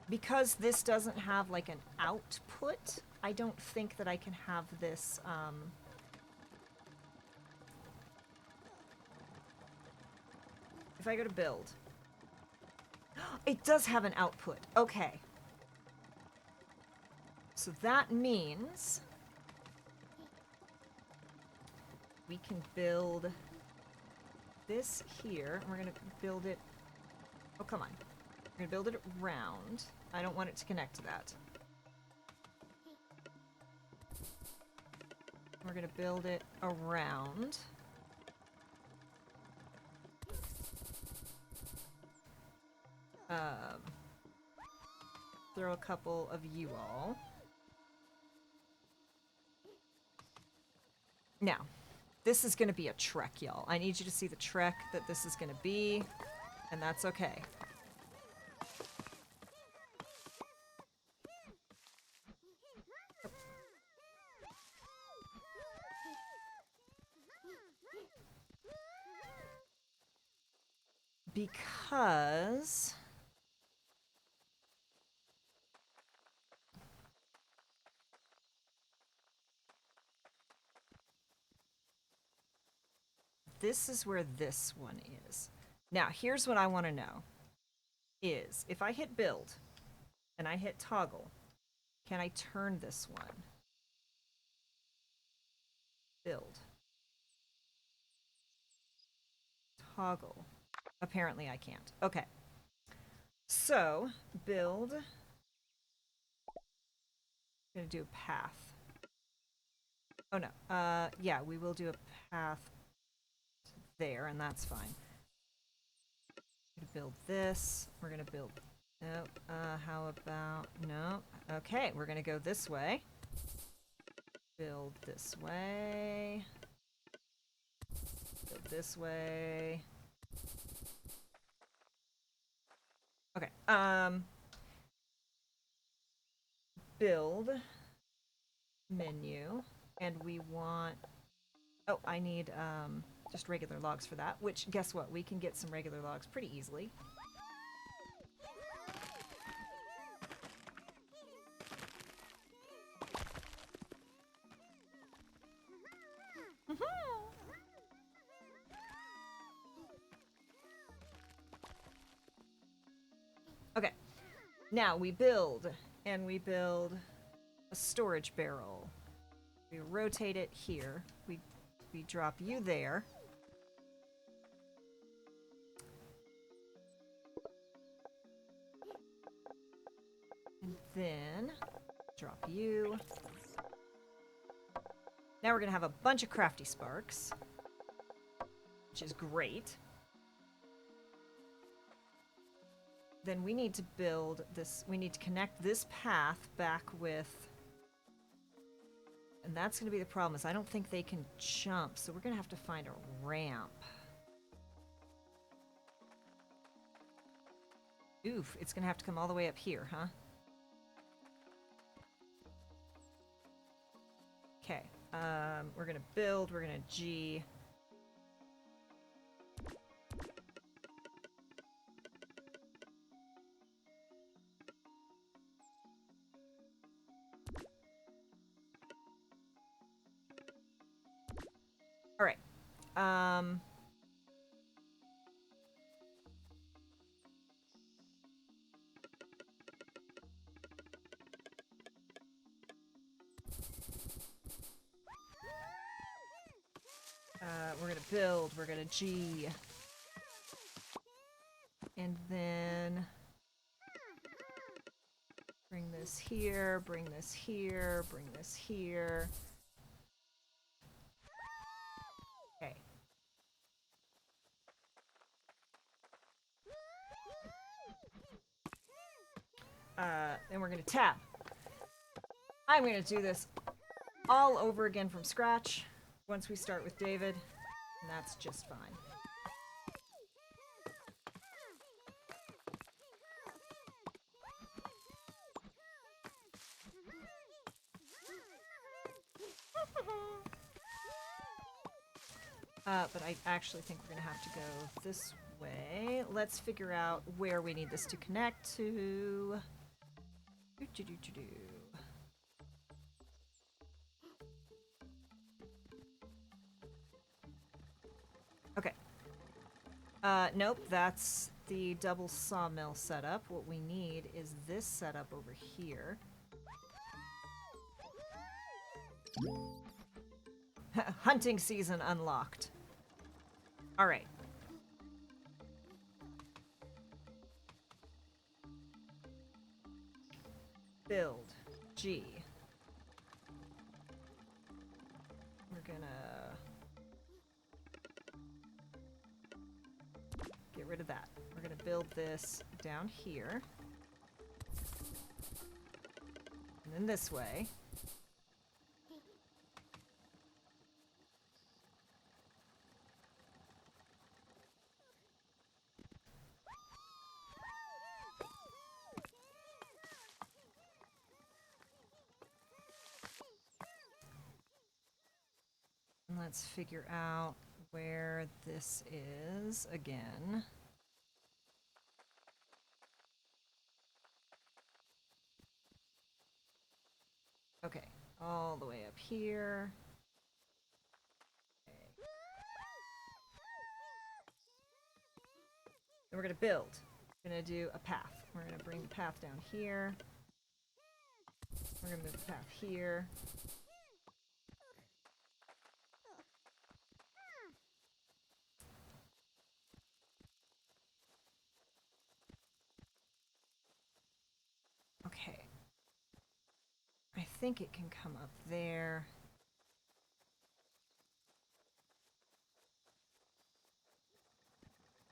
Because this doesn't have, like, an output, I don't think that I can have this, If I go to build... It does have an output. Okay. So that means... we can build this here. We're gonna build it... Oh, come on. We're gonna build it round. I don't want it to connect to that. We're gonna build it around. Throw a couple of you all. Now, this is gonna be a trek, y'all. I need you to see the trek that this is gonna be, and that's okay. Because... this is where this one is. Now, here's what I want to know. Is, if I hit build, and I hit toggle, can I turn this one? Build. Toggle. Apparently I can't. Okay. So, build. I'm gonna do a path. Oh no. Yeah, we will do a path there, and that's fine. We're gonna build this. We're gonna build... Nope. How about... No. Okay, we're gonna go this way. Build this way. Build this way. Okay, build menu, and we want... Oh, I need, just regular logs for that, which, guess what? We can get some regular logs pretty easily. Now we build, and we build a storage barrel. We rotate it here. We drop you there. And then drop you. Now we're gonna have a bunch of crafty sparks, which is great. Then we need to build this, we need to connect this path back with, and that's going to be the problem, is I don't think they can jump, so we're going to have to find a ramp. Oof, it's going to have to come all the way up here, huh? Okay, we're going to build, we're going to G. All right. We're gonna build, we're gonna G. And then bring this here, bring this here, bring this here. Okay. Then we're gonna tab. I'm gonna do this all over again from scratch once we start with David, and that's just fine. But I actually think we're gonna have to go this way. Let's figure out where we need this to connect to. Okay. Nope, that's the double sawmill setup. What we need is this setup over here. Hunting season unlocked. All right. Build. G. We're gonna get rid of that. We're gonna build this down here. And then this way. And let's figure out where this is again. Okay, all the way up here. Okay. And we're gonna build. We're gonna do a path. We're gonna bring the path down here. We're gonna move the path here. Okay. I think it can come up there.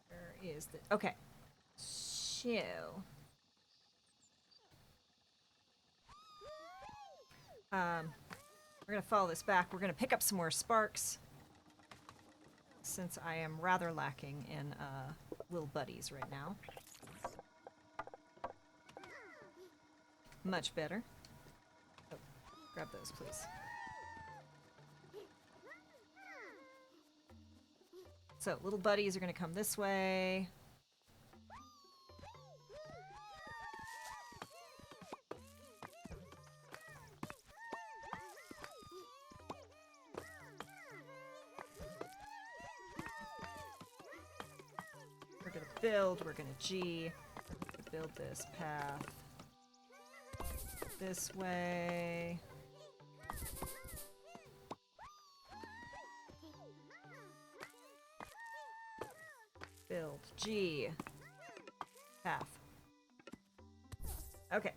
Where is the... Okay. So... we're gonna follow this back. We're gonna pick up some more sparks, since I am rather lacking in little buddies right now. Much better. Oh, grab those, please. So, little buddies are gonna come this way. We're gonna build, we're gonna G, we're gonna build this path. this way. Build. G. Path. Okay.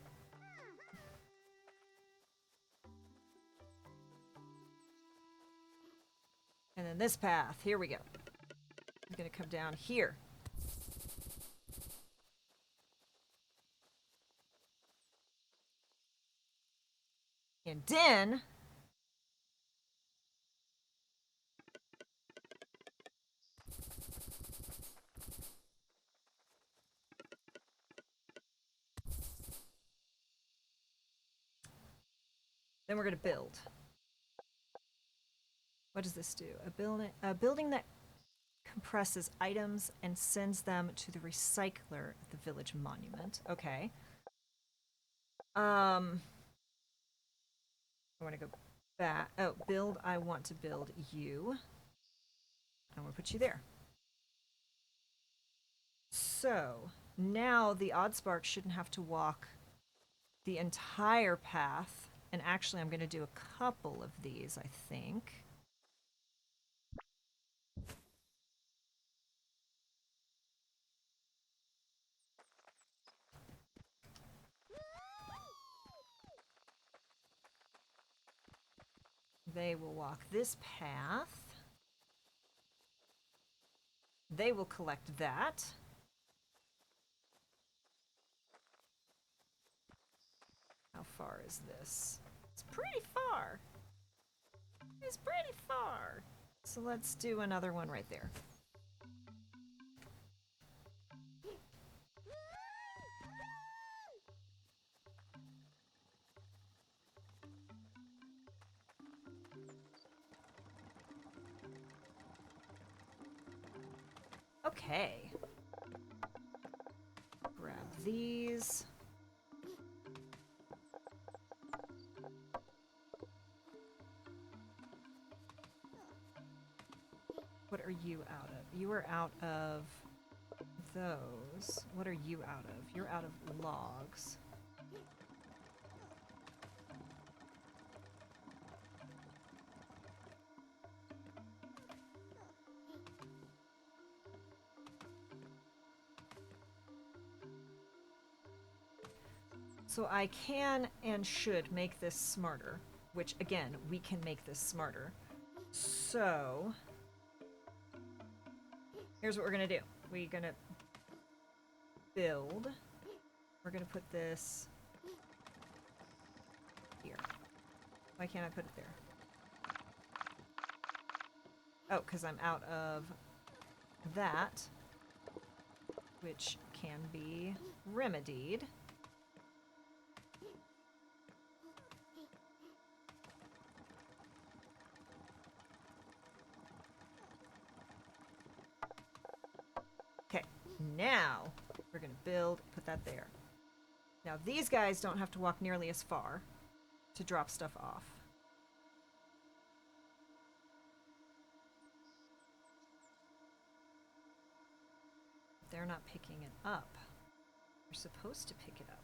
And then this path. Here we go. I'm gonna come down here. And then we're gonna build. What does this do? A building that compresses items and sends them to the recycler at the village monument. Okay. I want to go back. Oh, build. I want to build you. I want to put you there. So now the Oddsparks shouldn't have to walk the entire path. And actually, I'm going to do a couple of these, I think. They will walk this path. They will collect that. How far is this? It's pretty far. It's pretty far. So let's do another one right there. Okay. Grab these. What are you out of? You are out of those. What are you out of? You're out of logs. So I can and should make this smarter, which again, we can make this smarter. So here's what we're gonna do. We're gonna build. We're gonna put this here. Why can't I put it there? Oh, because I'm out of that, which can be remedied. Okay, now we're gonna build, put that there. Now these guys don't have to walk nearly as far to drop stuff off. They're not picking it up. They're supposed to pick it up.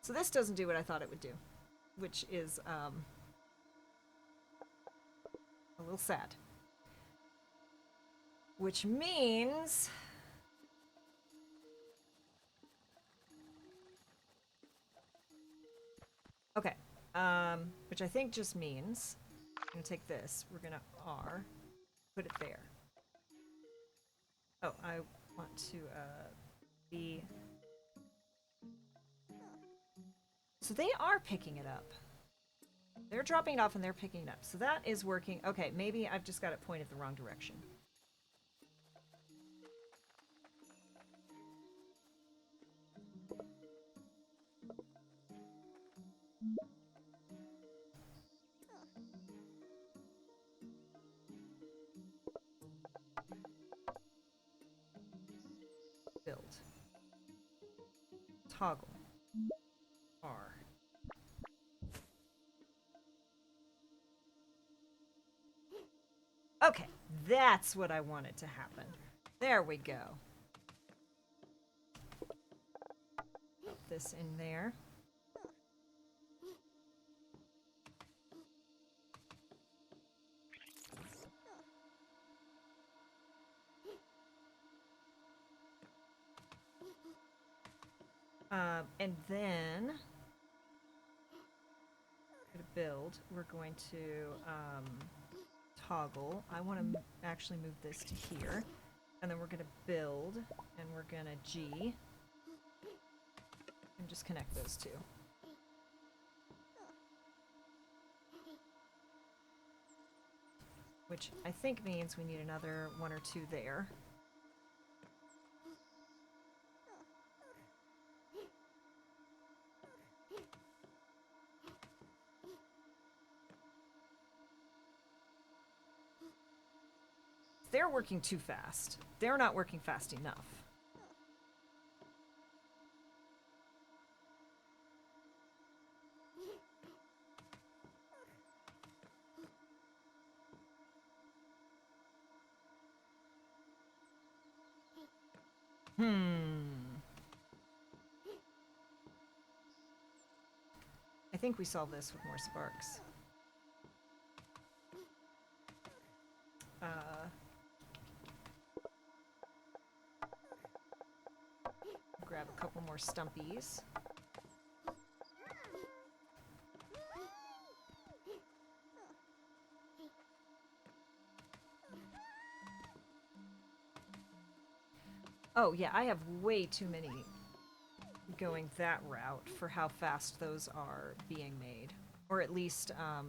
So this doesn't do what I thought it would do, which is a little sad. Which means okay, which I think just means I'm gonna take this. We're gonna R, put it there. Oh, I want to be. So they are picking it up. They're dropping it off and they're picking it up. So that is working. Okay, maybe I've just got it pointed the wrong direction. Build. Toggle. R. Okay, that's what I wanted to happen. There we go. Put this in there. And then to build, we're going to toggle. I want to actually move this to here. And then we're going to build, and we're going to G. And just connect those two. Which I think means we need another one or two there. They're working too fast. They're not working fast enough. I think we solve this with more sparks. Grab a couple more stumpies. Oh yeah, I have way too many going that route for how fast those are being made. Or at least, I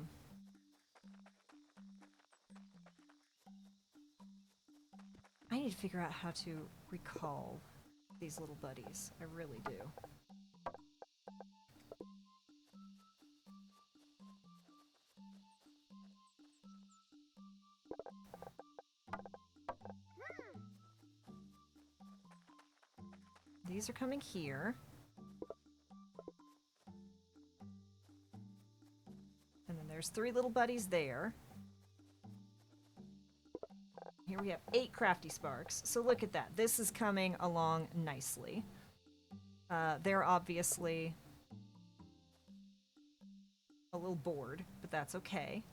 need to figure out how to recall these little buddies. I really do. These are coming here. And then there's 3 little buddies there. Here we have 8 crafty sparks. So look at that. This is coming along nicely. They're obviously a little bored, but that's okay.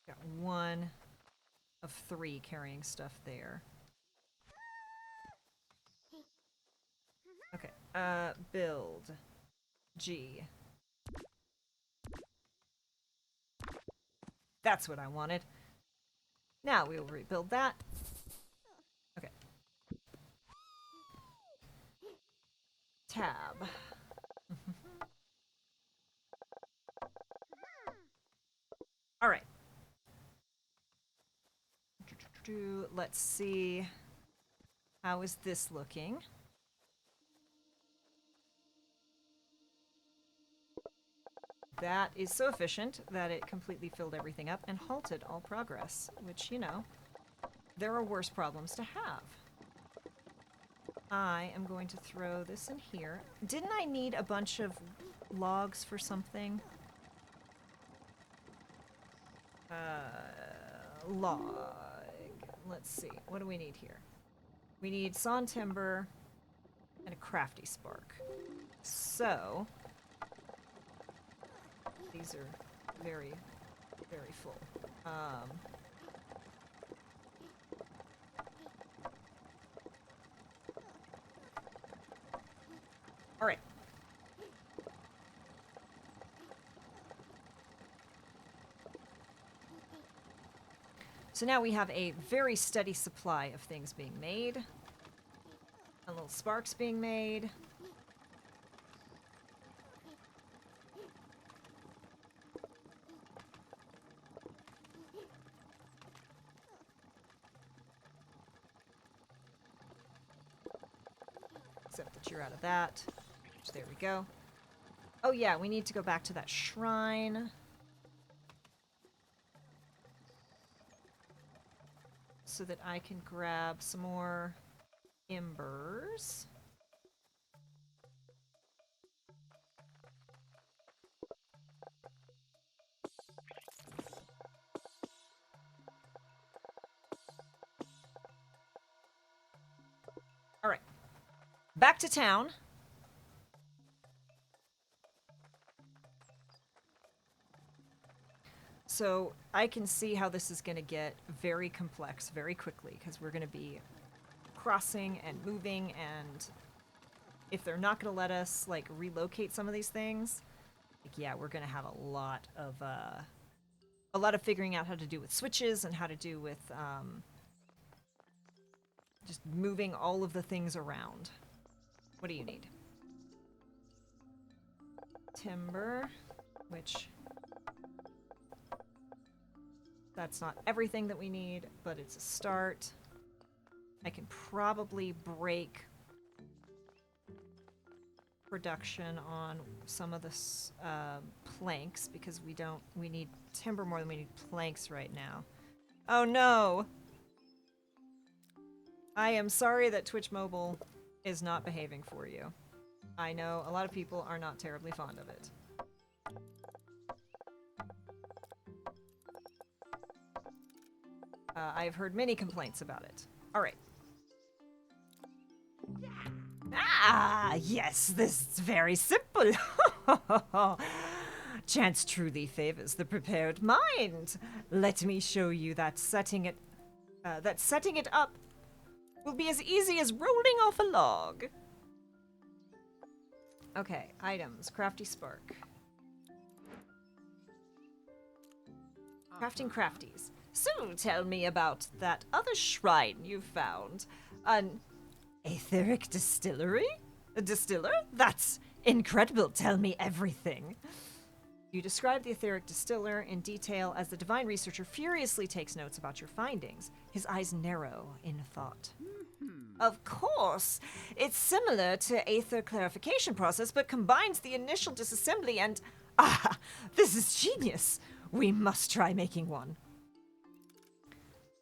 Got 1 of 3 carrying stuff there. Okay, build. G. That's what I wanted. Now we will rebuild that. Okay. Tab. All right. Let's see. How is this looking? That is so efficient that it completely filled everything up and halted all progress, which, you know, there are worse problems to have. I am going to throw this in here. Didn't I need a bunch of logs for something? Log. Let's see. What do we need here? We need sawn timber and a crafty spark. So, these are very, very full. All right. So now we have a very steady supply of things being made. And little sparks being made. Except that you're out of that. Which, there we go. Oh yeah, we need to go back to that shrine. So that I can grab some more embers. All right. Back to town. So I can see how this is going to get very complex very quickly because we're going to be crossing and moving, and if they're not going to let us like relocate some of these things, like, yeah, we're going to have a lot of figuring out how to do with switches and how to do with just moving all of the things around. What do you need? Timber, which that's not everything that we need, but it's a start. I can probably break production on some of the planks because we need timber more than we need planks right now. Oh no! I am sorry that Twitch Mobile is not behaving for you. I know a lot of people are not terribly fond of it. I've heard many complaints about it. All right. Ah, yes, this is very simple. Chance truly favors the prepared mind. Let me show you that setting it up will be as easy as rolling off a log. Okay, items. Crafty spark. Crafting crafties. So tell me about that other shrine you found. An etheric distillery? A distiller? That's incredible. Tell me everything. You describe the etheric distiller in detail as the divine researcher furiously takes notes about your findings, his eyes narrow in thought. Of course. It's similar to aether clarification process, but combines the initial disassembly and... Ah, this is genius. We must try making one.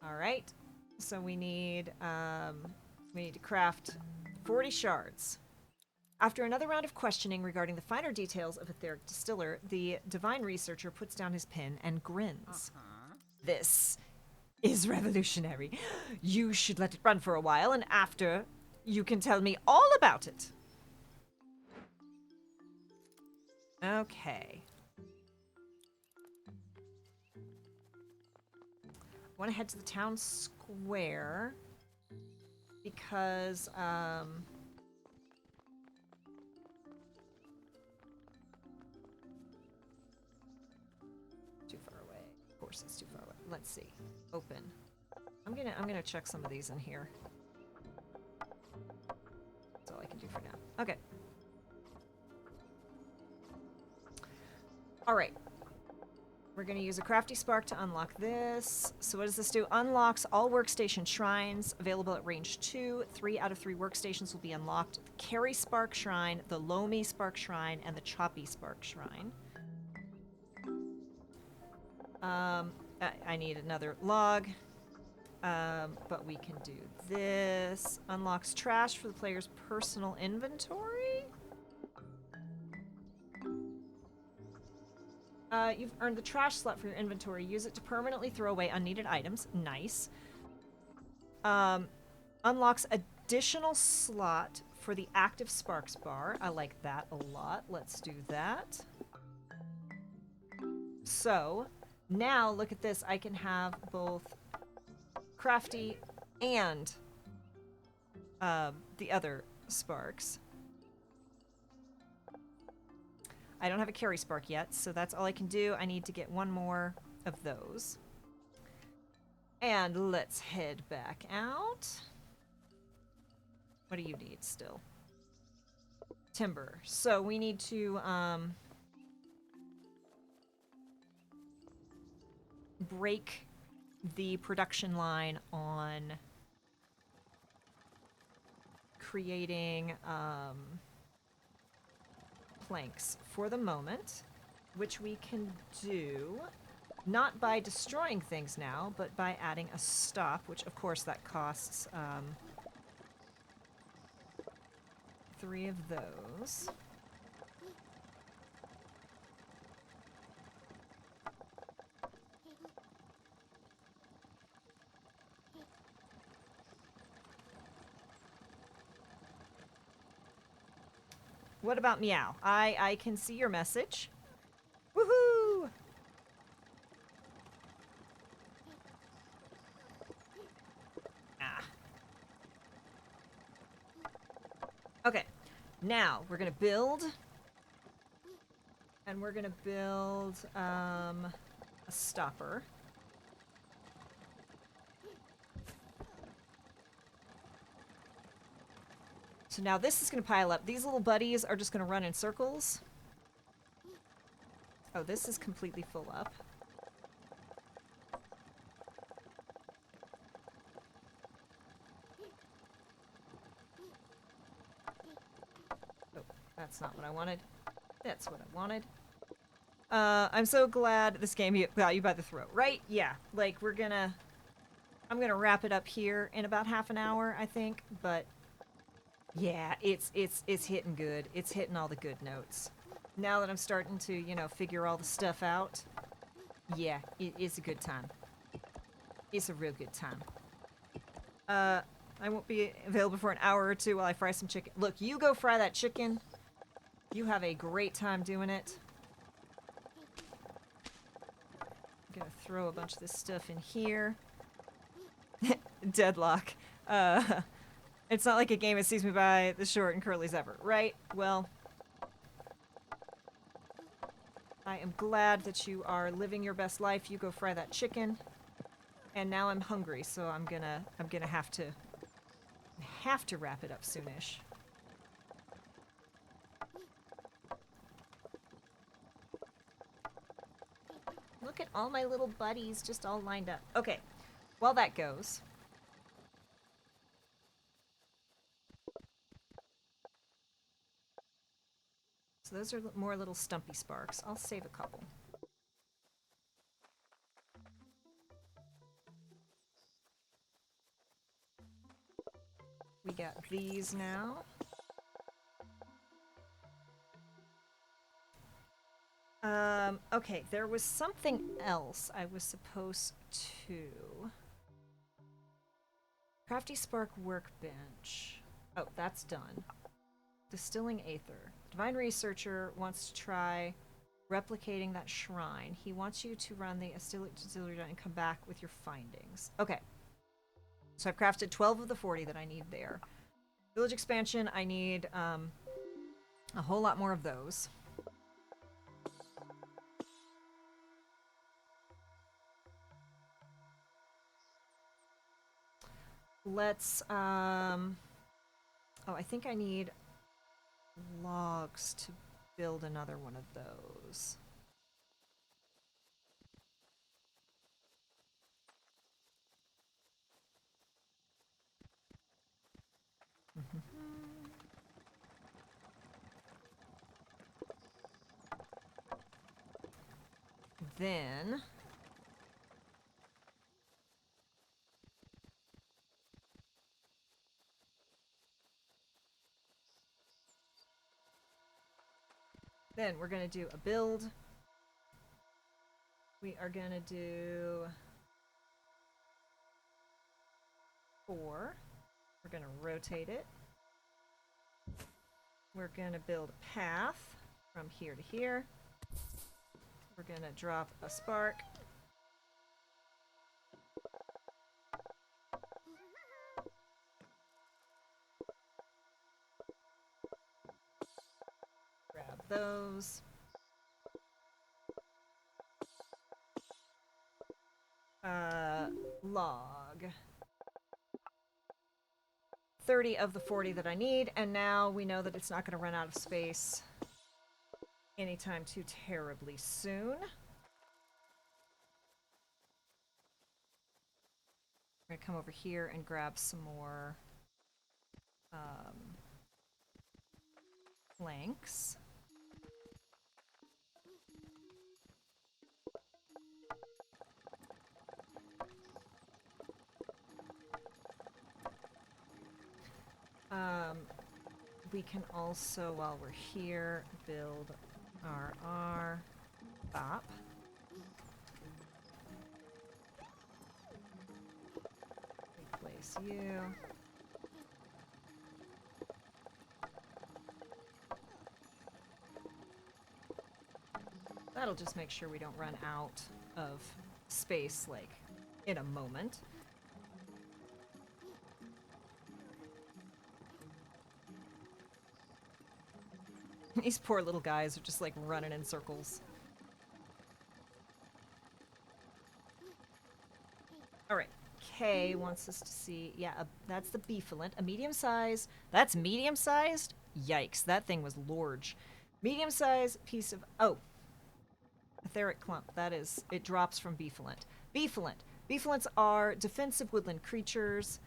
All right. So we need to craft 40 shards. After another round of questioning regarding the finer details of etheric distiller, the divine researcher puts down his pen and grins. This is revolutionary. You should let it run for a while, and after, you can tell me all about it. Okay. I want to head to the town square because too far away. Of course, it's too far away. Let's see. Open. I'm gonna check some of these in here. That's all I can do for now. Okay. All right. We're going to use a crafty spark to unlock this. So what does this do? Unlocks all workstation shrines available at range 2. 3 out of 3 workstations will be unlocked. The Carry Spark Shrine, the Loamy Spark Shrine, and the Choppy Spark Shrine. I need another log. But we can do this. Unlocks trash for the player's personal inventory. You've earned the trash slot for your inventory. Use it to permanently throw away unneeded items. Nice. Unlocks additional slot for the active sparks bar. I like that a lot. Let's do that. So, now look at this. I can have both crafty and the other sparks. I don't have a carry spark yet, so that's all I can do. I need to get one more of those. And let's head back out. What do you need still? Timber. So we need to break the production line on creating planks for the moment, which we can do not by destroying things now, but by adding a stop, which of course that costs 3 of those. What about meow? I can see your message. Woohoo! Ah. Okay. Now, we're gonna build. And we're gonna build, a stopper. So now this is gonna pile up. These little buddies are just gonna run in circles. Oh, this is completely full up. Oh, that's not what I wanted. That's what I wanted. I'm so glad this game got you by the throat, right? Yeah, like I'm gonna wrap it up here in about half an hour, I think, but yeah, it's hitting good. It's hitting all the good notes. Now that I'm starting to, you know, figure all the stuff out, yeah, it's a good time. It's a real good time. I won't be available for an hour or two while I fry some chicken. Look, you go fry that chicken. You have a great time doing it. I'm gonna throw a bunch of this stuff in here. Deadlock. It's not like a game that sees me by the short and curlies ever, right? Well, I am glad that you are living your best life. You go fry that chicken. And now I'm hungry, so I'm gonna have to wrap it up soonish. Look at all my little buddies just all lined up. Okay, while that goes. So those are more little stumpy sparks. I'll save a couple. We got these now. Okay, there was something else I was supposed to... Crafty Spark Workbench. Oh, that's done. Distilling Aether. Divine Researcher wants to try replicating that shrine. He wants you to run the distillery and come back with your findings. Okay. So I've crafted 12 of the 40 that I need there. Village expansion, I need a whole lot more of those. Let's, oh, I think I need logs to build another one of those. Then... Then we're going to do a build. We are going to do 4. We're going to rotate it. We're going to build a path from here to here. We're going to drop a spark. Grab those. Log. 30 of the 40 that I need, and now we know that it's not going to run out of space anytime too terribly soon. We're going to come over here and grab some more Planks. We can also, while we're here, build our bop. Replace you. That'll just make sure we don't run out of space, like, in a moment. These poor little guys are just, like, running in circles. Alright. Kay wants us to see... Yeah, that's the beefalent. A medium-sized... That's medium-sized? Yikes, that thing was large. Medium-sized piece of... Oh. Etheric clump. That is... It drops from beefalent. Beefalent. Beefalents are defensive woodland creatures.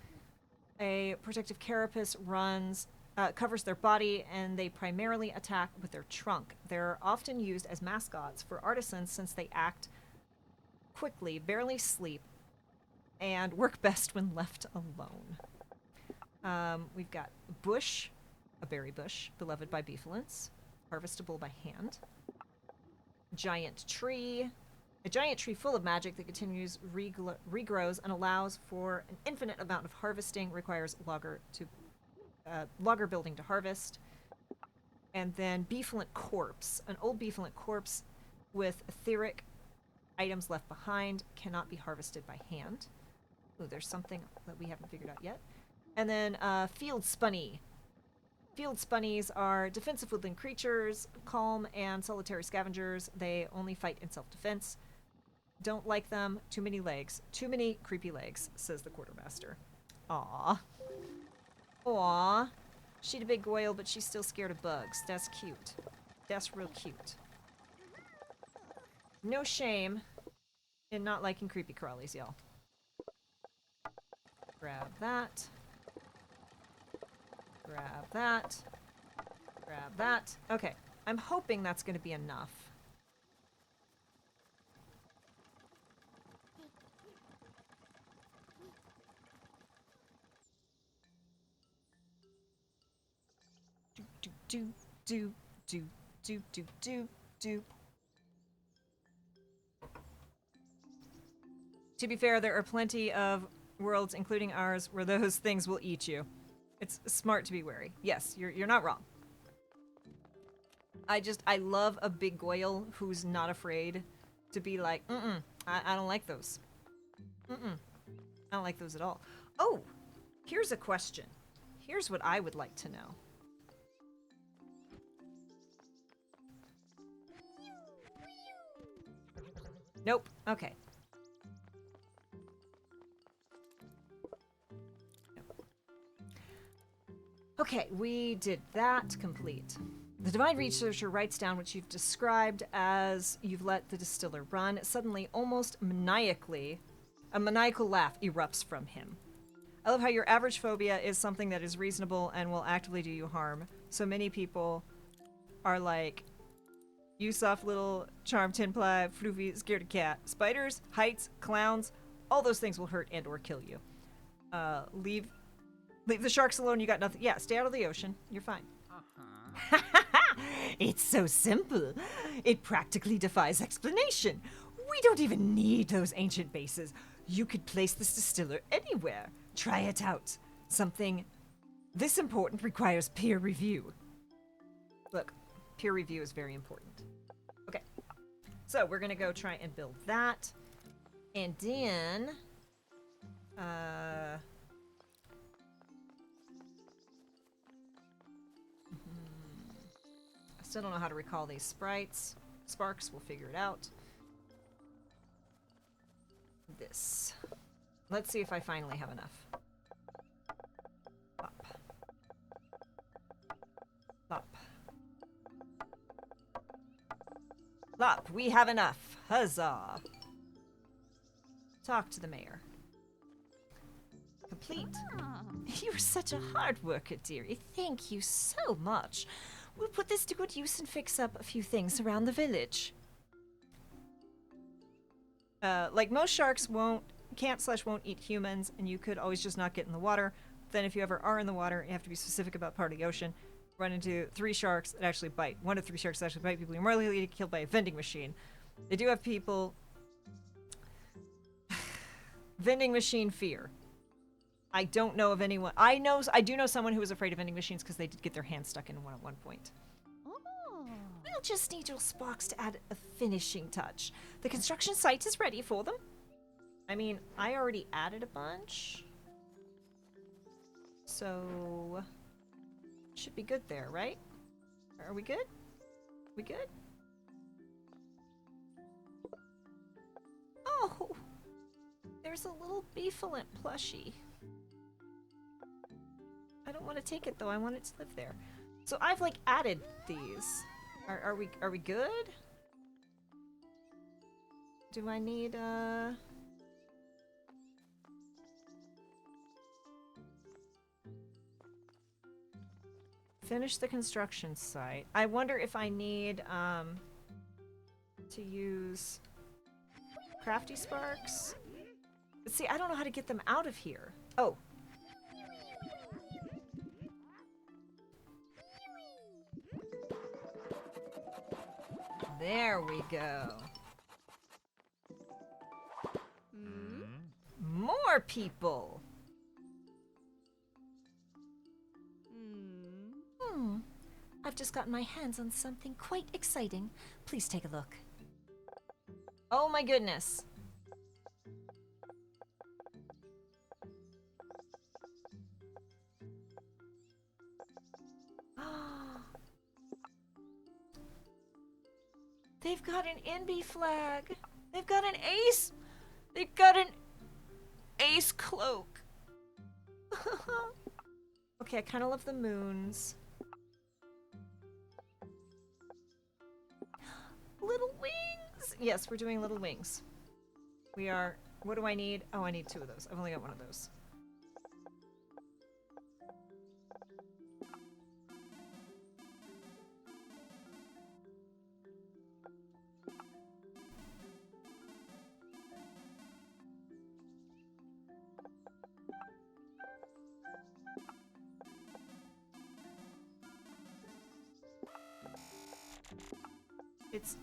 A protective carapace runs... covers their body, and they primarily attack with their trunk. They're often used as mascots for artisans since they act quickly, barely sleep, and work best when left alone. We've got bush, a berry bush, beloved by beefalents, harvestable by hand. Giant tree, a giant tree full of magic that continues, regrows, and allows for an infinite amount of harvesting, requires logger building to harvest. And then beefalent corpse, an old beefalent corpse with etheric items left behind, cannot be harvested by hand. Ooh, there's something that we haven't figured out yet. And then field spunny. Field spunnies are defensive woodland creatures, calm and solitary scavengers. They only fight in self-defense. Don't like them. Too many legs. Too many creepy legs, says the quartermaster. Aww. Aww. She's a big goyle, but she's still scared of bugs. That's cute. That's real cute. No shame in not liking creepy crawlies, y'all. Grab that. Grab that. Grab that. Okay. I'm hoping that's going to be enough. Do. To be fair, there are plenty of worlds, including ours, where those things will eat you. It's smart to be wary. Yes, you're not wrong. I love a big goyle who's not afraid to be like, I don't like those. I don't like those at all. Oh, here's a question. Here's what I would like to know. Nope. Okay. Okay, we did that complete. The Divine Researcher writes down what you've described as you've let the distiller run. Suddenly, almost maniacally, a maniacal laugh erupts from him. I love how your average phobia is something that is reasonable and will actively do you harm. So many people are like, you soft little charmed tin ply, floofy, scared of cat. Spiders, heights, clowns, all those things will hurt and or kill you. Leave the sharks alone, you got nothing. Yeah, stay out of the ocean. You're fine. It's so simple. It practically defies explanation. We don't even need those ancient bases. You could place this distiller anywhere. Try it out. Something this important requires peer review. Look, peer review is very important. Okay. So we're gonna go try and build that. And then I still don't know how to recall these sprites. Sparks, we'll figure it out. This. Let's see if I finally have enough. Plop. Plop. Plop, we have enough. Huzzah. Talk to the mayor. Complete. You're such a hard worker, dearie. Thank you so much. We'll put this to good use and fix up a few things around the village. Like most sharks can't/won't eat humans, and you could always just not get in the water. Then if you ever are in the water, you have to be specific about part of the ocean. Run into 3 sharks that actually bite. 1 to 3 sharks that actually bite people. You're more likely to get killed by a vending machine. They do have people... vending machine fear. I don't know of anyone... I do know someone who was afraid of vending machines because they did get their hands stuck in one at one point. Oh. We'll just need your sparks to add a finishing touch. The construction site is ready for them. I mean, I already added a bunch. So... should be good there, right? Are we good? We good? Oh! There's a little beefalent plushie. I don't want to take it though, I want it to live there. So I've like added these. Are we good? Do I need finish the construction site. I wonder if I need to use crafty sparks. But see, I don't know how to get them out of here. Oh. There we go. More people. I've just gotten my hands on something quite exciting. Please take a look. Oh my goodness. They've got an NB flag. They've got an ace. They've got an ace cloak. Okay, I kind of love the moons. Little wings! Yes, we're doing little wings. We are... what do I need? Oh, I need 2 of those. I've only got 1 of those.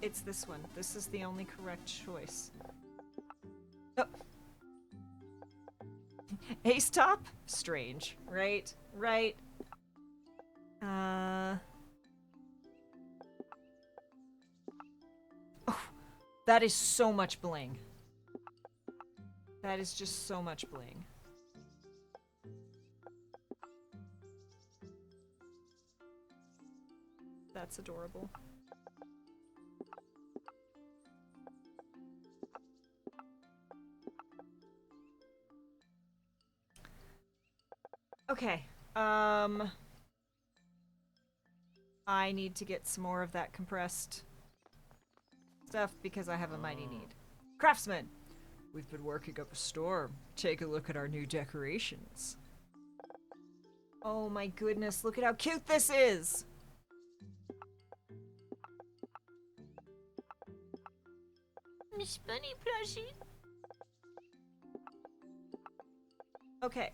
It's this one. This is the only correct choice. Oh. Ace top? Strange. Right? Right. Oh, that is so much bling. That is just so much bling. That's adorable. Okay, I need to get some more of that compressed stuff because I have a mighty need. Craftsman! We've been working up a storm. Take a look at our new decorations. Oh my goodness, look at how cute this is! Miss Bunny plushie. Okay.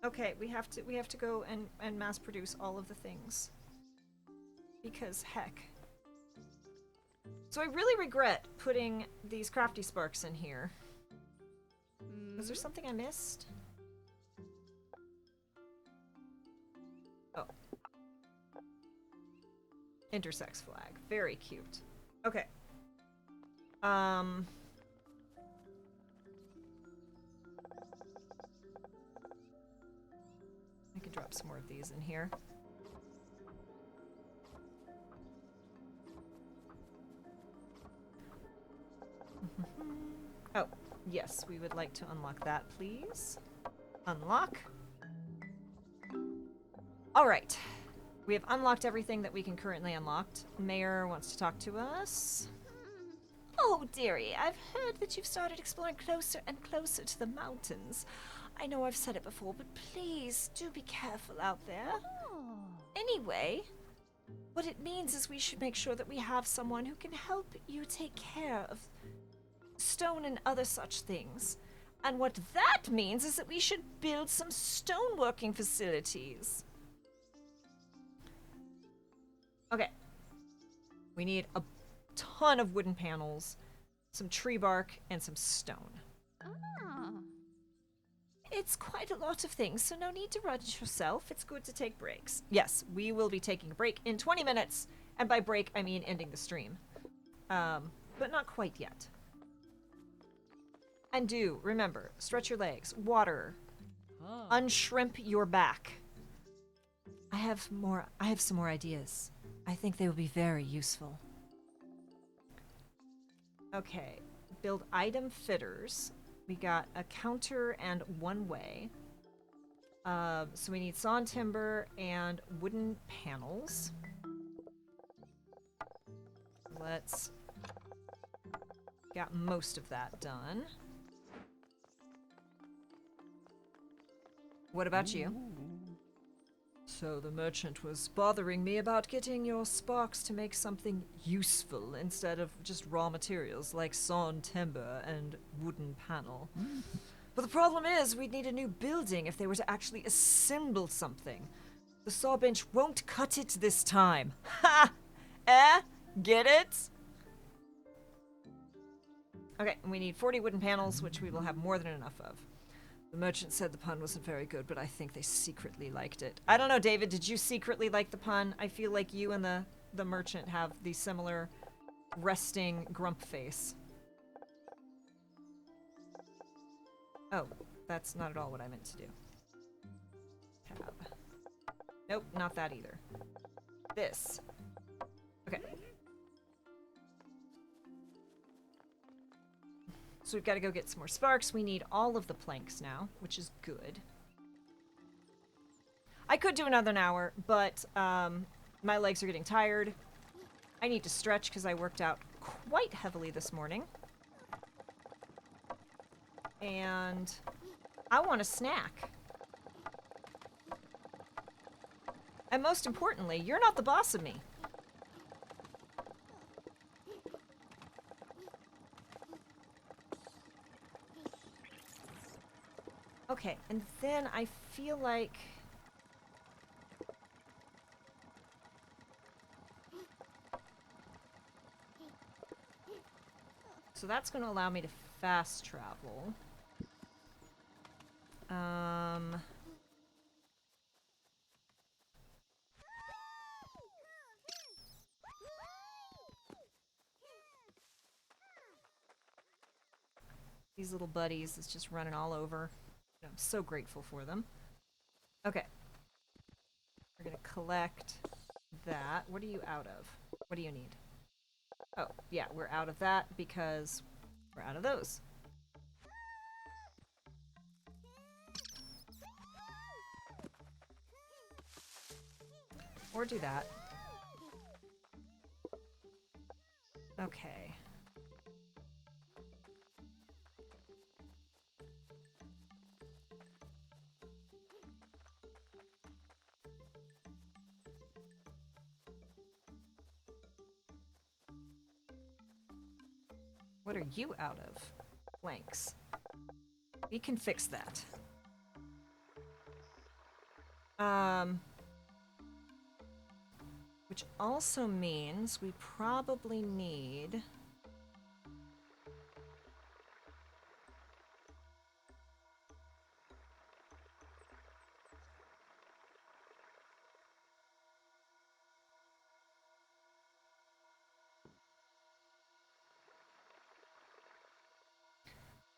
Okay, we have to go and mass produce all of the things. Because heck. So I really regret putting these crafty sparks in here. Was there something I missed? Oh. Intersex flag. Very cute. Okay. I could drop some more of these in here. Oh, yes, we would like to unlock that, please. Unlock. All right. We have unlocked everything that we can currently unlock. Mayor wants to talk to us. Oh, dearie, I've heard that you've started exploring closer and closer to the mountains. I know I've said it before, but please do be careful out there. Anyway, what it means is we should make sure that we have someone who can help you take care of stone and other such things. And what that means is that we should build some stoneworking facilities. Okay. We need a ton of wooden panels, some tree bark, and some stone. It's quite a lot of things, so no need to rush yourself. It's good to take breaks. Yes, we will be taking a break in 20 minutes. And by break, I mean ending the stream. But not quite yet. And do, remember, stretch your legs, water, unshrimp your back. I have some more ideas. I think they will be very useful. Okay, build item fitters. We got a counter and one way. So we need sawn timber and wooden panels. Let's... Got most of that done. What about you? So the merchant was bothering me about getting your sparks to make something useful instead of just raw materials like sawn timber and wooden panel. But the problem is we'd need a new building if they were to actually assemble something. The saw bench won't cut it this time. Ha! Get it? Okay, we need 40 wooden panels, which we will have more than enough of. The merchant said the pun wasn't very good, but I think they secretly liked it. I don't know, David, did you secretly like the pun? I feel like you and the merchant have the similar resting grump face. Oh, that's not at all what I meant to do. Tab. Nope, not that either. This. Okay. So we've got to go get some more sparks. We need all of the planks now, which is good. I could do another hour, but my legs are getting tired. I need to stretch because I worked out quite heavily this morning. And I want a snack. And most importantly, you're not the boss of me. Okay, and then I feel like... So that's going to allow me to fast travel. These little buddies is just running all over. I'm so grateful for them. Okay. We're going to collect that. What are you out of? What do you need? Oh, yeah, we're out of that because we're out of those. Or do that. Okay. What are you out of? Planks. We can fix that. Which also means we probably need...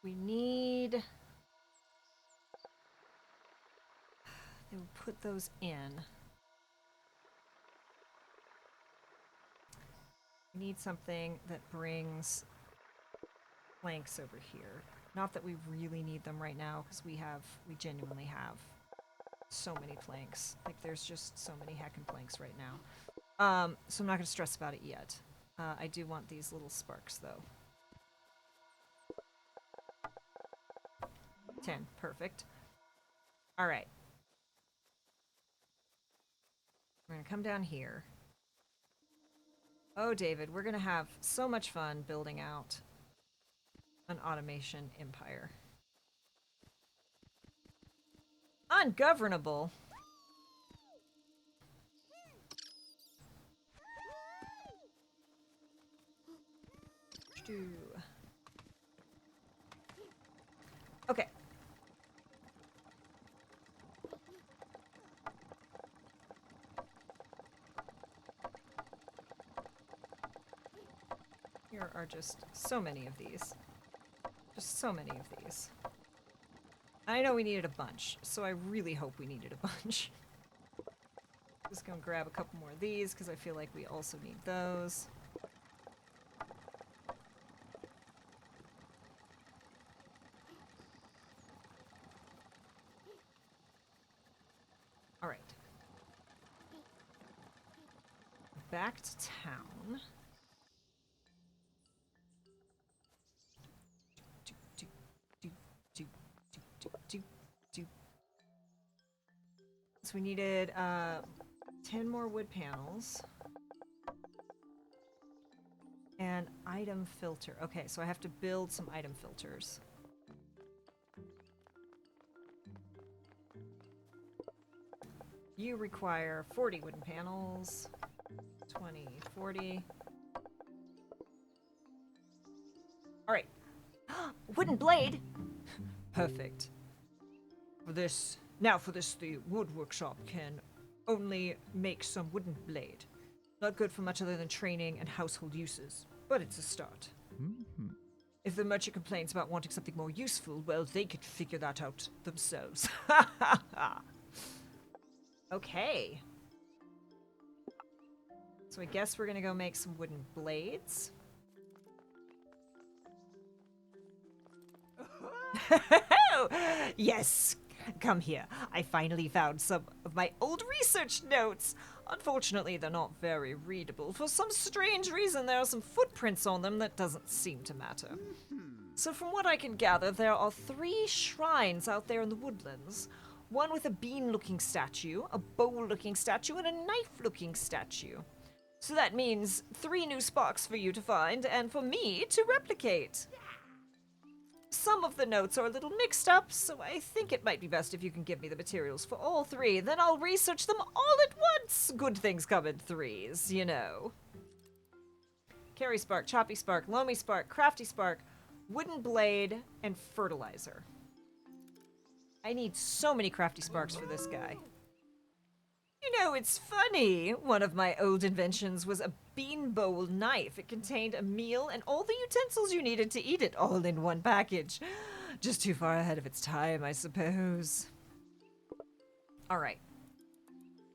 We need... They will put those in. We need something that brings planks over here. Not that we really need them right now, because we genuinely have so many planks. Like, there's just so many heckin' planks right now. So I'm not going to stress about it yet. I do want these little sparks, though. 10, perfect. All right. We're going to come down here. Oh, David, we're going to have so much fun building out an automation empire. Ungovernable. Okay. Here are just so many of these. Just so many of these. I know we needed a bunch, so I really hope we needed a bunch. Just gonna grab a couple more of these, because I feel like we also need those. Alright. Back to town. So we needed 10 more wood panels. And item filter. Okay, so I have to build some item filters. You require 40 wooden panels. 20, 40. Alright. Wooden blade! Perfect. Now for this, the wood workshop can only make some wooden blade. Not good for much other than training and household uses, but it's a start. If the merchant complains about wanting something more useful, well, they could figure that out themselves. Okay. So I guess we're gonna go make some wooden blades. Yes! Come here. I finally found some of my old research notes. Unfortunately, they're not very readable. For some strange reason, there are some footprints on them that doesn't seem to matter. So from what I can gather, there are 3 shrines out there in the woodlands. One with a bean-looking statue, a bowl-looking statue, and a knife-looking statue. So that means 3 new sparks for you to find, and for me to replicate. Some of the notes are a little mixed up, so I think it might be best if you can give me the materials for all 3. Then I'll research them all at once. Good things come in 3s, you know. Carry spark, choppy spark, loamy spark, crafty spark, wooden blade, and fertilizer. I need so many crafty sparks for this guy. You know, it's funny. One of my old inventions was a bean bowl knife. It contained a meal and all the utensils you needed to eat it all in one package. Just too far ahead of its time, I suppose. All right.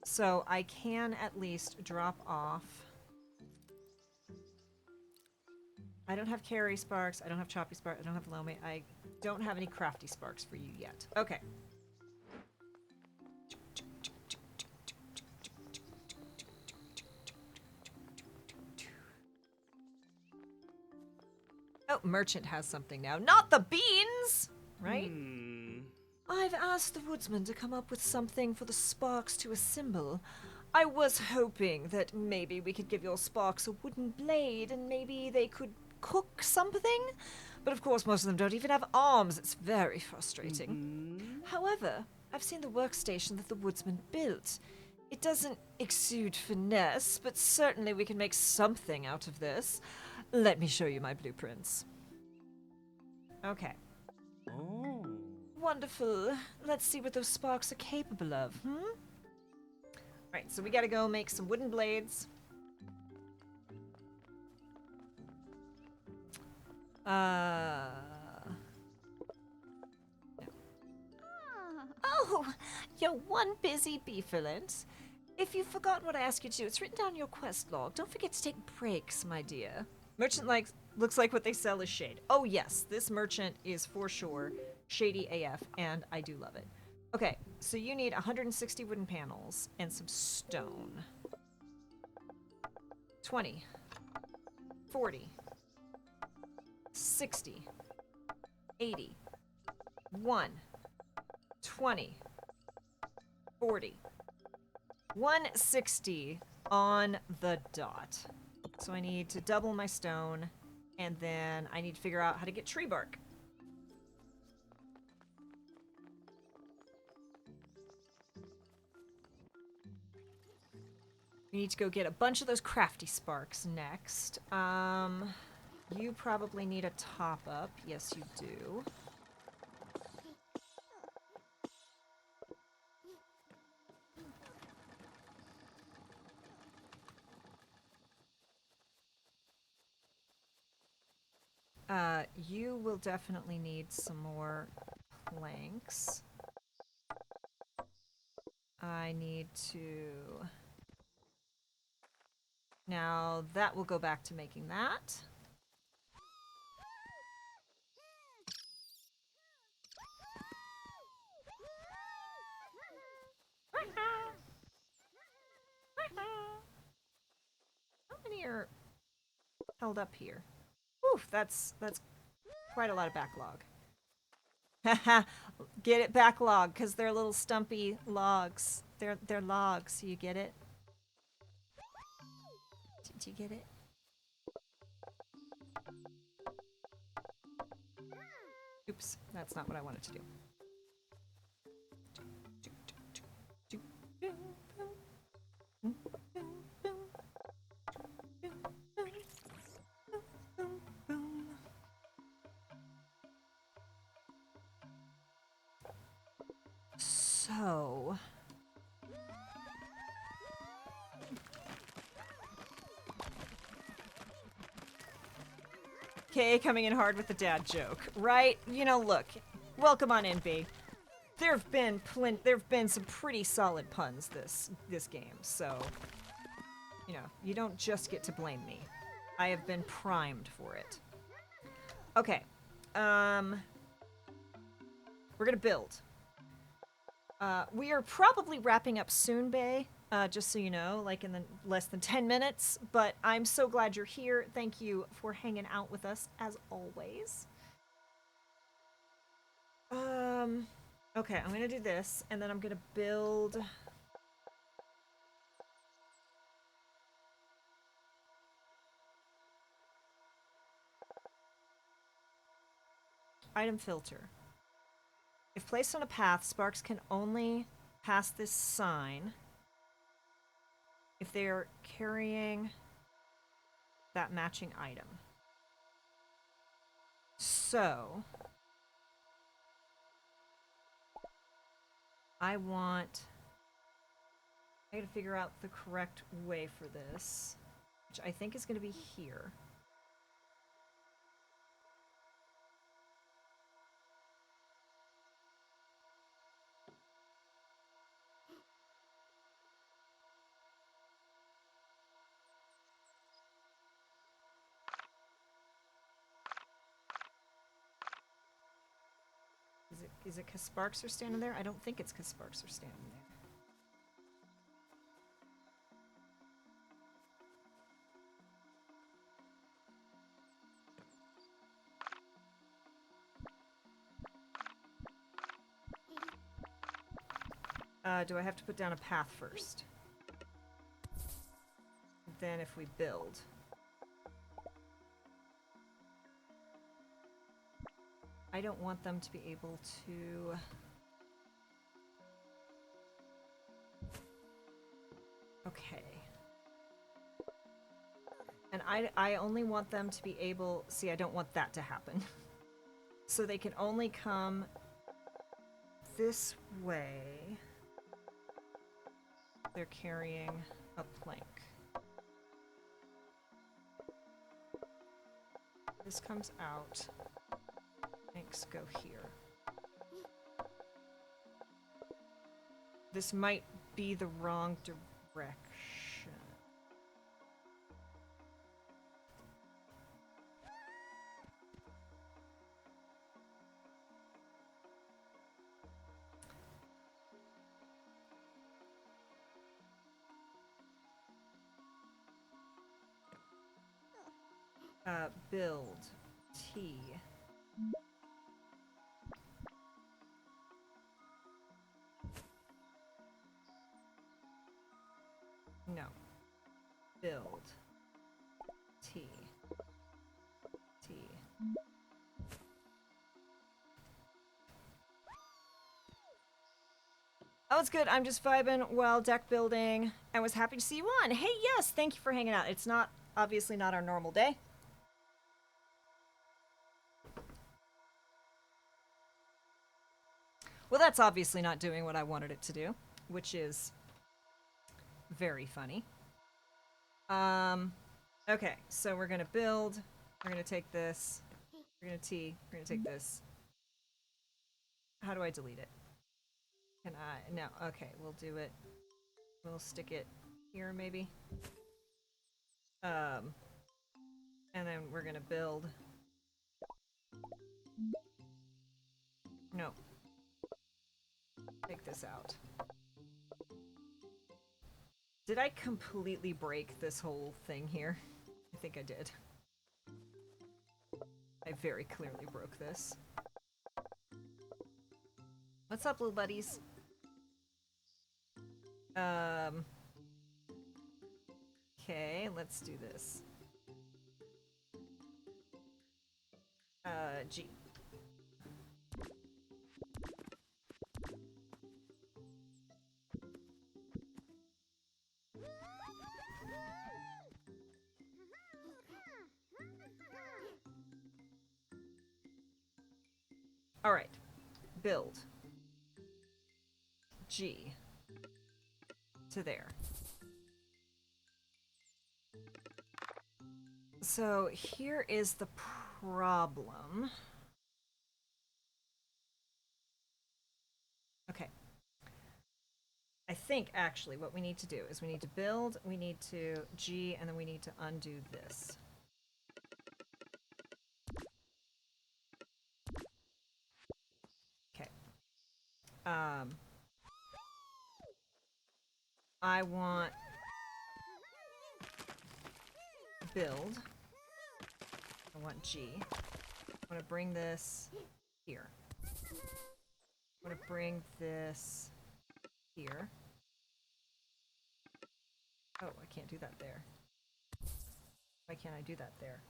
So I can at least drop off. I don't have carry sparks. I don't have choppy sparks. I don't have loamy. I don't have any crafty sparks for you yet. Okay. Oh, merchant has something now. Not the beans! Right? I've asked the woodsman to come up with something for the sparks to assemble. I was hoping that maybe we could give your sparks a wooden blade and maybe they could cook something. But of course, most of them don't even have arms. It's very frustrating. However, I've seen the workstation that the woodsman built. It doesn't exude finesse, but certainly we can make something out of this. Let me show you my blueprints. Okay. Oh. Wonderful. Let's see what those sparks are capable of, Right, so we gotta go make some wooden blades. Oh, you're one busy beeferlant. If you forgot what I asked you to do, it's written down in your quest log. Don't forget to take breaks, my dear. Merchant looks like what they sell is shade. Oh yes, this merchant is for sure shady AF, and I do love it. Okay, so you need 160 wooden panels and some stone. 20, 40, 60, 80, 1, 20, 40. 160 on the dot. So I need to double my stone, and then I need to figure out how to get tree bark. We need to go get a bunch of those crafty sparks next. You probably need a top up. Yes, you do. You will definitely need some more planks. I need to... Now, that will go back to making that. How many are held up here? Oof, that's quite a lot of backlog. Haha, get it backlog, because they're little stumpy logs. They're logs, you get it? Did you get it? Oops, that's not what I wanted to do. So... Okay, coming in hard with the dad joke, right? You know, look, welcome on in, B. There've been some pretty solid puns this game, so you know, you don't just get to blame me. I have been primed for it. Okay, we're gonna build. We are probably wrapping up soon, Bae. Just so you know, like in the less than 10 minutes. But I'm so glad you're here. Thank you for hanging out with us, as always. Okay, I'm gonna do this, and then I'm gonna build... Item filter. If placed on a path, sparks can only pass this sign if they're carrying that matching item. So, I gotta figure out the correct way for this, which I think is gonna be here. Is it because sparks are standing there? I don't think it's because sparks are standing there. Do I have to put down a path first? Then if we build... I don't want them to be able to... Okay. And I only want them to be able... See, I don't want that to happen. So they can only come this way. They're carrying a plank. This comes out. Planks go here. This might be the wrong direction. Build. T. Oh, it's good. I'm just vibing while deck building and was happy to see you on. Hey, yes, thank you for hanging out. It's not, obviously not our normal day. Well, that's obviously not doing what I wanted it to do, which is very funny. Okay, so we're gonna build. We're gonna take this. We're gonna We're gonna take this. How do I delete it? Can I? No. Okay, we'll do it. We'll stick it here, maybe. And then we're gonna build. No. Take this out. Did I completely break this whole thing here? I think I did. I very clearly broke this. What's up, little buddies? Okay, let's do this. G. All right, build. G. To there. So here is the problem. Okay. I think actually what we need to do is we need to build, we need to G, and then we need to undo this. Okay. I want build. I want G. I want to bring this here. I want to bring this here. Oh, I can't do that there. Why can't I do that there?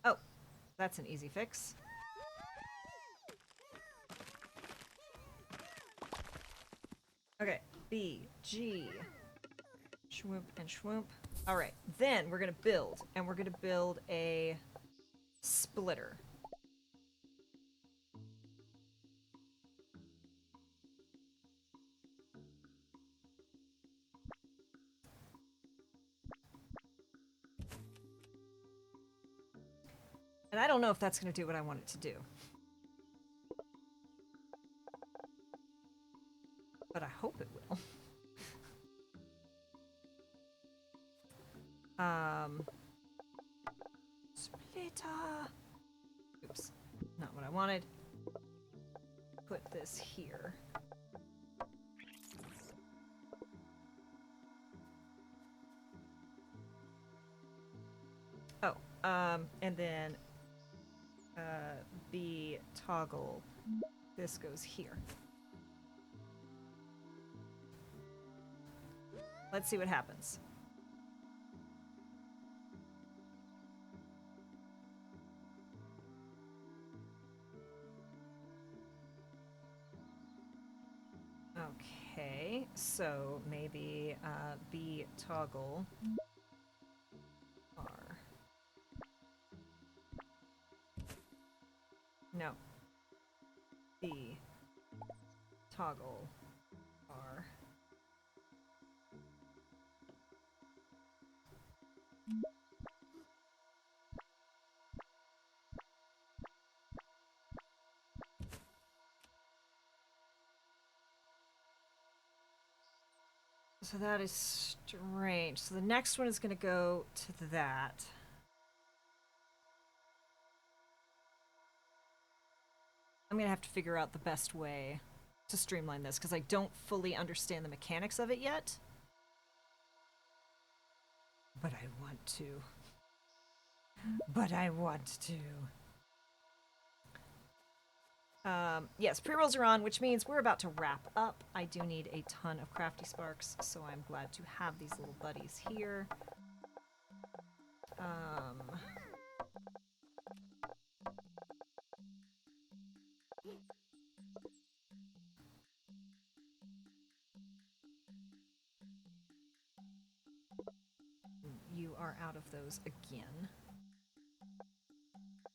Oh, that's an easy fix. Okay, B, G, shwoop and shwoop. All right, then we're gonna build, and we're gonna build a splitter. And I don't know if that's gonna do what I want it to do. But I hope it will. Splitter. Oops, not what I wanted. Put this here. Oh, and then the toggle. This goes here. Let's see what happens. Okay, so maybe B toggle R. No. B toggle R. So that is strange. So the next one is going to go to that. I'm going to have to figure out the best way to streamline this because I don't fully understand the mechanics of it yet. But I want to. But I want to. Yes, pre-rolls are on, which means we're about to wrap up. I do need a ton of crafty sparks, so I'm glad to have these little buddies here. are out of those again.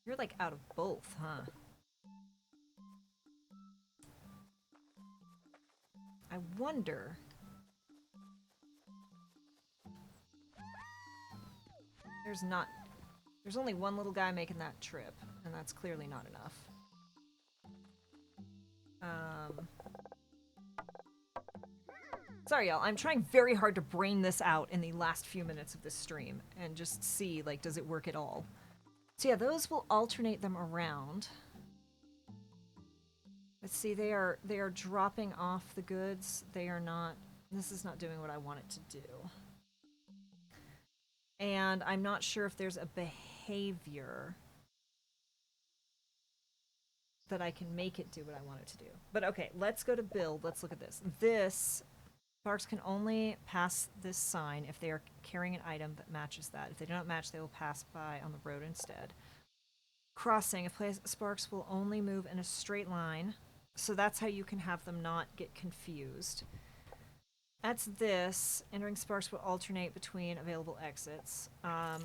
You're like out of both, huh? I wonder... There's only one little guy making that trip, and that's clearly not enough. Sorry, y'all. I'm trying very hard to brain this out in the last few minutes of this stream and just see, like, does it work at all? So yeah, those will alternate them around. Let's see, they are dropping off the goods. They are not... This is not doing what I want it to do. And I'm not sure if there's a behavior that I can make it do what I want it to do. But okay, let's go to build. Let's look at this. This... Sparks can only pass this sign if they are carrying an item that matches that. If they do not match, they will pass by on the road instead. Crossing. If Sparks will only move in a straight line. So that's how you can have them not get confused. That's this. Entering Sparks will alternate between available exits. The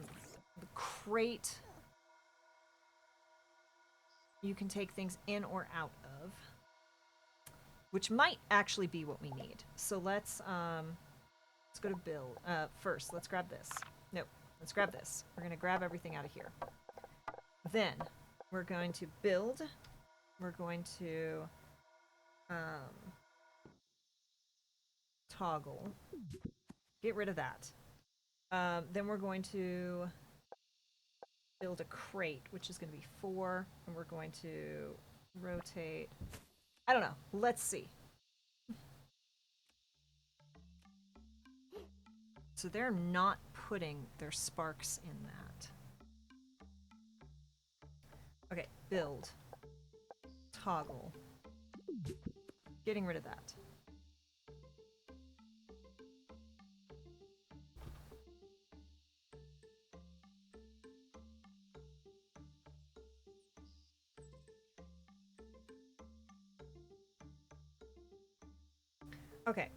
crate. You can take things in or out of. Which might actually be what we need. So let's go to build. First, let's grab this. Nope, let's grab this. We're gonna grab everything out of here. Then, we're going to build. We're going to toggle. Get rid of that. Then we're going to build a crate, which is gonna be 4, and we're going to rotate. I don't know. Let's see. So they're not putting their sparks in that. Okay, build. Toggle. Getting rid of that. Okay.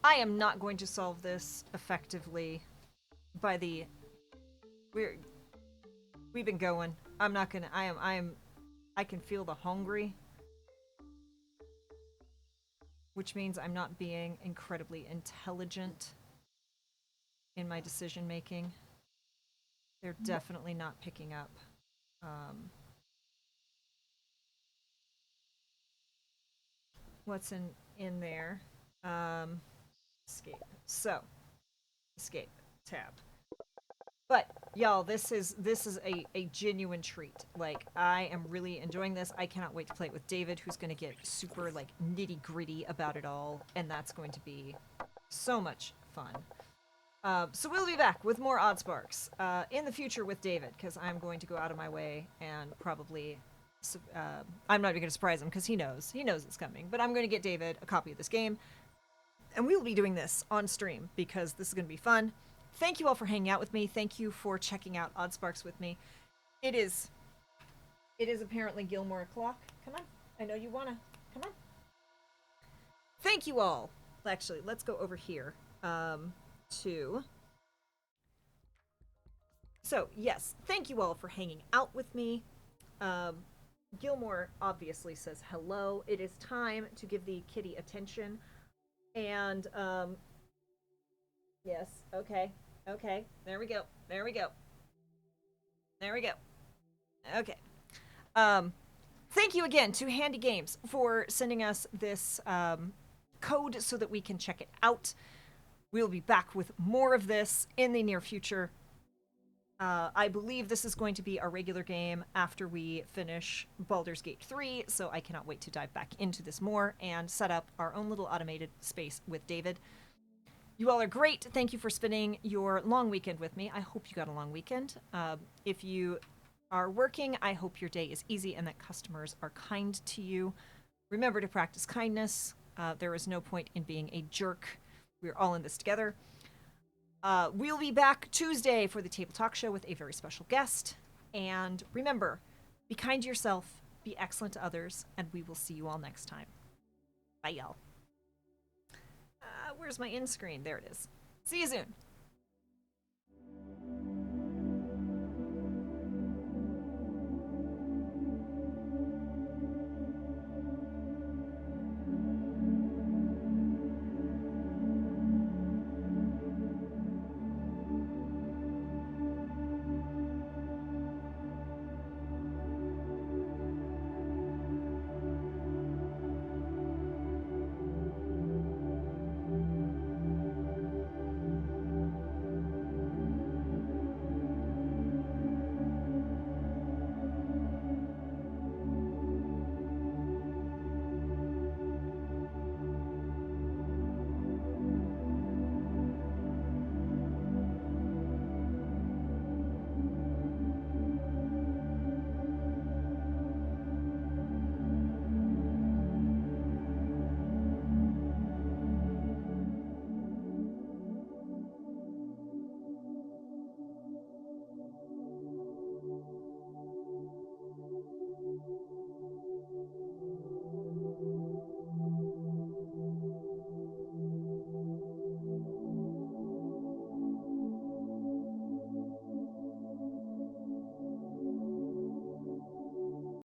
I am not going to solve this effectively by the... We've been going. I'm not gonna... I can feel the hungry. Which means I'm not being incredibly intelligent in my decision making. They're definitely not picking up. What's in there? Escape. So, escape. Tab. But, y'all, this is a genuine treat. Like, I am really enjoying this. I cannot wait to play it with David, who's going to get super, like, nitty-gritty about it all. And that's going to be so much fun. So we'll be back with more Oddsparks in the future with David, because I'm going to go out of my way and probably... I'm not even going to surprise him, because he knows. He knows it's coming. But I'm going to get David a copy of this game. And we will be doing this on stream, because this is going to be fun. Thank you all for hanging out with me. Thank you for checking out Oddsparks with me. It is apparently Gilmore o'clock. Come on. I know you want to. Come on. Thank you all. Actually, let's go over here to... So, yes, thank you all for hanging out with me. Gilmore obviously says hello. It is time to give the kitty attention. And, yes, okay, there we go. Okay. Thank you again to Handy Games for sending us this, code so that we can check it out. We'll be back with more of this in the near future. I believe this is going to be a regular game after we finish Baldur's Gate 3, so I cannot wait to dive back into this more and set up our own little automated space with David. You all are great. Thank you for spending your long weekend with me. I hope you got a long weekend. If you are working, I hope your day is easy and that customers are kind to you. Remember to practice kindness. There is no point in being a jerk. We're all in this together. We'll be back Tuesday for the Table Talk Show with a very special guest. And remember, be kind to yourself, be excellent to others, and we will see you all next time. Bye, y'all. Where's my end screen? There it is. See you soon.